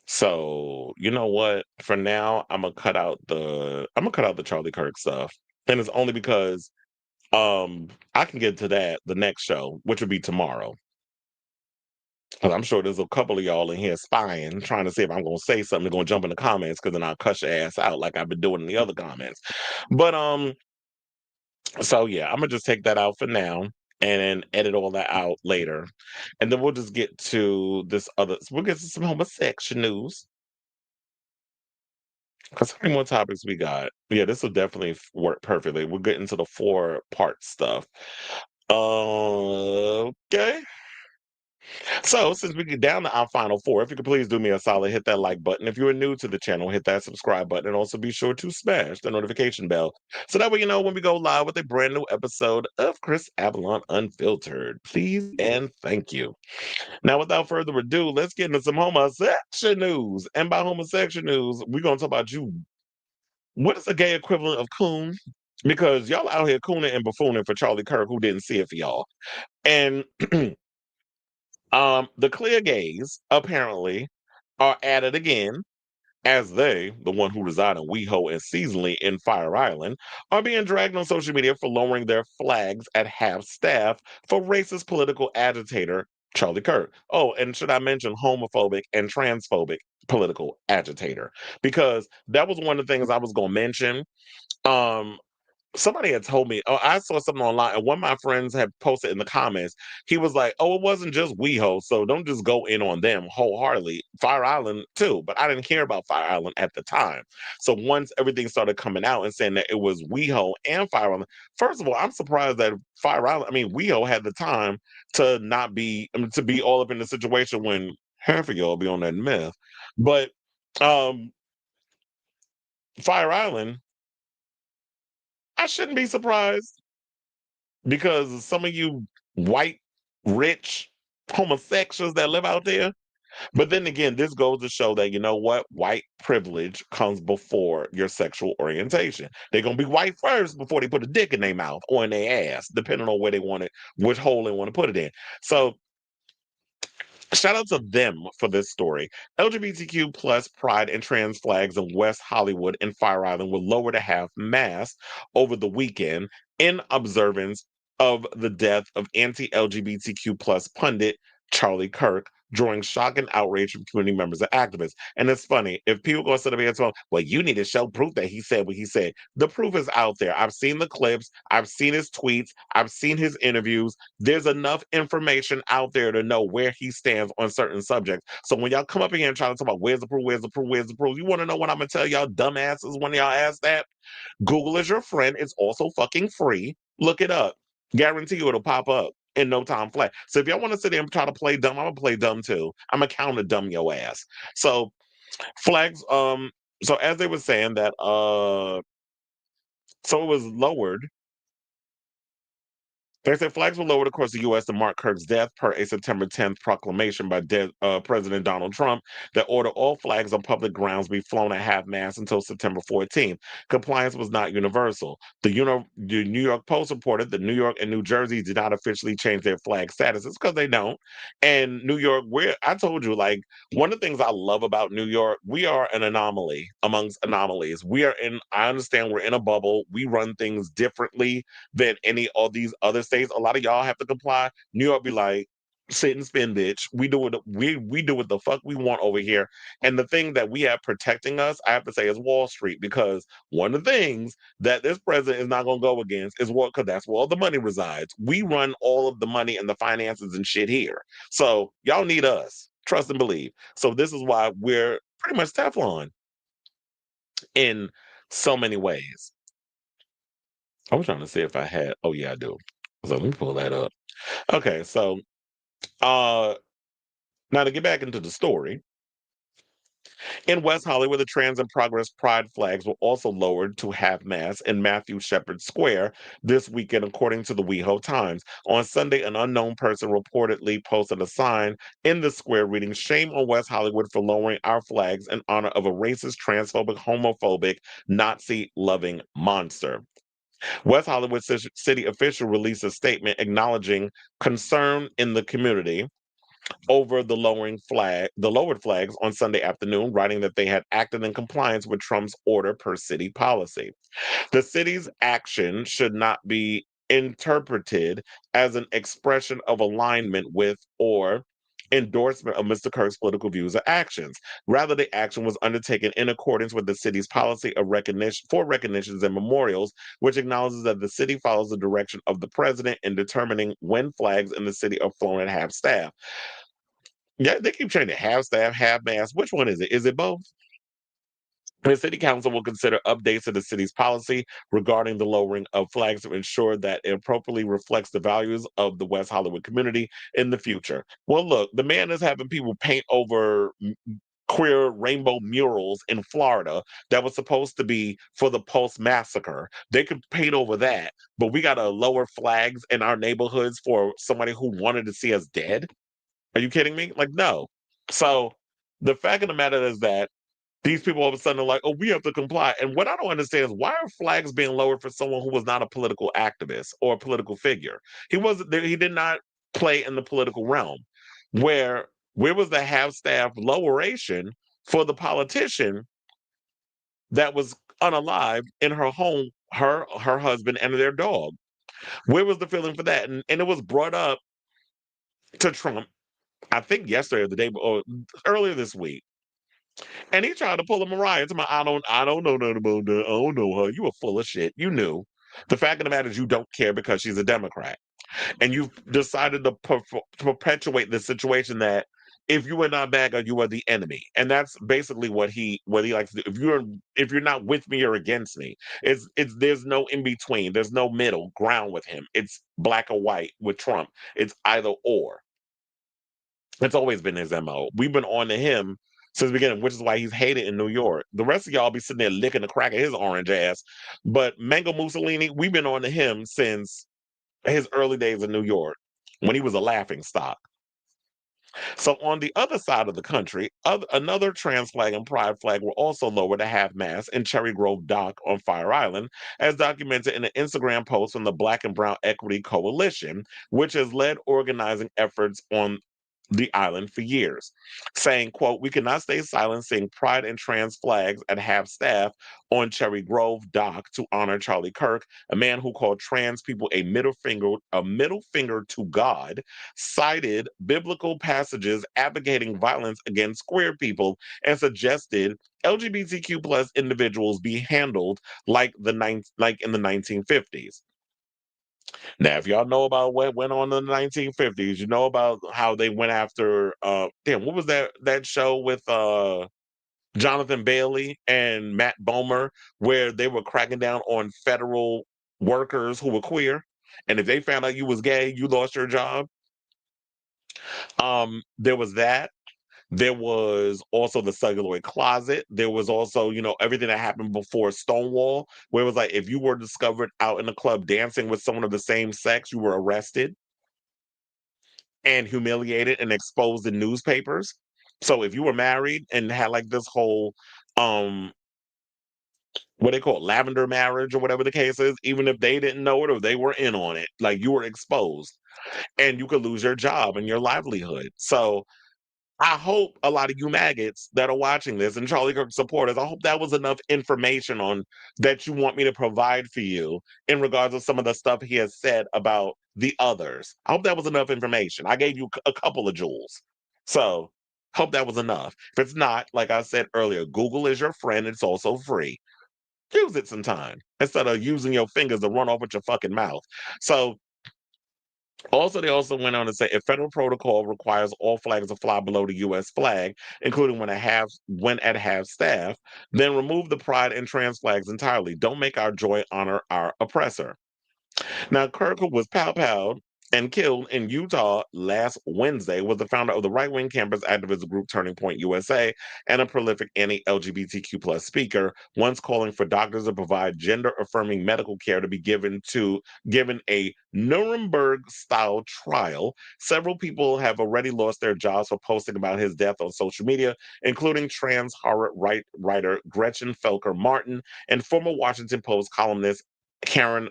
So you know what? For now, I'm gonna cut out the Charlie Kirk stuff. And it's only because I can get to that the next show, which would be tomorrow. 'Cause I'm sure there's a couple of y'all in here spying, trying to see if I'm gonna say something, gonna jump in the comments, because then I'll cuss your ass out like I've been doing in the other comments. But so yeah, I'm gonna just take that out for now and then edit all that out later. And then we'll just get to we'll get to some homosexual news. Because how many more topics we got? Yeah, this will definitely work perfectly. We'll get into the 4-part stuff. Okay. So, since we get down to our final 4, if you could please do me a solid, hit that like button. If you are new to the channel, hit that subscribe button. And also be sure to smash the notification bell. So that way you know when we go live with a brand new episode of Chris Avalon Unfiltered. Please and thank you. Now, without further ado, let's get into some homosexual news. And by homosexual news, we're going to talk about you. What is the gay equivalent of coon? Because y'all out here cooning and buffooning for Charlie Kirk, who didn't see it for y'all. And the clear gays apparently are at it again, as they, the one who reside in WeHo and seasonally in Fire Island, are being dragged on social media for lowering their flags at half staff for racist political agitator Charlie Kirk. Oh, and should I mention homophobic and transphobic political agitator? Because that was one of the things I was going to mention. Um, Somebody had told me, oh, I saw something online, and one of my friends had posted in the comments. He was like, "Oh, it wasn't just WeHo, so don't just go in on them wholeheartedly. Fire Island too." But I didn't care about Fire Island at the time. So once everything started coming out and saying that it was WeHo and Fire Island, first of all, I'm surprised that WeHo had the time to not be, to be all up in the situation when half of y'all be on that meth. But um, Fire Island, I shouldn't be surprised because some of you white, rich homosexuals that live out there. But then again, this goes to show that, you know what? White privilege comes before your sexual orientation. They're going to be white first before they put a dick in their mouth or in their ass, depending on where they want it, which hole they want to put it in. So shout out to them for this story. LGBTQ plus pride and trans flags in West Hollywood and Fire Island were lowered to half mast over the weekend in observance of the death of anti-LGBTQ plus pundit Charlie Kirk, drawing shock and outrage from community members and activists. And it's funny, if people go sit up here and say, well, you need to show proof that he said what he said. The proof is out there. I've seen the clips, I've seen his tweets, I've seen his interviews. There's enough information out there to know where he stands on certain subjects. So when y'all come up here and try to talk about where's the proof, where's the proof, where's the proof, you want to know what I'm gonna tell y'all dumbasses when y'all ask that? Google is your friend. It's also fucking free. Look it up. Guarantee you it'll pop up in no time flat. So if y'all want to sit there and try to play dumb, I'm gonna play dumb too. I'm gonna counter dumb your ass. So flags, so as they were saying that so it was lowered. They said flags were lowered across the U.S. to mark Kirk's death per a September 10th proclamation by President Donald Trump that ordered all flags on public grounds be flown at half-mast until September 14th. Compliance was not universal. The New York Post reported that New York and New Jersey did not officially change their flag statuses because they don't. And New York, I told you, like, one of the things I love about New York, we are an anomaly amongst anomalies. I understand we're in a bubble. We run things differently than any of these other states. A lot of y'all have to comply. New York be like, sit and spin, bitch. We do what the fuck we want over here. And the thing that we have protecting us, I have to say, is Wall Street, because one of the things that this president is not gonna go against is what, because that's where all the money resides. We run all of the money and the finances and shit here. So y'all need us. Trust and believe. So this is why we're pretty much Teflon in so many ways. I was trying to see if I had. Oh yeah, I do. So let me pull that up. Okay, so now to get back into the story. In West Hollywood, the Trans in Progress Pride flags were also lowered to half-mast in Matthew Shepard Square this weekend, according to the WeHo Times. On Sunday, an unknown person reportedly posted a sign in the square reading, "Shame on West Hollywood for lowering our flags in honor of a racist, transphobic, homophobic, Nazi-loving monster." West Hollywood city official released a statement acknowledging concern in the community over the lowered flags on Sunday afternoon, writing that they had acted in compliance with Trump's order per city policy. The city's action should not be interpreted as an expression of alignment with or endorsement of Mr. Kirk's political views or actions. Rather, the action was undertaken in accordance with the city's policy of recognitions and memorials, which acknowledges that the city follows the direction of the president in determining when flags in the city are flown at half staff. Yeah, they keep changing half staff, half mast. Which one is it? Is it both? The city council will consider updates to the city's policy regarding the lowering of flags to ensure that it appropriately reflects the values of the West Hollywood community in the future. Well, look, the man is having people paint over queer rainbow murals in Florida that was supposed to be for the Pulse massacre. They could paint over that, but we got to lower flags in our neighborhoods for somebody who wanted to see us dead? Are you kidding me? Like, no. So the fact of the matter is that these people all of a sudden are like, oh, we have to comply. And what I don't understand is, why are flags being lowered for someone who was not a political activist or a political figure? He wasn't there, he did not play in the political realm. Where was the half-staff loweration for the politician that was unalived in her home, her husband, and their dog? Where was the feeling for that? And it was brought up to Trump, I think yesterday or the day or earlier this week. And he tried to pull a Mariah to my, I don't know nothing about that. I don't know her. You were full of shit. You knew. The fact of the matter is, you don't care because she's a Democrat. And you've decided to perpetuate this situation that if you are not MAGA, you are the enemy. And that's basically what he likes to do. If you're not with me or against me, it's there's no in between. There's no middle ground with him. It's black or white with Trump. It's either or. It's always been his MO. We've been on to him since the beginning, which is why he's hated in New York. The rest of y'all be sitting there licking the crack of his orange ass. But Mango Mussolini, we've been on to him since his early days in New York, when he was a laughing stock. So on the other side of the country, another trans flag and pride flag were also lowered to half-mast in Cherry Grove Dock on Fire Island, as documented in an Instagram post from the Black and Brown Equity Coalition, which has led organizing efforts on the island for years, saying, quote, "We cannot stay silent seeing pride and trans flags at half-staff on Cherry Grove dock to honor Charlie Kirk, a man who called trans people a middle finger to God, cited biblical passages advocating violence against queer people, and suggested LGBTQ plus individuals be handled like in the 1950s. Now, if y'all know about what went on in the 1950s, you know about how they went after what was that show with Jonathan Bailey and Matt Bomer, where they were cracking down on federal workers who were queer, and if they found out you was gay, you lost your job. There was that. There was also the celluloid closet. There was also, everything that happened before Stonewall, where it was like if you were discovered out in the club dancing with someone of the same sex, you were arrested and humiliated and exposed in newspapers. So if you were married and had like this whole what they call it, lavender marriage or whatever the case is, even if they didn't know it or they were in on it, like you were exposed and you could lose your job and your livelihood. So I hope a lot of you maggots that are watching this and Charlie Kirk supporters, I hope that was enough information on that you want me to provide for you in regards to some of the stuff he has said about the others. I hope that was enough information. I gave you a couple of jewels. So hope that was enough. If it's not, like I said earlier, Google is your friend. It's also free. Use it sometime instead of using your fingers to run off with your fucking mouth. So also, they also went on to say if federal protocol requires all flags to fly below the U.S. flag, including when at half staff, then remove the pride and trans flags entirely. Don't make our joy honor our oppressor. Now, Kirk, who was pow-powed and killed in Utah last Wednesday, was the founder of the right-wing campus activist group Turning Point USA and a prolific anti-LGBTQ plus speaker, once calling for doctors to provide gender-affirming medical care to be given a Nuremberg-style trial. Several people have already lost their jobs for posting about his death on social media, including trans horror writer Gretchen Felker Martin and former Washington Post columnist Karen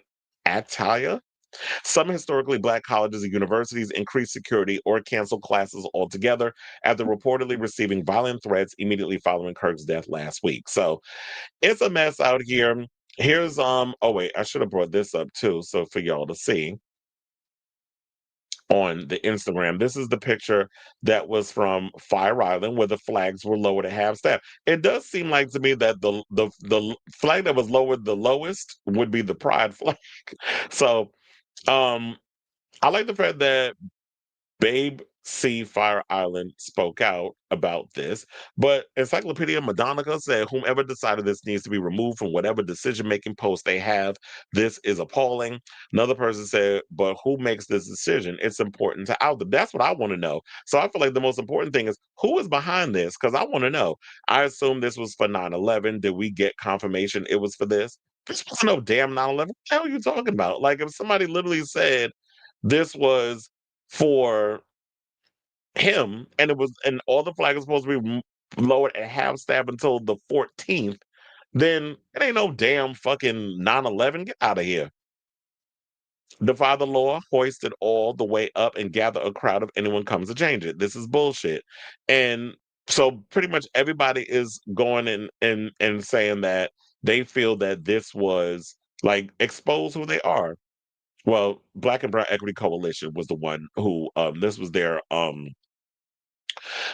Ataya. Some historically black colleges and universities increased security or canceled classes altogether after reportedly receiving violent threats immediately following Kirk's death last week. So it's a mess out here. Here's oh wait, I should have brought this up too, so for y'all to see on the Instagram. This is the picture that was from Fire Island where the flags were lowered at half staff. It does seem like to me that the flag that was lowered the lowest would be the pride flag. So um I like the fact that Babe C. Fire Island spoke out about this, but Encyclopedia Madonna said whomever decided this needs to be removed from whatever decision-making post they have. This is appalling. Another person said, but who makes this decision? It's important to out them. That's what I want to know. So I feel like the most important thing is who is behind this? Because I want to know. I assume this was for 9/11. Did we get confirmation it was for this? This was no damn 9/11. What the hell are you talking about? Like if somebody literally said this was for him and all the flag was supposed to be lowered at half staff until the 14th, then it ain't no damn fucking 9/11. Get out of here. Defy the law, hoist it all the way up, and gather a crowd if anyone comes to change it. This is bullshit. And so pretty much everybody is going and saying that they feel that this was like expose who they are. Well, Black and Brown Equity Coalition was the one who this was their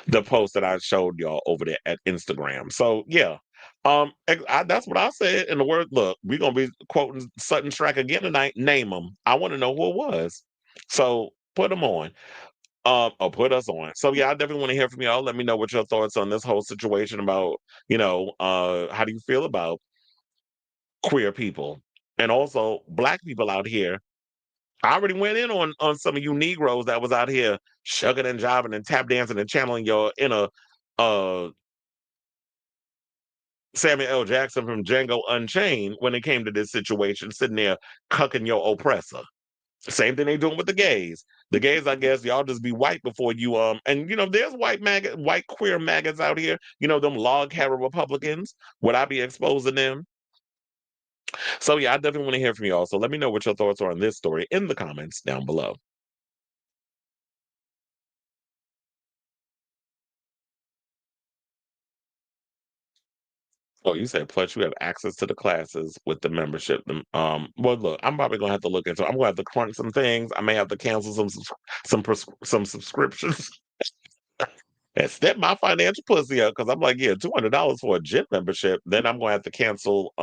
the post that I showed y'all over there at Instagram. So yeah, that's what I said. In the word, look, we're gonna be quoting Sutton Track again tonight. Name them. I want to know who it was. So put them on. Or put us on. So yeah, I definitely want to hear from y'all. Let me know what your thoughts on this whole situation about, how do you feel about queer people and also black people out here. I already went in on some of you Negroes that was out here shucking and jiving and tap dancing and channeling your inner uh Samuel L. Jackson from Django Unchained when it came to this situation, sitting there cucking your oppressor. Same thing they doing with the gays. The gays, I guess, y'all just be white before you and there's white queer maggots out here, them log cabin Republicans. Would I be exposing them? So yeah, I definitely want to hear from y'all. So let me know what your thoughts are on this story in the comments down below. Oh, you said plus you have access to the classes with the membership. Well, look, I'm probably gonna have to look into. I'm gonna have to crunch some things. I may have to cancel some subscriptions and step my financial pussy up because I'm like, yeah, $200 for a gym membership. Then I'm gonna have to cancel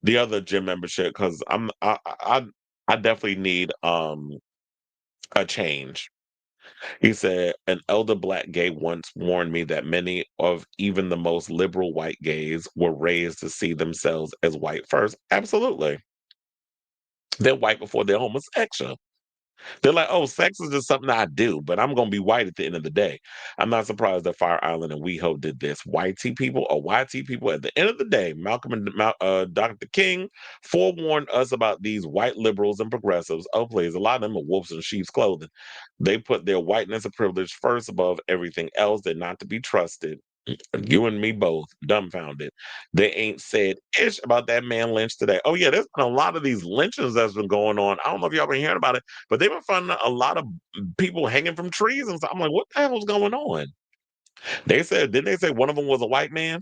the other gym membership because I definitely need a change. He said, an elder black gay once warned me that many of even the most liberal white gays were raised to see themselves as white first. Absolutely. They're white before they're homosexual. They're like, oh, sex is just something I do, but I'm going to be white at the end of the day. I'm not surprised that Fire Island and WeHo did this. YT people are YT people at the end of the day. Malcolm and Dr. King forewarned us about these white liberals and progressives. Oh, please, a lot of them are wolves in sheep's clothing. They put their whiteness and privilege first above everything else. They're not to be trusted. You and me both dumbfounded. They ain't said ish about that man Lynch today. Oh yeah, there's been a lot of these lynchings that's been going on. I don't know if y'all been hearing about it, but they've been finding a lot of people hanging from trees and stuff. I'm like, what the hell is going on? They said, didn't they say one of them was a white man?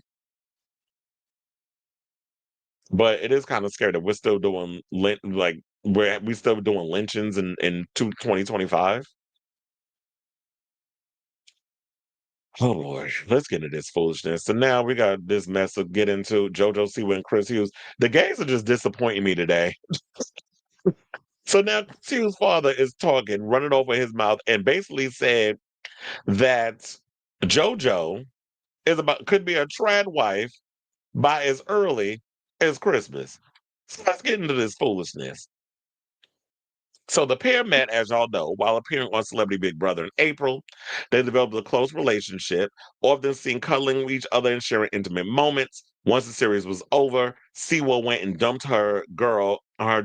But it is kind of scary that we're still doing like we still doing lynchings in 2025. Oh Lord, let's get into this foolishness. So now we got this mess to get into. JoJo Siwa and Chris Hughes. The gays are just disappointing me today. So now Hughes' father is talking, running over his mouth, and basically said that JoJo could be a trad wife by as early as Christmas. So let's get into this foolishness. So the pair met, as y'all know, while appearing on Celebrity Big Brother in April. They developed a close relationship, often seen cuddling with each other and sharing intimate moments. Once the series was over, Siwa went and dumped her girl. I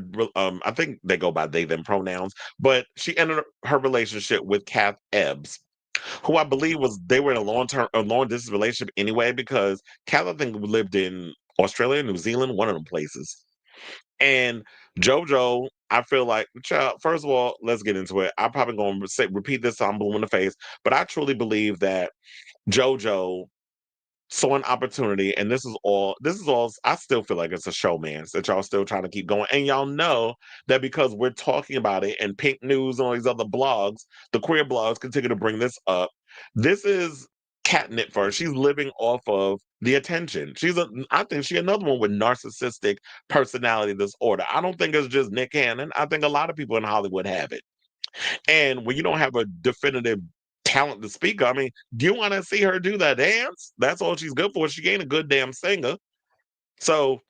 think they go by they them pronouns, but she ended her relationship with Kath Ebbs, who I believe they were in a long distance relationship anyway, because Kath I think lived in Australia, New Zealand, one of them places. And JoJo, I feel like, child, first of all, let's get into it. I'm probably going to repeat this so I'm blue in the face, but I truly believe that JoJo saw an opportunity, and this is all, I still feel like it's a showmance that y'all still trying to keep going. And y'all know that because we're talking about it and Pink News and all these other blogs, the queer blogs continue to bring this up. This is catnip for her. She's living off of the attention. I think she another one with narcissistic personality disorder. I don't think it's just Nick Cannon. I think a lot of people in Hollywood have it. And when you don't have a definitive talent to speak of, I mean, do you want to see her do that dance? That's all she's good for. She ain't a good damn singer. So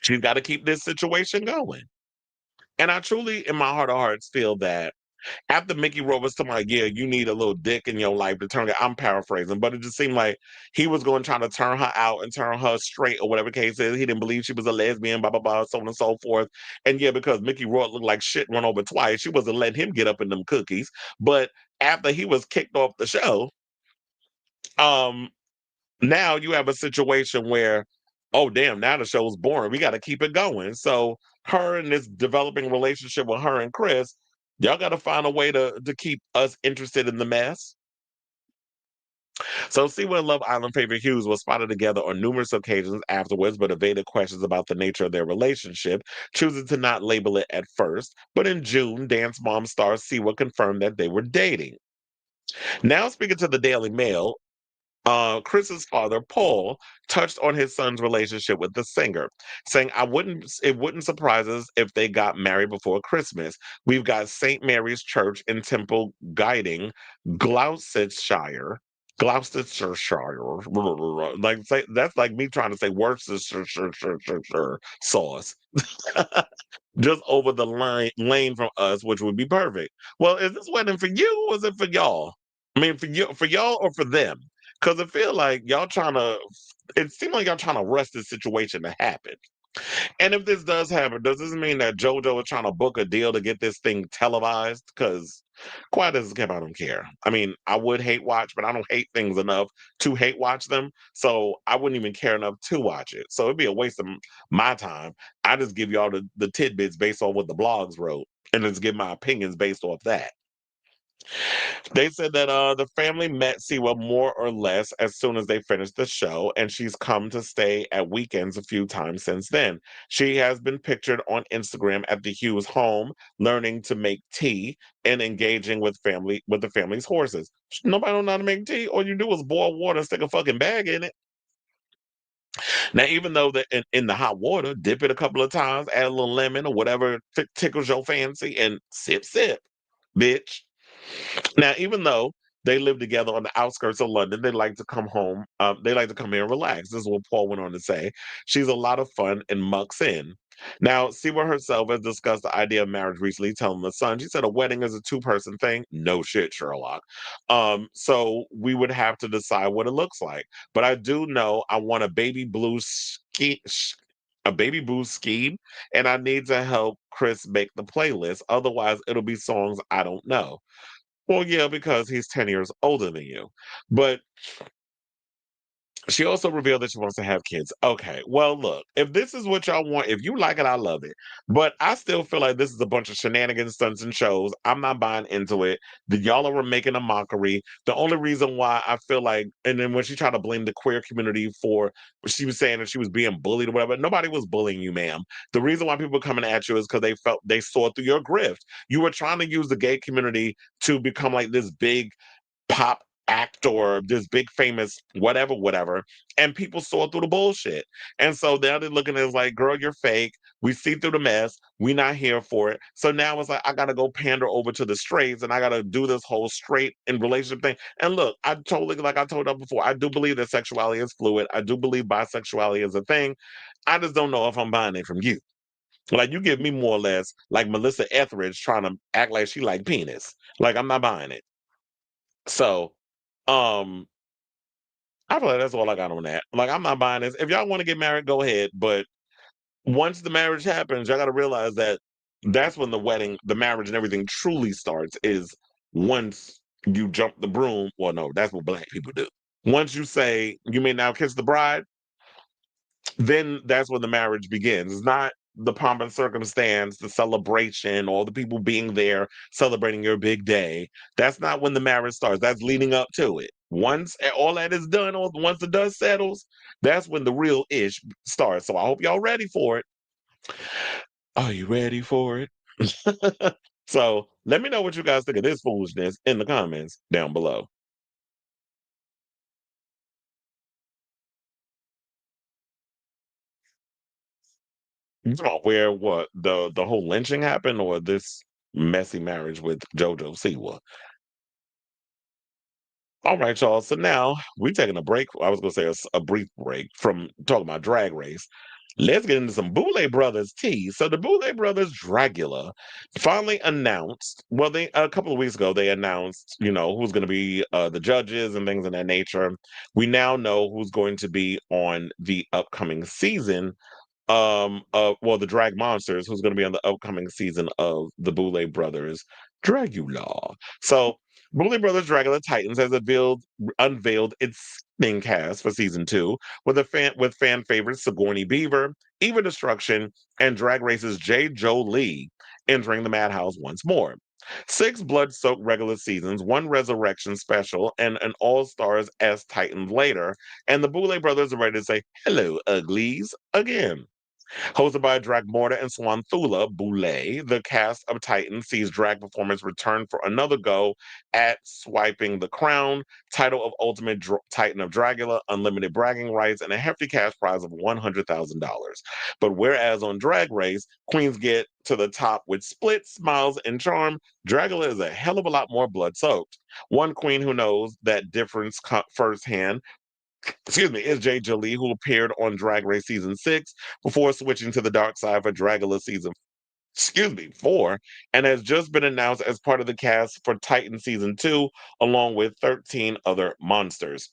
she's got to keep this situation going. And I truly, in my heart of hearts, feel that after Mickey Rowe was talking about, yeah, you need a little dick in your life to turn it. I'm paraphrasing, but it just seemed like he was going trying to turn her out and turn her straight or whatever the case is. He didn't believe she was a lesbian, blah, blah, blah, so on and so forth. And yeah, because Mickey Rowe looked like shit run over twice, she wasn't letting him get up in them cookies. But after he was kicked off the show, um, now you have a situation where, oh damn, now the show's boring. We got to keep it going. So her and this developing relationship with her and Chris, y'all got to find a way to keep us interested in the mess. So Siwa and Love Island favorite Hughes was spotted together on numerous occasions afterwards, but evaded questions about the nature of their relationship, choosing to not label it at first. But in June, Dance Mom star Siwa confirmed that they were dating. Now speaking to the Daily Mail, Chris's father, Paul, touched on his son's relationship with the singer, saying, it wouldn't surprise us if they got married before Christmas. We've got St. Mary's Church in Temple Guiding, Gloucestershire. Gloucestershire, that's like me trying to say Worcestershire sauce, just over the lane from us, which would be perfect. Well, is this wedding for you or is it for y'all? I mean, for y'all or for them? Because it feel like y'all trying to. It seems like y'all trying to rush this situation to happen. And if this does happen, does this mean that JoJo is trying to book a deal to get this thing televised? Because quiet as kept, I don't care. I mean, I would hate watch, but I don't hate things enough to hate watch them. So I wouldn't even care enough to watch it. So it'd be a waste of my time. I just give y'all the tidbits based on what the blogs wrote, and just give my opinions based off that. They said that the family met Siwa more or less as soon as they finished the show, and she's come to stay at weekends a few times since then. She has been pictured on Instagram at the Hughes home, learning to make tea and engaging with the family's horses. Nobody don't know how to make tea. All you do is boil water, stick a fucking bag in it. Now, even though in the hot water, dip it a couple of times, add a little lemon or whatever tickles your fancy, and sip, bitch. Now, even though they live together on the outskirts of London, they like to come home. They like to come here and relax. This is what Paul went on to say. She's a lot of fun and mucks in. Now, Siwa herself has discussed the idea of marriage recently, telling the Sun. She said a wedding is a two-person thing. No shit, Sherlock. So we would have to decide what it looks like. But I do know I want a baby blue scheme, and I need to help Chris make the playlist. Otherwise, it'll be songs I don't know. Well, yeah, because he's 10 years older than you. But she also revealed that she wants to have kids. Okay, well, look, if this is what y'all want, if you like it, I love it. But I still feel like this is a bunch of shenanigans, stunts, and shows. I'm not buying into it. Y'all are making a mockery. The only reason why I feel like, and then when she tried to blame the queer community for, she was saying that she was being bullied or whatever. Nobody was bullying you, ma'am. The reason why people were coming at you is because they saw through your grift. You were trying to use the gay community to become like this big pop actor, this big famous whatever, and people saw through the bullshit. And so now they're looking at it like, girl, you're fake. We see through the mess. We're not here for it. So now it's like I gotta go pander over to the straights and I gotta do this whole straight and relationship thing. And look, I totally, like I told you before, I do believe that sexuality is fluid. I do believe bisexuality is a thing. I just don't know if I'm buying it from you. Like you give me more or less like Melissa Etheridge trying to act like she like penis. Like I'm not buying it. So um, I feel like that's all I got on that. Like, I'm not buying this. If y'all want to get married, go ahead. But once the marriage happens, y'all got to realize that that's when the marriage, and everything truly starts. Is once you jump the broom. Well, no, that's what black people do. Once you say you may now kiss the bride, then that's when the marriage begins. It's not the pomp and circumstance, the celebration, all the people being there celebrating your big day. That's not when the marriage starts. That's leading up to it. Once all that is done, or once the dust settles, that's when the real ish starts. So I hope y'all ready for it. Are you ready for it? So let me know what you guys think of this foolishness in the comments down below. You talking about where what the whole lynching happened, or this messy marriage with JoJo Siwa? All right, y'all. So now we're taking a break. I was gonna say a brief break from talking about Drag Race. Let's get into some Boulet Brothers tea. So the Boulet Brothers Dragula finally announced. Well, they a couple of weeks ago they announced, who's going to be the judges and things of that nature. We now know who's going to be on the upcoming season the drag monsters, who's going to be on the upcoming season of the Boulet Brothers Dragula. So Boulet Brothers Dragula Titans has unveiled its main cast for season 2 with fan favorites Sigourney Beaver, Eva Destruction, and Drag Race's J. Jolie entering the madhouse once more. 6 blood-soaked regular seasons, 1 resurrection special, and an all-stars S Titans later, and the Boulet Brothers are ready to say hello, uglies, again. Hosted by Dragmorta and Swanthula Boulet, the cast of Titan sees drag performance return for another go at Swiping the Crown, title of Ultimate Titan of Dragula, unlimited bragging rights, and a hefty cash prize of $100,000. But whereas on Drag Race, queens get to the top with splits, smiles, and charm, Dragula is a hell of a lot more blood-soaked. One queen who knows that difference firsthand is Jay Jolie, who appeared on Drag Race season 6 before switching to the dark side for Dragula season 4, and has just been announced as part of the cast for Titan season 2, along with 13 other monsters.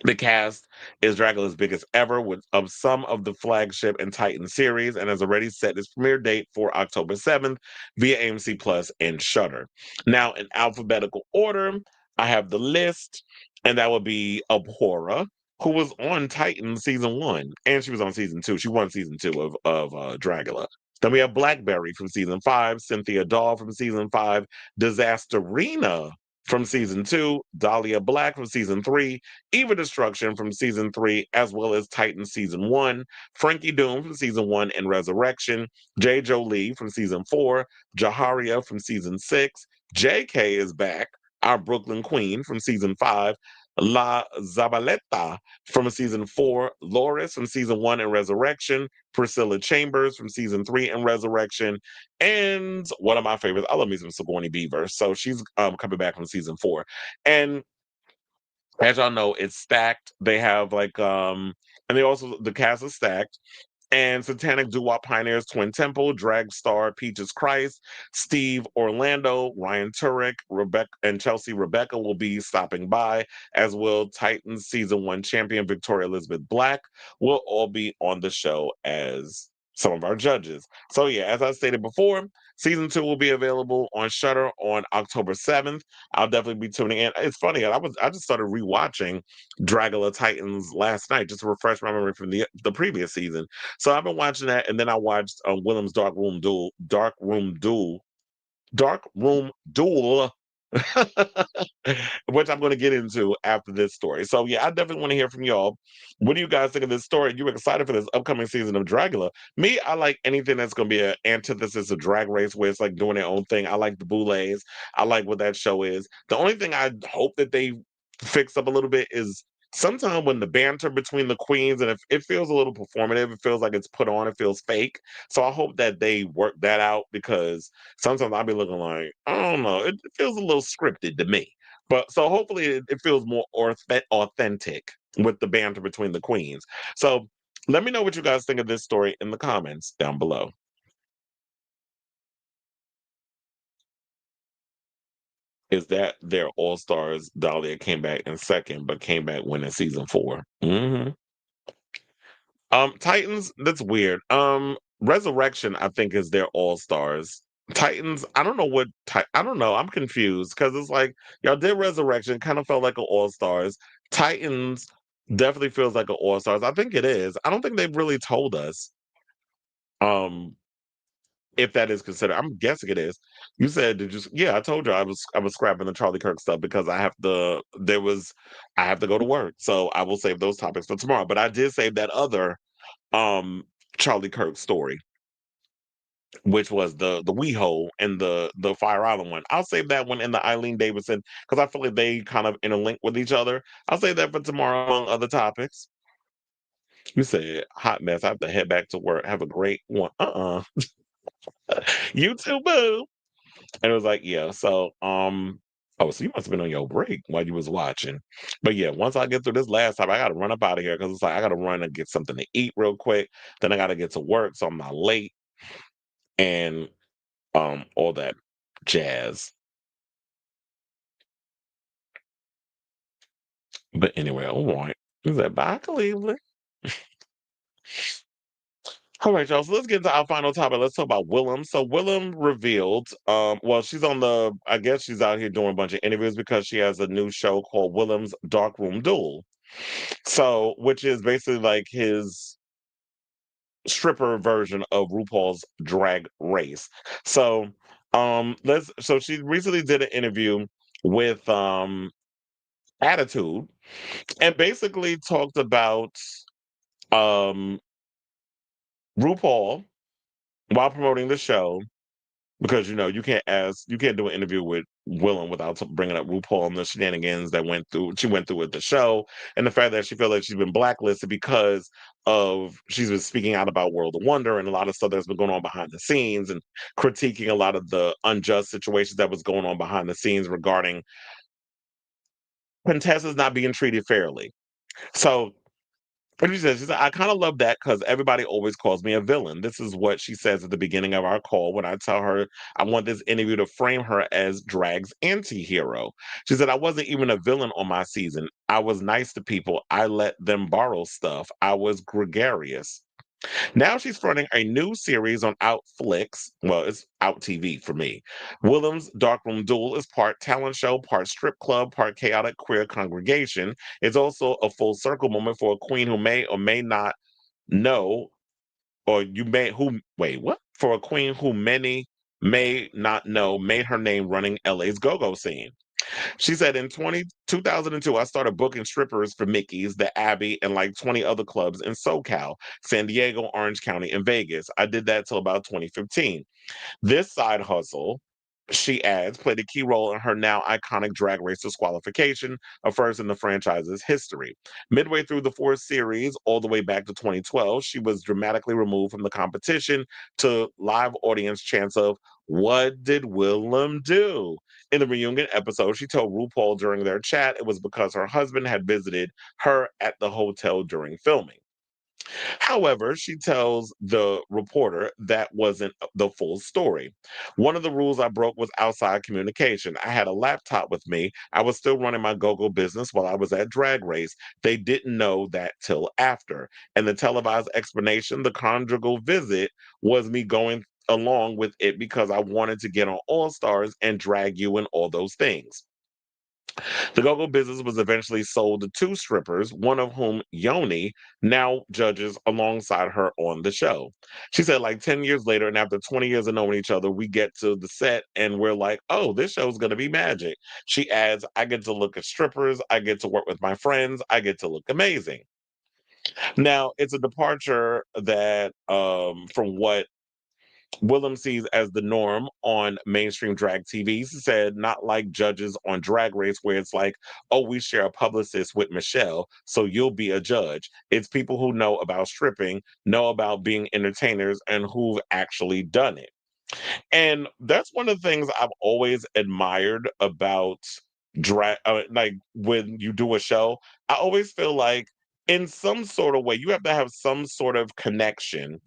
The cast is Dragula's biggest ever, of some of the flagship and Titan series, and has already set its premiere date for October 7th via AMC Plus and Shudder. Now, in alphabetical order, I have the list, and that would be Abhora, who was on Titan season 1, and she was on season 2. She won season 2 of Dragula. Then we have Blackberry from season 5, Cynthia Doll from season 5, Disasterina from season 2, Dahlia Black from season 3, Eva Destruction from season 3, as well as Titan season 1, Frankie Doom from season 1 and Resurrection, JoJo Lee from season 4, Jaharia from season 6, JK is back, our Brooklyn Queen from season 5, La Zabaleta from season 4, Loris from season 1 and Resurrection, Priscilla Chambers from season 3 and Resurrection, and one of my favorites, I love me some Sigourney Beaver. So she's coming back from season 4. And as y'all know, it's stacked. They have and they also, the cast is stacked. And Satanic Doo-Wop Pioneers, Twin Temple, Drag Star, Peaches Christ, Steve Orlando, Ryan Turek, Rebecca, and Chelsea Rebecca will be stopping by, as will Titans Season 1 champion Victoria Elizabeth Black will all be on the show as some of our judges. So yeah, as I stated before, Season 2 will be available on Shudder on October 7th. I'll definitely be tuning in. It's funny, I just started rewatching Dragula Titans last night just to refresh my memory from the previous season. So I've been watching that, and then I watched Willam's Dark Room Duel, which I'm going to get into after this story. So yeah, I definitely want to hear from y'all. What do you guys think of this story? You excited for this upcoming season of Dragula? Me, I like anything that's going to be an antithesis of Drag Race, where it's like doing their own thing. I like the Boulets. I like what that show is. The only thing I hope that they fix up a little bit is sometimes when the banter between the queens, and if it feels a little performative, it feels like it's put on, it feels fake. So I hope that they work that out, because sometimes I'll be looking like, I don't know, it feels a little scripted to me. But so hopefully it feels more authentic with the banter between the queens. So let me know what you guys think of this story in the comments down below. Is that their all-stars? Dahlia came back in second, but came back winning season 4. Titans, that's weird. Resurrection, I think, is their all-stars. Titans, I don't know I don't know. I'm confused, because it's like y'all did Resurrection, kind of felt like an all-stars. Titans definitely feels like an all-stars. I think it is. I don't think they've really told us if that is considered. I'm guessing it is. You said, yeah, I told you I was scrapping the Charlie Kirk stuff because I have to go to work. So I will save those topics for tomorrow. But I did save that other Charlie Kirk story, which was the WeHo and the Fire Island one. I'll save that one, and the Eileen Davidson, because I feel like they kind of interlink with each other. I'll save that for tomorrow among other topics. You said, hot mess, I have to head back to work. Have a great one. You too, boo. And it was like, yeah, so oh, so you must have been on your break while you was watching. But yeah, once I get through this last time, I gotta run up out of here, because it's like I gotta run and get something to eat real quick. Then I gotta get to work so I'm not late, and all that jazz. But anyway, all right. Is that bye, Cleveland? All right, y'all. So let's get into our final topic. Let's talk about Willam. So Willam revealed, well, she's I guess she's out here doing a bunch of interviews, because she has a new show called Willam's Darkroom Duel. So, which is basically like his stripper version of RuPaul's Drag Race. So, so she recently did an interview with Attitude, and basically talked about um RuPaul while promoting the show, because you can't do an interview with Willam without bringing up RuPaul and the shenanigans that she went through with the show, and the fact that she felt like she's been blacklisted because she's been speaking out about World of Wonder and a lot of stuff that's been going on behind the scenes, and critiquing a lot of the unjust situations that was going on behind the scenes regarding contestants not being treated fairly. So what she says, I kind of love that, because everybody always calls me a villain. This is what she says at the beginning of our call when I tell her I want this interview to frame her as drag's anti-hero. She said, I wasn't even a villain on my season. I was nice to people. I let them borrow stuff. I was gregarious. Now she's fronting a new series on Outflix. Well, it's Out TV for me. Willam's Darkroom Duel is part talent show, part strip club, part chaotic queer congregation. It's also a full circle moment for a queen who may or may not know or you may who wait what for a queen who many may not know made her name running LA's go-go scene. She said in 2002, I started booking strippers for Mickey's, the Abbey, and like 20 other clubs in SoCal, San Diego, Orange County, and Vegas. I did that till about 2015. This side hustle, she adds, played a key role in her now iconic Drag Race disqualification, a first in the franchise's history. Midway through the fourth series, all the way back to 2012, she was dramatically removed from the competition to live audience chants of, "What did Willam do?" In the reunion episode, she told RuPaul during their chat it was because her husband had visited her at the hotel during filming. However, she tells the reporter that wasn't the full story. One of the rules I broke was outside communication. I had a laptop with me. I was still running my go-go business while I was at Drag Race. They didn't know that till after. And the televised explanation, the conjugal visit, was me going along with it because I wanted to get on All Stars and drag you and all those things. The go-go business was eventually sold to two strippers, one of whom, Yoni, now judges alongside her on the show. She said, like 10 years later, and after 20 years of knowing each other, we get to the set and we're like, oh, this show's going to be magic. She adds, I get to look at strippers, I get to work with my friends, I get to look amazing. Now, it's a departure that from what Willam sees as the norm on mainstream drag TV. He said, not like judges on Drag Race, where it's like, oh, we share a publicist with Michelle, so you'll be a judge. It's people who know about stripping, know about being entertainers, and who've actually done it. And that's one of the things I've always admired about drag. Like when you do a show, I always feel like in some sort of way, you have to have some sort of connection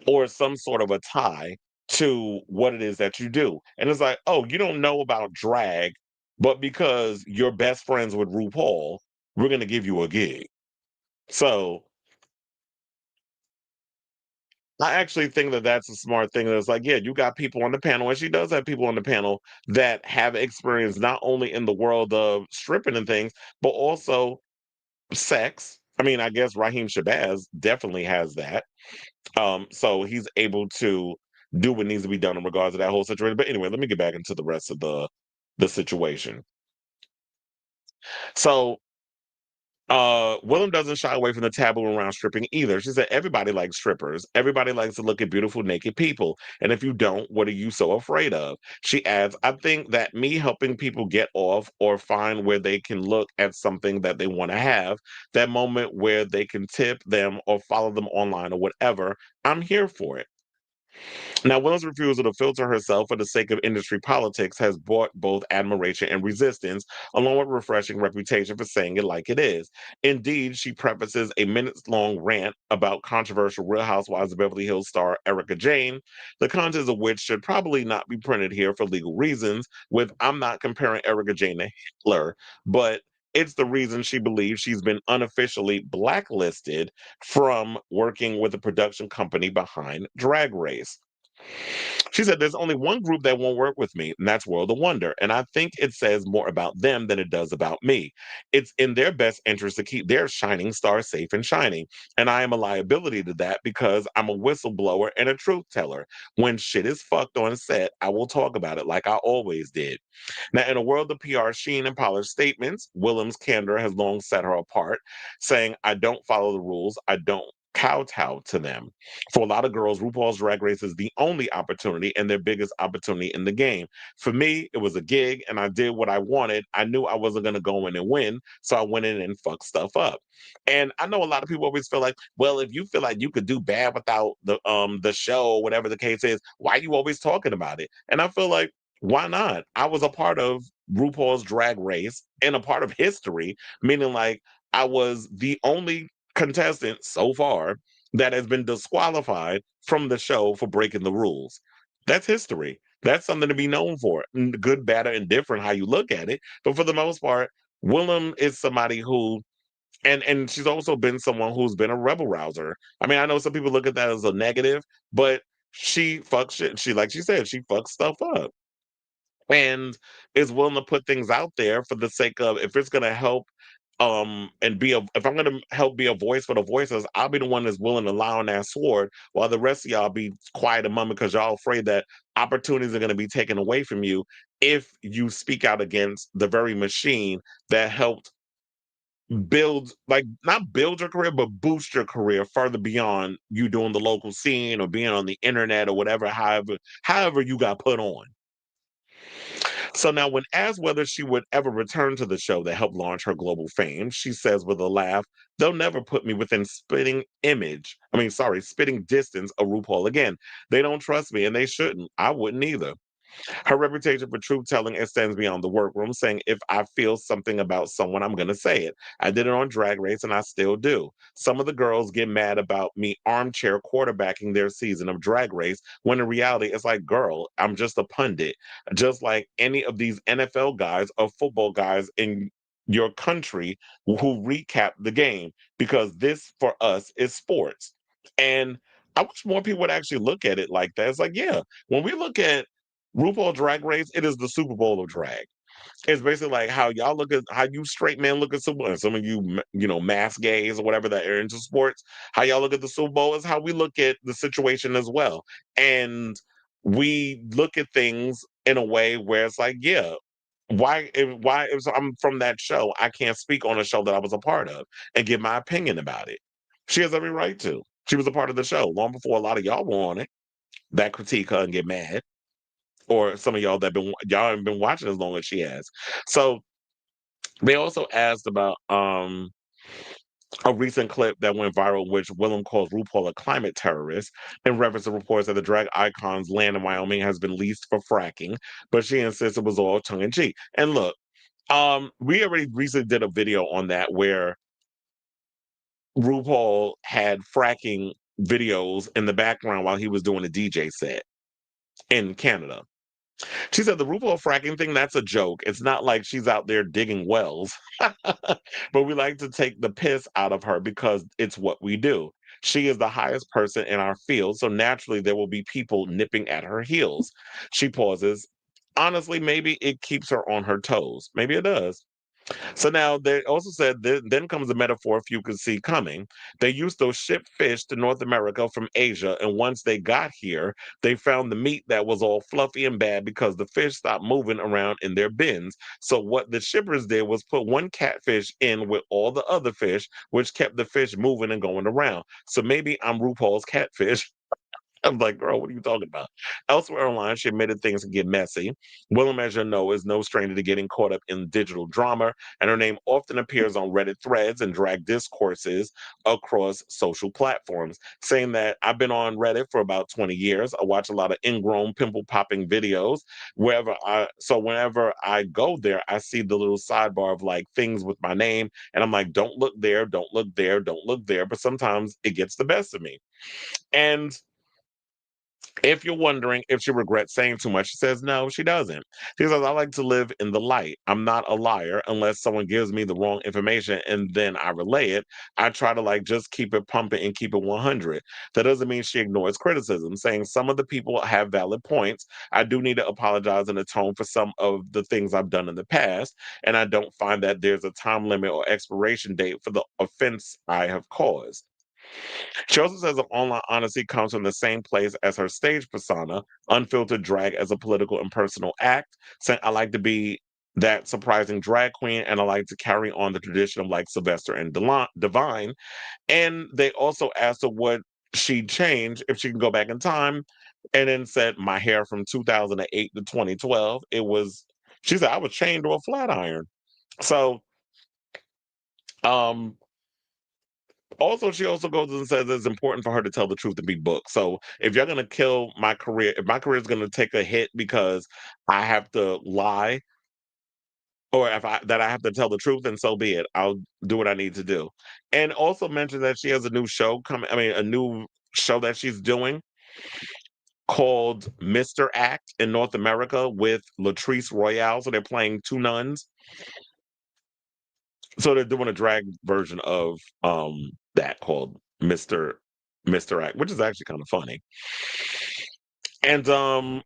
or some sort of a tie to what it is that you do. And it's like, oh, you don't know about drag, but because you're best friends with RuPaul, we're going to give you a gig. So I actually think that that's a smart thing. That's like, yeah, you got people on the panel, and she does have people on the panel that have experience not only in the world of stripping and things, but also sex. I mean, I guess Raheem Shabazz definitely has that. So he's able to do what needs to be done in regards to that whole situation. But anyway, let me get back into the rest of the situation. So Willem doesn't shy away from the taboo around stripping either. She said everybody likes strippers. Everybody likes to look at beautiful naked people. And if you don't, what are you so afraid of? She adds, I think that me helping people get off or find where they can look at something that they want to have, that moment where they can tip them or follow them online or whatever, I'm here for it. Now, Will's refusal to filter herself for the sake of industry politics has brought both admiration and resistance, along with a refreshing reputation for saying it like it is. Indeed, she prefaces a minutes-long rant about controversial Real Housewives of Beverly Hills star Erica Jane, the contents of which should probably not be printed here for legal reasons, with I'm not comparing Erica Jane to Hitler, but it's the reason she believes she's been unofficially blacklisted from working with the production company behind Drag Race. She said, there's only one group that won't work with me, and that's World of Wonder. And I think it says more about them than it does about me. It's in their best interest to keep their shining star safe and shining. And I am a liability to that because I'm a whistleblower and a truth teller. When shit is fucked on set, I will talk about it like I always did. Now, in a world of PR sheen and polished statements, Willam's candor has long set her apart, saying, I don't follow the rules. I don't kowtow to them. For a lot of girls, RuPaul's Drag Race is the only opportunity and their biggest opportunity in the game. For me, it was a gig and I did what I wanted. I knew I wasn't going to go in and win, so I went in and fucked stuff up. And I know a lot of people always feel like, well, if you feel like you could do bad without the show or whatever the case is, why are you always talking about it? And I feel like, why not? I was a part of RuPaul's Drag Race and a part of history, meaning like I was the only contestant so far that has been disqualified from the show for breaking the rules. That's history. That's something to be known for. Good, bad, or indifferent, how you look at it. But for the most part, Willam is somebody who, and she's also been someone who's been a rebel rouser. I mean, I know some people look at that as a negative, but she fucks shit. She, like she said, she fucks stuff up and is willing to put things out there for the sake of if it's going to help and if I'm gonna help be a voice for the voiceless, I'll be the one that's willing to lie on that sword while the rest of y'all be quiet a moment because y'all afraid that opportunities are gonna be taken away from you if you speak out against the very machine that helped build, like, not build your career, but boost your career further beyond you doing the local scene or being on the internet or whatever, however you got put on. So now, when asked whether she would ever return to the show that helped launch her global fame, she says with a laugh, "They'll never put me within spitting distance of RuPaul again. They don't trust me and they shouldn't. I wouldn't either." Her reputation for truth telling extends beyond the workroom, saying, "If I feel something about someone, I'm going to say it. I did it on Drag Race and I still do. Some of the girls get mad about me armchair quarterbacking their season of Drag Race, when in reality, it's like, girl, I'm just a pundit, just like any of these NFL guys or football guys in your country who recap the game, because this for us is sports." And I wish more people would actually look at it like that. It's like, yeah, when we look at RuPaul Drag Race, it is the Super Bowl of drag. It's basically like how you straight men look at Super Bowl, and some of you, mass gays or whatever that are into sports, how y'all look at the Super Bowl is how we look at the situation as well. And we look at things in a way where it's like, yeah, if I'm from that show, I can't speak on a show that I was a part of and give my opinion about it. She has every right to. She was a part of the show long before a lot of y'all were on it that critique her and get mad, or some of y'all haven't been watching as long as she has. So they also asked about a recent clip that went viral, which Willam calls RuPaul a climate terrorist, in reference to reports that the drag icon's land in Wyoming has been leased for fracking, but she insists it was all tongue in cheek. And look, we already recently did a video on that where RuPaul had fracking videos in the background while he was doing a DJ set in Canada. She said the RuPaul fracking thing, that's a joke. It's not like she's out there digging wells. But we like to take the piss out of her because it's what we do. She is the highest person in our field, so naturally there will be people nipping at her heels. She pauses. Honestly, maybe it keeps her on her toes. Maybe it does. So now they also said then comes a metaphor if you could see coming. They used to ship fish to North America from Asia, and once they got here, they found the meat that was all fluffy and bad because the fish stopped moving around in their bins. So what the shippers did was put one catfish in with all the other fish, which kept the fish moving and going around. So maybe I'm RuPaul's catfish. I'm like, girl, what are you talking about? Elsewhere online, she admitted things can get messy. Willam, as you know, is no stranger to getting caught up in digital drama, and her name often appears on Reddit threads and drag discourses across social platforms, saying that I've been on Reddit for about 20 years. I watch a lot of ingrown pimple popping videos. Whenever I go there, I see the little sidebar of like things with my name, and I'm like, don't look there, don't look there, don't look there. But sometimes it gets the best of me. And if you're wondering if she regrets saying too much, she says no, she doesn't. She says, I like to live in the light. I'm not a liar unless someone gives me the wrong information and then I relay it. I try to just keep it pumping and keep it 100. That doesn't mean she ignores criticism, saying some of the people have valid points. I do need to apologize and atone for some of the things I've done in the past. And I don't find that there's a time limit or expiration date for the offense I have caused. She also says that online honesty comes from the same place as her stage persona, unfiltered drag as a political and personal act. Saying, I like to be that surprising drag queen, and I like to carry on the tradition of like Sylvester and Divine. And they also asked her what she'd change if she can go back in time, and then said, my hair from 2008 to 2012. She said, I was chained to a flat iron. So, um, also, she also goes and says it's important for her to tell the truth and be booked. So if you're gonna kill my career, if my career is gonna take a hit because I have to lie, or if I have to tell the truth, then so be it. I'll do what I need to do. And also mention that she has a new show coming. I mean, a new show that she's doing called Mr. Act in North America with Latrice Royale. So they're playing two nuns. So they're doing a drag version of that called Mr. Act, which is actually kind of funny. And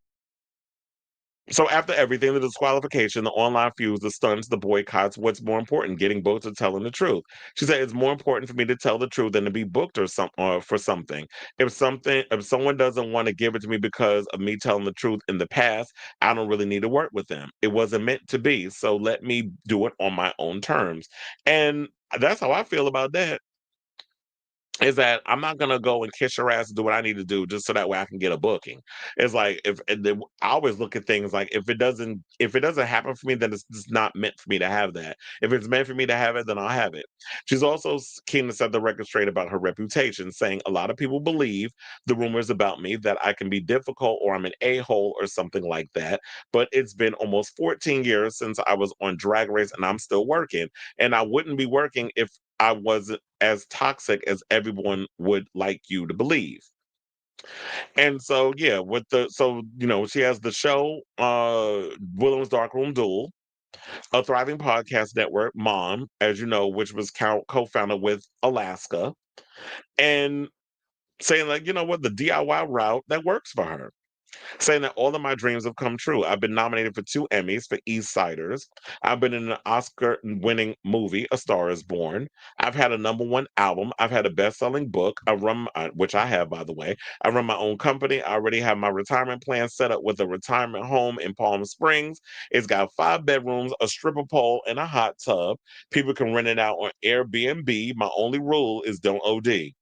So after everything, the disqualification, the online feuds, the stunts, the boycotts, what's more important, getting booked or telling the truth? She said it's more important for me to tell the truth than to be booked or for something. If someone doesn't want to give it to me because of me telling the truth in the past, I don't really need to work with them. It wasn't meant to be. So let me do it on my own terms. And that's how I feel about that. Is that I'm not gonna go and kiss your ass and do what I need to do just so that way I can get a booking. It's like I always look at things like if it doesn't happen for me, then it's just not meant for me to have that. If it's meant for me to have it, then I'll have it. She's also keen to set the record straight about her reputation, saying a lot of people believe the rumors about me that I can be difficult or I'm an a-hole or something like that. But it's been almost 14 years since I was on Drag Race and I'm still working. And I wouldn't be working if I wasn't as toxic as everyone would like you to believe. And so yeah, she has the show Willam's Darkroom Duel, a thriving podcast network, Mom, as you know, which was co-founded with Alaska, and saying like, you know what, the DIY route that works for her. Saying that all of my dreams have come true. I've been nominated for 2 Emmys for East Siders. I've been in an Oscar-winning movie, A Star Is Born. I've had a #1 album. I've had a best-selling book. Which I have, by the way. I run my own company. I already have my retirement plan set up with a retirement home in Palm Springs. It's got 5 bedrooms, a stripper pole, and a hot tub. People can rent it out on Airbnb. My only rule is don't OD.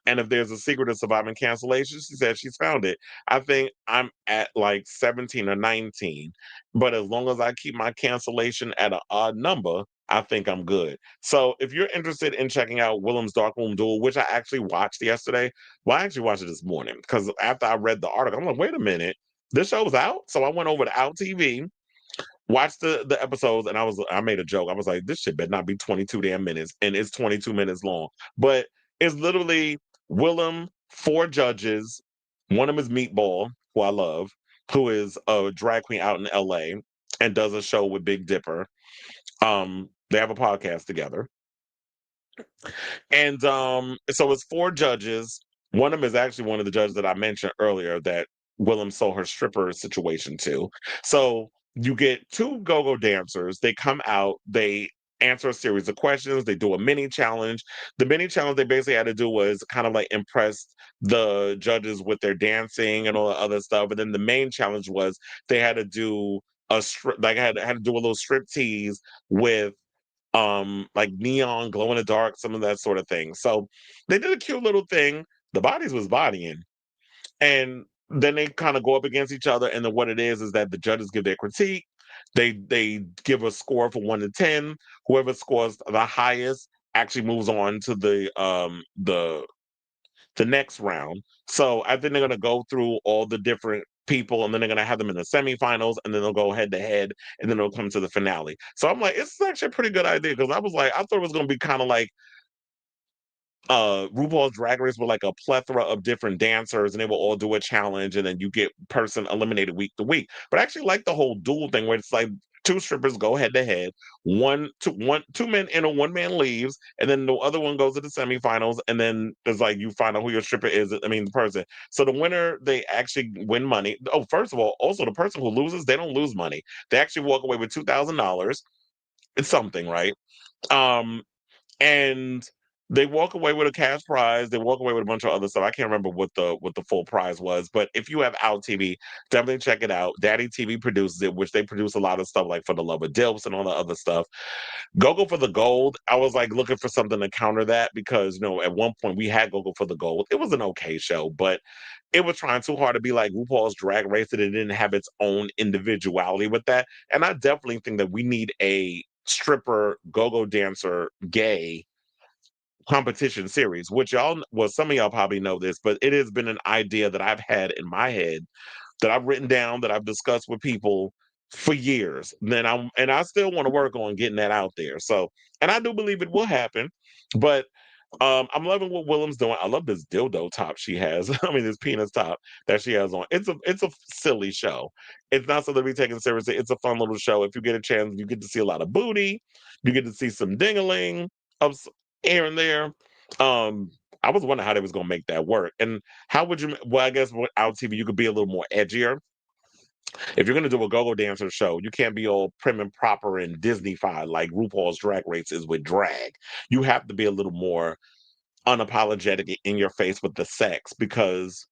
And if there's a secret of surviving cancellation, she said she's found it. I think I'm at like 17 or 19. But as long as I keep my cancellation at an odd number, I think I'm good. So if you're interested in checking out Willam's Darkroom Duel, which I actually watched yesterday, well, I actually watched it this morning because after I read the article, I'm like, wait a minute, this show's out? So I went over to Out TV, watched the episodes, and I made a joke. I was like, this shit better not be 22 damn minutes, and it's 22 minutes long. But it's literally Willam, 4 judges. One of them is Meatball, who I love, who is a drag queen out in LA and does a show with Big Dipper. They have a podcast together. And so it's 4 judges. One of them is actually one of the judges that I mentioned earlier that Willam sold her stripper situation to. So you get 2 go-go dancers. They come out, they answer a series of questions, they do a mini challenge. The mini challenge they basically had to do was kind of like impress the judges with their dancing and all the other stuff. And then the main challenge was they had to do had to do a little strip tease with like neon glow in the dark, some of that sort of thing. So they did a cute little thing. The bodies was bodying, and then they kind of go up against each other, and then what it is that the judges give their critique. They give a score from 1 to 10. Whoever scores the highest actually moves on to the next round. So I think they're gonna go through all the different people, and then they're gonna have them in the semifinals, and then they'll go head to head, and then they'll come to the finale. So I'm like, it's actually a pretty good idea because I was like, I thought it was gonna be kind of like RuPaul's Drag Race with like a plethora of different dancers, and they will all do a challenge, and then you get person eliminated week to week. But I actually like the whole duel thing where it's like 2 strippers go head to head, 2 men in, a 1 man leaves, and then the other one goes to the semifinals, and then there's like you find out who your stripper is. I mean, the person. So the winner, they actually win money. Oh, first of all, also the person who loses, they don't lose money. They actually walk away with $2,000. It's something, right? Um, and they walk away with a cash prize. They walk away with a bunch of other stuff. I can't remember what the full prize was, but if you have Out TV, definitely check it out. Daddy TV produces it, which they produce a lot of stuff like For the Love of Dilps and all the other stuff. Go for the Gold. I was like looking for something to counter that because at one point we had Go for the Gold. It was an okay show, but it was trying too hard to be like RuPaul's Drag Race, and it didn't have its own individuality with that. And I definitely think that we need a stripper go-go dancer gay competition series, which some of y'all probably know this, but it has been an idea that I've had in my head that I've written down, that I've discussed with people for years. And I still want to work on getting that out there. So, and I do believe it will happen, but I'm loving what Willam's doing. I love this dildo top she has. I mean, this penis top that she has on. It's a silly show. It's not something to be taken seriously. It's a fun little show. If you get a chance, you get to see a lot of booty. You get to see some dingaling up here and there. I was wondering how they was gonna make that work. And how would you? Well, I guess without TV, you could be a little more edgier. If you're gonna do a go-go dancer show, you can't be all prim and proper and Disney-fied like RuPaul's Drag Race is with drag. You have to be a little more unapologetic in your face with the sex, because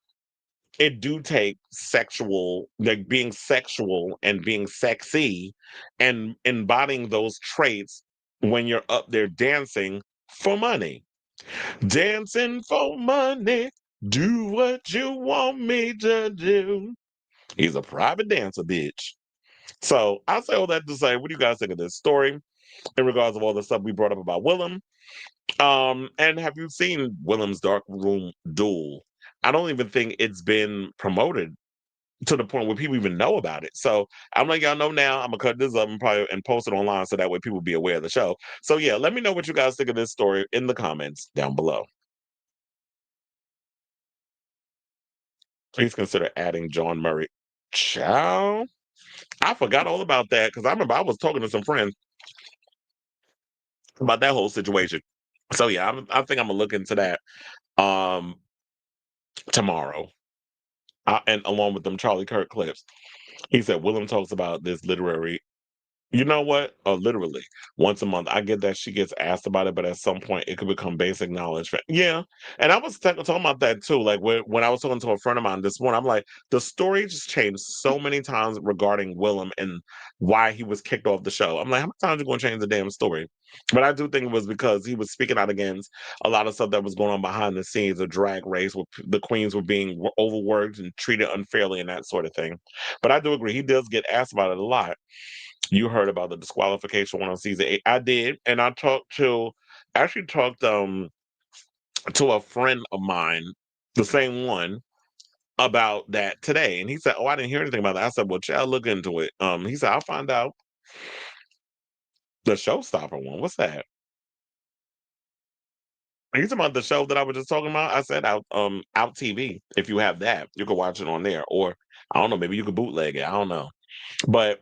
it do take sexual, like being sexual and being sexy and embodying those traits when you're up there dancing for money. Dancing for money, do what you want me to do. He's a private dancer, bitch. So I'll say all that to say, what do you guys think of this story in regards of all the stuff we brought up about Willam? And have you seen Willam's Dark Room Duel? I don't even think it's been promoted to the point where people even know about it. So I'm letting y'all know now. I'm gonna cut this up and probably and post it online so that way people be aware of the show. So yeah, let me know what you guys think of this story in the comments down below. Please consider adding John Murray. Ciao. I forgot all about that because I remember I was talking to some friends about that whole situation. So yeah, I think I'm gonna look into that tomorrow, and along with them Charlie Kirk clips. He said Willam talks about this literary. You know what? Literally, once a month. I get that she gets asked about it, but at some point it could become basic knowledge. Yeah, and I was talking about that too. Like when I was talking to a friend of mine this morning, I'm like, the story just changed so many times regarding Willam and why he was kicked off the show. I'm like, how many times are you going to change the damn story? But I do think it was because he was speaking out against a lot of stuff that was going on behind the scenes of Drag Race, where the queens were being overworked and treated unfairly and that sort of thing. But I do agree, he does get asked about it a lot. You heard about the disqualification one on season 8. I did, and I actually talked to a friend of mine, the same one, about that today. And he said, "Oh, I didn't hear anything about that." I said, "Well, child, look into it." He said, "I'll find out." The Showstopper one. What's that? Are you talking about the show that I was just talking about? I said out TV. If you have that, you can watch it on there. Or I don't know, maybe you could bootleg it. I don't know. But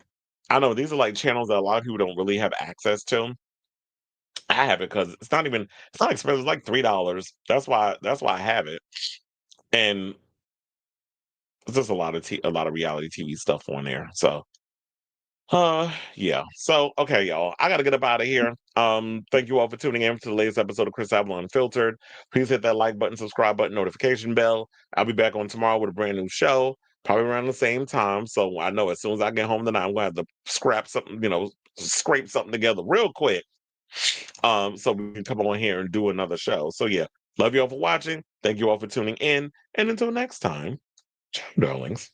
I know these are like channels that a lot of people don't really have access to. I have it because it's not expensive. It's like $3. That's why I have it. And it's just a lot of reality TV stuff on there. So yeah. So okay, y'all. I gotta get up out of here. Thank you all for tuning in to the latest episode of Chris Avalon Unfiltered. Please hit that like button, subscribe button, notification bell. I'll be back on tomorrow with a brand new show, probably around the same time. So I know as soon as I get home tonight, I'm gonna have to scrape something together real quick. So we can come on here and do another show. So yeah, love you all for watching. Thank you all for tuning in. And until next time, ciao, darlings.